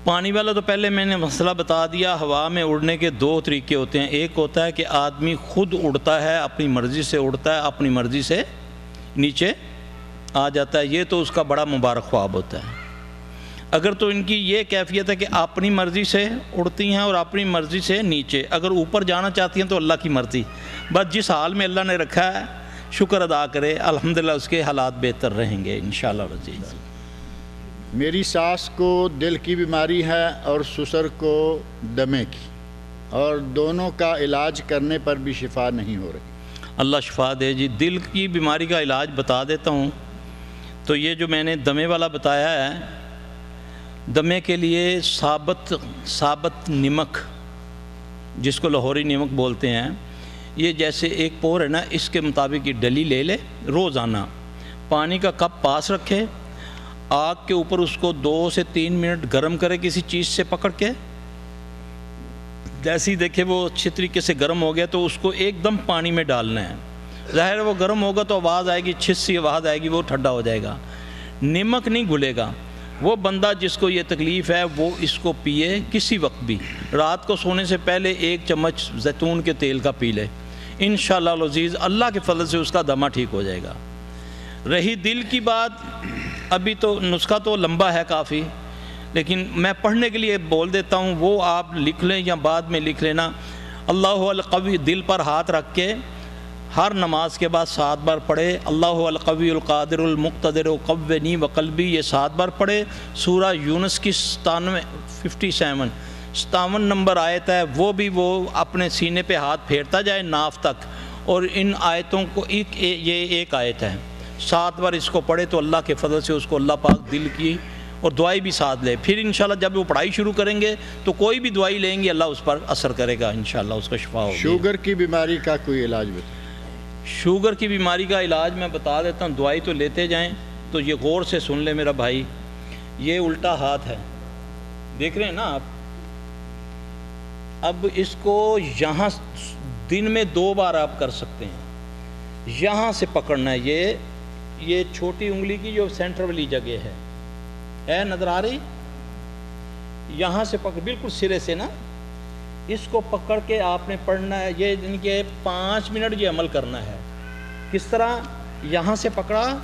پانی والا تو پہلے میں نے مسئلہ بتا دیا. ہوا میں اڑنے کے 2 طریقے ہوتے ہیں. ایک ہوتا ہے کہ آدمی خود اڑتا ہے، اپنی مرضی سے اڑتا ہے، اپنی مرضی سے نیچے آ جاتا ہے، یہ تو اس کا بڑا مبارک خواب ہوتا ہے. اگر تو ان کی یہ کیفیت ہے کہ اپنی مرضی سے اڑتی ہیں اور اپنی مرضی سے نیچے، اگر اوپر جانا چاہتی ہیں تو اللہ کی مرضی، بس جس حال میں اللہ نے رکھا ہے شکر ادا کرے، الحمدللہ اس کے حالات بہتر رہیں گے انشاءاللہ العزیز. میری ساس کو دل کی بیماری ہے اور سسر کو دمے کی، اور دونوں کا علاج کرنے پر بھی شفا نہیں ہو رہی. اللہ شفا دے جی. دل کی بیماری کا علاج بتا دیتا ہوں. تو یہ جو میں نے دمے والا بتایا ہے، دمے کے لیے ثابت نمک، جس کو لاہوری نمک بولتے ہیں، یہ جیسے ایک پور ہے نا، اس کے مطابق یہ ڈلی لے لے، روزانہ پانی کا کپ پاس رکھے، آگ کے اوپر اس کو 2 سے 3 منٹ گرم کرے کسی چیز سے پکڑ کے، جیسے ہی دیکھے وہ اچھی طریقے سے گرم ہو گیا تو اس کو ایک دم پانی میں ڈالنا ہے. ظاہر ہے وہ گرم ہوگا تو آواز آئے گی، چھس سی آواز آئے گی، وہ ٹھنڈا ہو جائے گا، نمک نہیں گھلے گا. وہ بندہ جس کو یہ تکلیف ہے وہ اس کو پیے کسی وقت بھی، رات کو سونے سے پہلے 1 چمچ زیتون کے تیل کا پی لے، انشاءاللہ العزیز اللہ کے فضل سے اس کا دمہ ٹھیک ہو جائے گا. رہی دل کی بات، ابھی تو نسخہ تو لمبا ہے کافی، لیکن میں پڑھنے کے لیے بول دیتا ہوں، وہ آپ لکھ لیں یا بعد میں لکھ لینا. اللہ القوی، دل پر ہاتھ رکھ کے ہر نماز کے بعد 7 بار پڑھے. اللہ القوی القادر المقتدر قوّنی وقلبی، یہ 7 بار پڑھے. سورہ یونس کی 57 نمبر آیت ہے، وہ بھی وہ اپنے سینے پہ ہاتھ پھیرتا جائے ناف تک، اور ان آیتوں کو یہ ایک آیت ہے، 7 بار اس کو پڑھے تو اللہ کے فضل سے اس کو اللہ پاک دل کی اور دعائی بھی ساتھ لے. پھر انشاءاللہ جب وہ پڑھائی شروع کریں گے تو کوئی بھی دعائی لیں گے اللہ اس پر اثر کرے گا، انشاءاللہ اس کا شفا ہوگی. شوگر کی بیماری کا کوئی علاج بتائیں. شوگر کی بیماری کا علاج میں بتا دیتا ہوں، دوائی تو لیتے جائیں. تو یہ غور سے سن لے میرا بھائی، یہ الٹا ہاتھ ہے، دیکھ رہے ہیں نا آپ. اب اس کو یہاں دن میں 2 بار آپ کر سکتے ہیں. یہاں سے پکڑنا ہے، یہ چھوٹی انگلی کی جو سینٹر والی جگہ ہے نظر آ رہی، یہاں سے پکڑ، بالکل سرے سے نا، اس کو پکڑ کے آپ نے پڑھنا ہے. یہ یعنی کہ 5 منٹ یہ عمل کرنا ہے. کس طرح؟ یہاں سے پکڑا،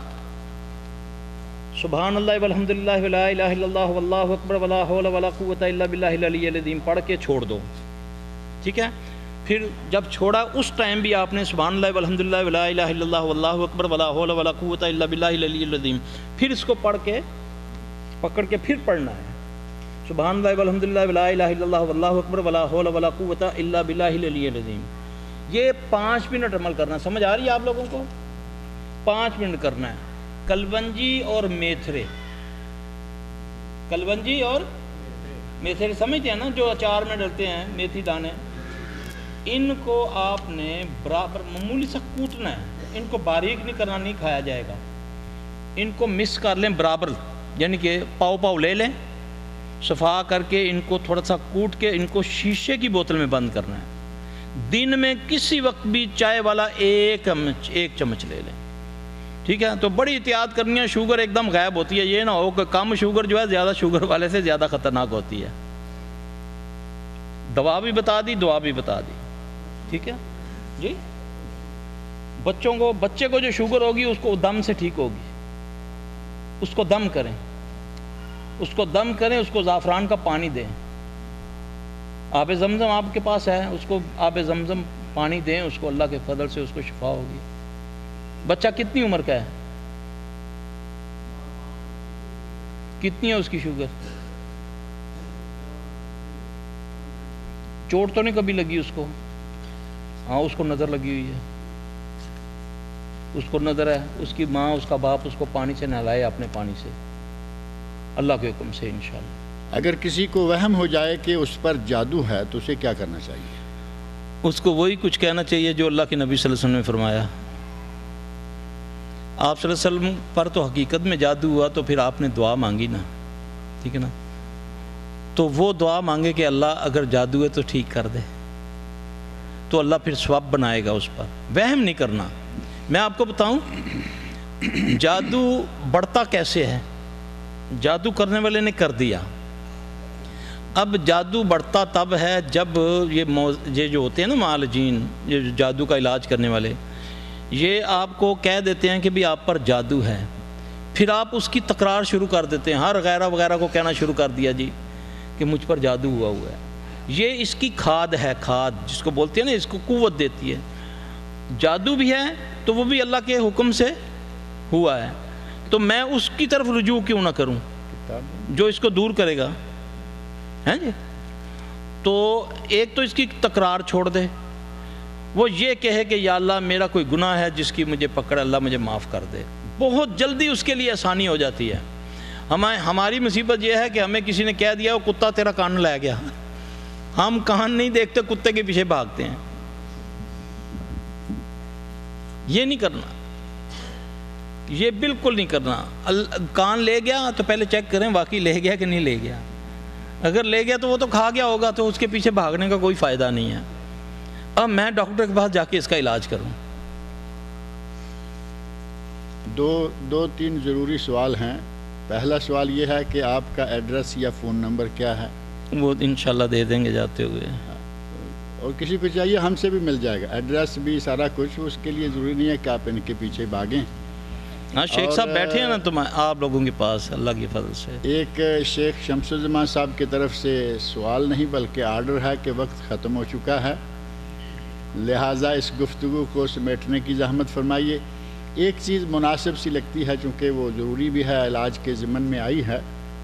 سبحان اللہ والحمدللہ ولا الہ الا اللہ واللہ اکبر ولا حول ولا قوت الا باللہ العلی العظیم پڑھ کے چھوڑ دو، ٹھیک ہے. پھر جب چھوڑا اس ٹائم بھی آپ نے سبحان اللہ والحمدللہ ولا الہ الا اللہ واللہ اکبر ولا حول ولا قوت الا باللہ العلی العظیم، پھر اس کو پڑھ کے پکڑ کے پھر پڑھنا ہے، سبحان اللہ والحمدللہ ولا الہ الا اللہ واللہ اکبر ولا حول ولا قوت الا باللہ العلی العظیم. یہ 5 منٹ عمل کرنا. سمجھ آ رہی ہے آپ لوگوں کو؟ 5 منٹ کرنا ہے. کلونجی اور میتھرے، کلونجی اور میتھی سمجھتے ہیں نا، جو اچار میں ڈلتے ہیں میتھی دانے، ان کو آپ نے برابر معمولی سا کوٹنا ہے، ان کو باریک نہیں کرنا، نہیں کھایا جائے گا، ان کو مکس کر لیں برابر، یعنی کہ پاؤ پاؤ لے لیں، صفا کر کے ان کو تھوڑا سا کوٹ کے ان کو شیشے کی بوتل میں بند کرنا ہے۔ دن میں کسی وقت بھی چائے والا ایک چمچ لے لیں، ٹھیک ہے؟ تو بڑی احتیاط کرنی ہے، شوگر ایک دم غائب ہوتی ہے، یہ نہ ہو کہ کم شوگر جو ہے زیادہ شوگر والے سے زیادہ خطرناک ہوتی ہے۔ دوا بھی بتا دی، دعا بھی بتا دی، ٹھیک ہے جی۔ بچے کو جو شوگر ہوگی اس کو دم سے ٹھیک ہوگی، اس کو دم کریں، اس کو زعفران کا پانی دیں، آب زمزم آپ کے پاس ہے، اس کو آب زمزم پانی دیں، اس کو اللہ کے فضل سے اس کو شفا ہوگی۔ بچہ کتنی عمر کا ہے؟ کتنی ہے اس کی شوگر؟ چوٹ تو نہیں کبھی لگی اس کو؟ ہاں اس کو نظر لگی ہوئی ہے، اس کو نظر ہے، اس کی ماں اس کا باپ اس کو پانی سے نہلائے، اپنے پانی سے، اللہ کے حکم سے انشاءاللہ۔ اگر کسی کو وہم ہو جائے کہ اس پر جادو ہے تو اسے کیا کرنا چاہیے؟ اس کو وہی کچھ کہنا چاہیے جو اللہ کے نبی صلی اللہ علیہ وسلم نے فرمایا۔ آپ صلی اللہ علیہ وسلم پر تو حقیقت میں جادو ہوا تو پھر آپ نے دعا مانگی نا، ٹھیک ہے نا؟ تو وہ دعا مانگے کہ اللہ اگر جادو ہے تو ٹھیک کر دے، تو اللہ پھر ثواب بنائے گا اس پر۔ وہم نہیں کرنا۔ میں آپ کو بتاؤں جادو بڑھتا کیسے ہے؟ جادو کرنے والے نے کر دیا، اب جادو بڑھتا تب ہے جب یہ جو ہوتے ہیں نا معالجین، یہ جادو کا علاج کرنے والے، یہ آپ کو کہہ دیتے ہیں کہ بھی آپ پر جادو ہے، پھر آپ اس کی تکرار شروع کر دیتے ہیں، ہر غیرہ وغیرہ کو کہنا شروع کر دیا جی کہ مجھ پر جادو ہوا ہے۔ یہ اس کی کھاد ہے، کھاد جس کو بولتے ہیں نا، اس کو قوت دیتی ہے۔ جادو بھی ہے تو وہ بھی اللہ کے حکم سے ہوا ہے، تو میں اس کی طرف رجوع کیوں نہ کروں جو اس کو دور کرے گا، ہیں جی؟ تو ایک تو اس کی تکرار چھوڑ دے، وہ یہ کہے کہ یا اللہ میرا کوئی گناہ ہے جس کی مجھے پکڑ، اللہ مجھے معاف کر دے، بہت جلدی اس کے لیے آسانی ہو جاتی ہے۔ ہماری مصیبت یہ ہے کہ ہمیں کسی نے کہہ دیا وہ کتا تیرا کان لے گیا، ہم کان نہیں دیکھتے، کتے کے پیچھے بھاگتے ہیں۔ یہ نہیں کرنا، یہ بالکل نہیں کرنا۔ کان لے گیا تو پہلے چیک کریں واقعی لے گیا کہ نہیں لے گیا، اگر لے گیا تو وہ تو کھا گیا ہوگا، تو اس کے پیچھے بھاگنے کا کوئی فائدہ نہیں ہے۔ اب میں ڈاکٹر کے پاس جا کے اس کا علاج کروں۔ دو تین ضروری سوال ہیں۔ پہلا سوال یہ ہے کہ آپ کا ایڈریس یا فون نمبر کیا ہے؟ وہ انشاءاللہ دے دیں گے جاتے ہوئے، اور کسی کو چاہیے ہم سے بھی مل جائے گا، ایڈریس بھی سارا کچھ، اس کے لیے ضروری نہیں ہے کہ آپ ان کے پیچھے بھاگیں۔ ہاں شیخ صاحب بیٹھے ہیں نا تم آپ لوگوں کے پاس، اللہ کی فضل سے۔ ایک شیخ شمس الزمان صاحب کی طرف سے سوال نہیں بلکہ آرڈر ہے کہ وقت ختم ہو چکا ہے، لہٰذا اس گفتگو کو سمیٹنے کی زحمت فرمائیے۔ ایک چیز مناسب سی لگتی ہے چونکہ وہ ضروری بھی ہے، علاج کے ضمن میں آئی ہے،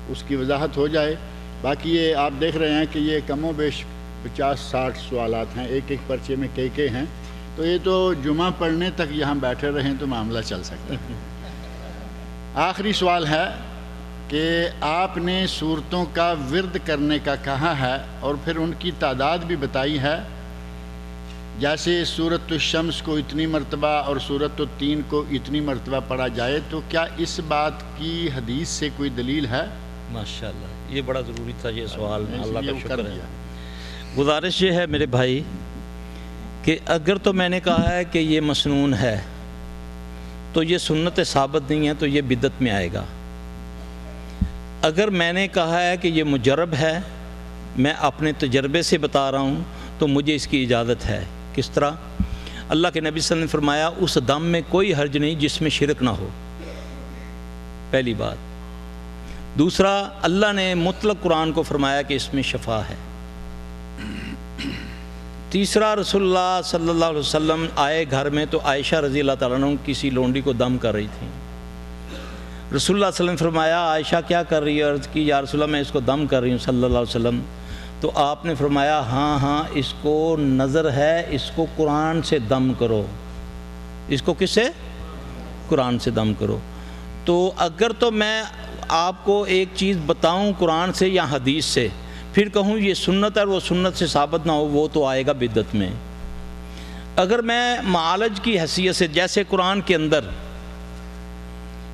اس کی وضاحت ہو جائے۔ باقی یہ آپ دیکھ رہے ہیں کہ یہ کم و بیش 50-60 سوالات ہیں، ایک ایک پرچے میں کئی ہیں، تو یہ تو جمعہ پڑھنے تک یہاں بیٹھے رہیں تو معاملہ چل سکتا ہے۔ آخری سوال ہے کہ آپ نے صورتوں کا ورد کرنے کا کہا ہے اور پھر ان کی تعداد بھی بتائی ہے، جیسے سورۃ الشمس کو اتنی مرتبہ اور سورۃ التین کو اتنی مرتبہ پڑھا جائے، تو کیا اس بات کی حدیث سے کوئی دلیل ہے؟ ماشاءاللہ یہ بڑا ضروری تھا یہ سوال، اللہ کا شکر ہے۔ گزارش یہ ہے میرے بھائی کہ اگر تو میں نے کہا ہے کہ یہ مسنون ہے تو یہ سنت ثابت نہیں ہے، تو یہ بدعت میں آئے گا۔ اگر میں نے کہا ہے کہ یہ مجرب ہے، میں اپنے تجربے سے بتا رہا ہوں، تو مجھے اس کی اجازت ہے۔ کس طرح؟ اللہ کے نبی صلی اللہ علیہ وسلم نے فرمایا اس دم میں کوئی حرج نہیں جس میں شرک نہ ہو، پہلی بات۔ دوسرا، اللہ نے مطلق قرآن کو فرمایا کہ اس میں شفا ہے۔ تیسرا، رسول اللہ صلی اللہ علیہ وسلم آئے گھر میں تو عائشہ رضی اللہ تعالیٰ عنہ کسی لونڈی کو دم کر رہی تھیں۔ رسول اللہ صلی اللہ علیہ وسلم نے فرمایا عائشہ کیا کر رہی ہے؟ عرض کی یا رسول اللہ میں اس کو دم کر رہی ہوں صلی اللہ علیہ وسلم۔ تو آپ نے فرمایا ہاں اس کو نظر ہے، اس کو قرآن سے دم کرو۔ اس کو کس سے؟ قرآن سے دم کرو۔ تو اگر تو میں آپ کو ایک چیز بتاؤں قرآن سے یا حدیث سے، پھر کہوں یہ سنت ہے اور وہ سنت سے ثابت نہ ہو، وہ تو آئے گا بدعت میں۔ اگر میں معالج کی حیثیت سے، جیسے قرآن کے اندر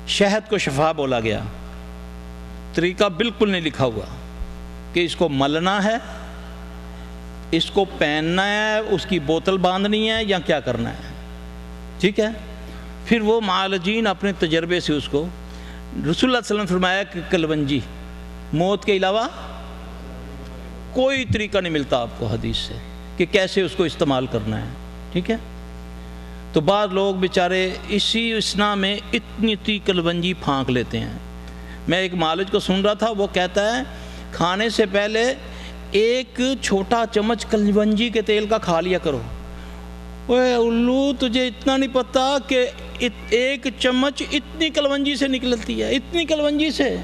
شہد کو شفا بولا گیا، طریقہ بالکل نہیں لکھا ہوا کہ اس کو ملنا ہے، اس کو پہننا ہے، اس کی بوتل باندھنی ہے یا کیا کرنا ہے، ٹھیک ہے۔ پھر وہ معالجین اپنے تجربے سے اس کو، رسول اللہ صلی اللہ علیہ وسلم فرمایا کہ کلونجی، موت کے علاوہ کوئی طریقہ نہیں ملتا آپ کو حدیث سے کہ کیسے اس کو استعمال کرنا ہے، ٹھیک ہے۔ تو بعض لوگ بیچارے اسی اسنا میں اتنی کلونجی پھانک لیتے ہیں۔ میں ایک معالج کو سن رہا تھا، وہ کہتا ہے کھانے سے پہلے ایک چھوٹا چمچ کلونجی کے تیل کا کھا لیا کرو۔ اوے الو، تجھے اتنا نہیں پتا کہ ایک چمچ اتنی کلونجی سے نکلتی ہے، اتنی کلونجی سے۔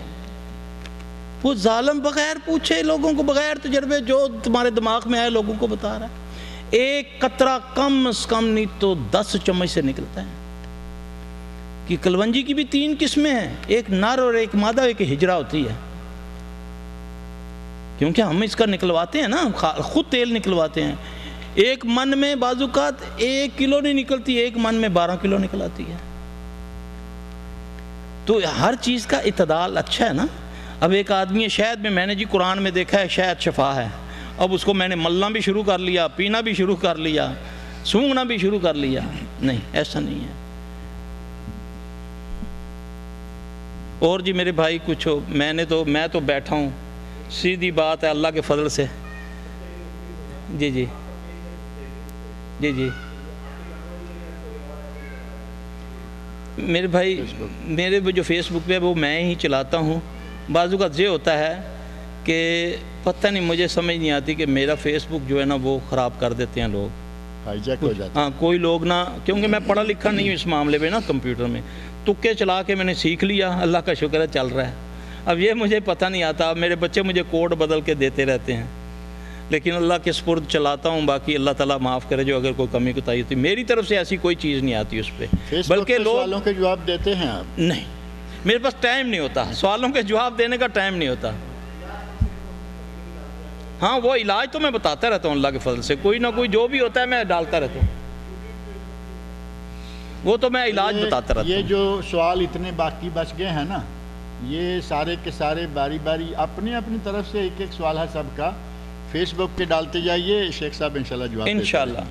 وہ ظالم بغیر پوچھے لوگوں کو، بغیر تجربے، جو تمہارے دماغ میں آئے لوگوں کو بتا رہا ہے۔ ایک قطرہ کم از کم نہیں تو 10 چمچ سے نکلتا ہے۔ کہ کلونجی کی بھی 3 قسمیں ہیں، ایک نر اور ایک مادہ، ایک ہجرہ ہوتی ہے۔ کیونکہ ہم اس کا نکلواتے ہیں نا، خود تیل نکلواتے ہیں۔ ایک من میں بعض اوقات 1 کلو نہیں نکلتی، ایک من میں 12 کلو نکل آتی ہے۔ تو ہر چیز کا اعتدال اچھا ہے نا۔ اب ایک آدمی شہد میں نے جی قرآن میں دیکھا ہے شہد شفا ہے، اب اس کو میں نے ملنا بھی شروع کر لیا، پینا بھی شروع کر لیا، سونگھنا بھی شروع کر لیا۔ نہیں، ایسا نہیں ہے۔ اور جی میرے بھائی کچھ ہو، میں تو بیٹھا ہوں، سیدھی بات ہے اللہ کے فضل سے۔ جی جی جی جی میرے بھائی، میرے جو فیس بک پہ وہ میں ہی چلاتا ہوں۔ بعض اوقات یہ ہوتا ہے کہ پتہ نہیں، مجھے سمجھ نہیں آتی کہ میرا فیس بک جو ہے نا وہ خراب کر دیتے ہیں لوگ، ہائی جیک ہو جاتا ہے۔ ہاں، کوئی لوگ نا، کیونکہ میں پڑھا لکھا نہیں ہوں اس معاملے میں نا، کمپیوٹر میں تکے چلا کے میں نے سیکھ لیا، اللہ کا شکر ہے چل رہا ہے۔ اب یہ مجھے پتہ نہیں آتا، اب میرے بچے مجھے کوڈ بدل کے دیتے رہتے ہیں، لیکن اللہ کے سپرد چلاتا ہوں۔ باقی اللہ تعالیٰ معاف کرے جو اگر کوئی کمی کوتاہی ہوتی، میری طرف سے ایسی کوئی چیز نہیں آتی اس پہ، بلکہ لوگ سوالوں کے جواب دیتے ہیں آپ؟ نہیں، میرے پاس ٹائم نہیں ہوتا، سوالوں کے جواب دینے کا ٹائم نہیں ہوتا۔ ہاں، وہ علاج تو میں بتاتا رہتا ہوں اللہ کے فضل سے، کوئی نہ کوئی جو بھی ہوتا ہے میں ڈالتا رہتا ہوں، وہ تو میں علاج بتاتا رہتا ہوں۔ یہ جو سوال اتنے باقی بچ گئے ہیں نا، یہ سارے کے سارے باری باری اپنی طرف سے ایک سوال ہے سب کا، فیس بک پہ ڈالتے جائیے، شیخ صاحب انشاءاللہ جواب دیتے ہیں انشاءاللہ۔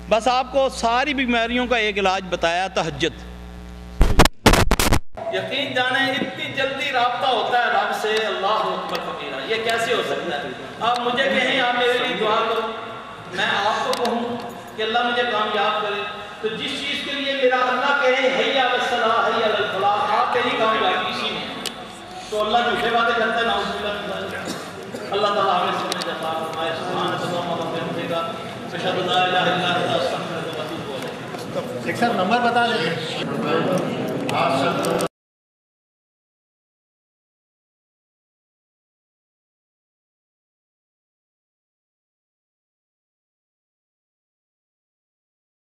بس آپ کو ساری بیماریوں کا ایک علاج بتایا، تہجد۔ یقین جانے اتنی جلدی رابطہ ہوتا ہے رب سے، اللہ اکبر کبیرہ، یہ کیسے ہو سکتا ہے؟ آپ مجھے کہیں آپ میرے لیے دعا کرو، میں آپ کو کہوں کہ اللہ مجھے کامیاب کرے، تو جس چیز کے لیے میرا اللہ کہے حی علی الصلاۃ حی علی الفلاح، آپ کہیں کامیابی اسی میں، تو اللہ جھوٹے باتیں کرتا ہے، نعوذ باللہ۔ اللہ تعالیٰ ہمیں سمجھ عطا فرمائے، سبحانک اللہم و بحمدک، اشہد ان لا الہ الا انت، استغفرک و اتوب الیک۔ ایک سر نمبر بتا دیں۔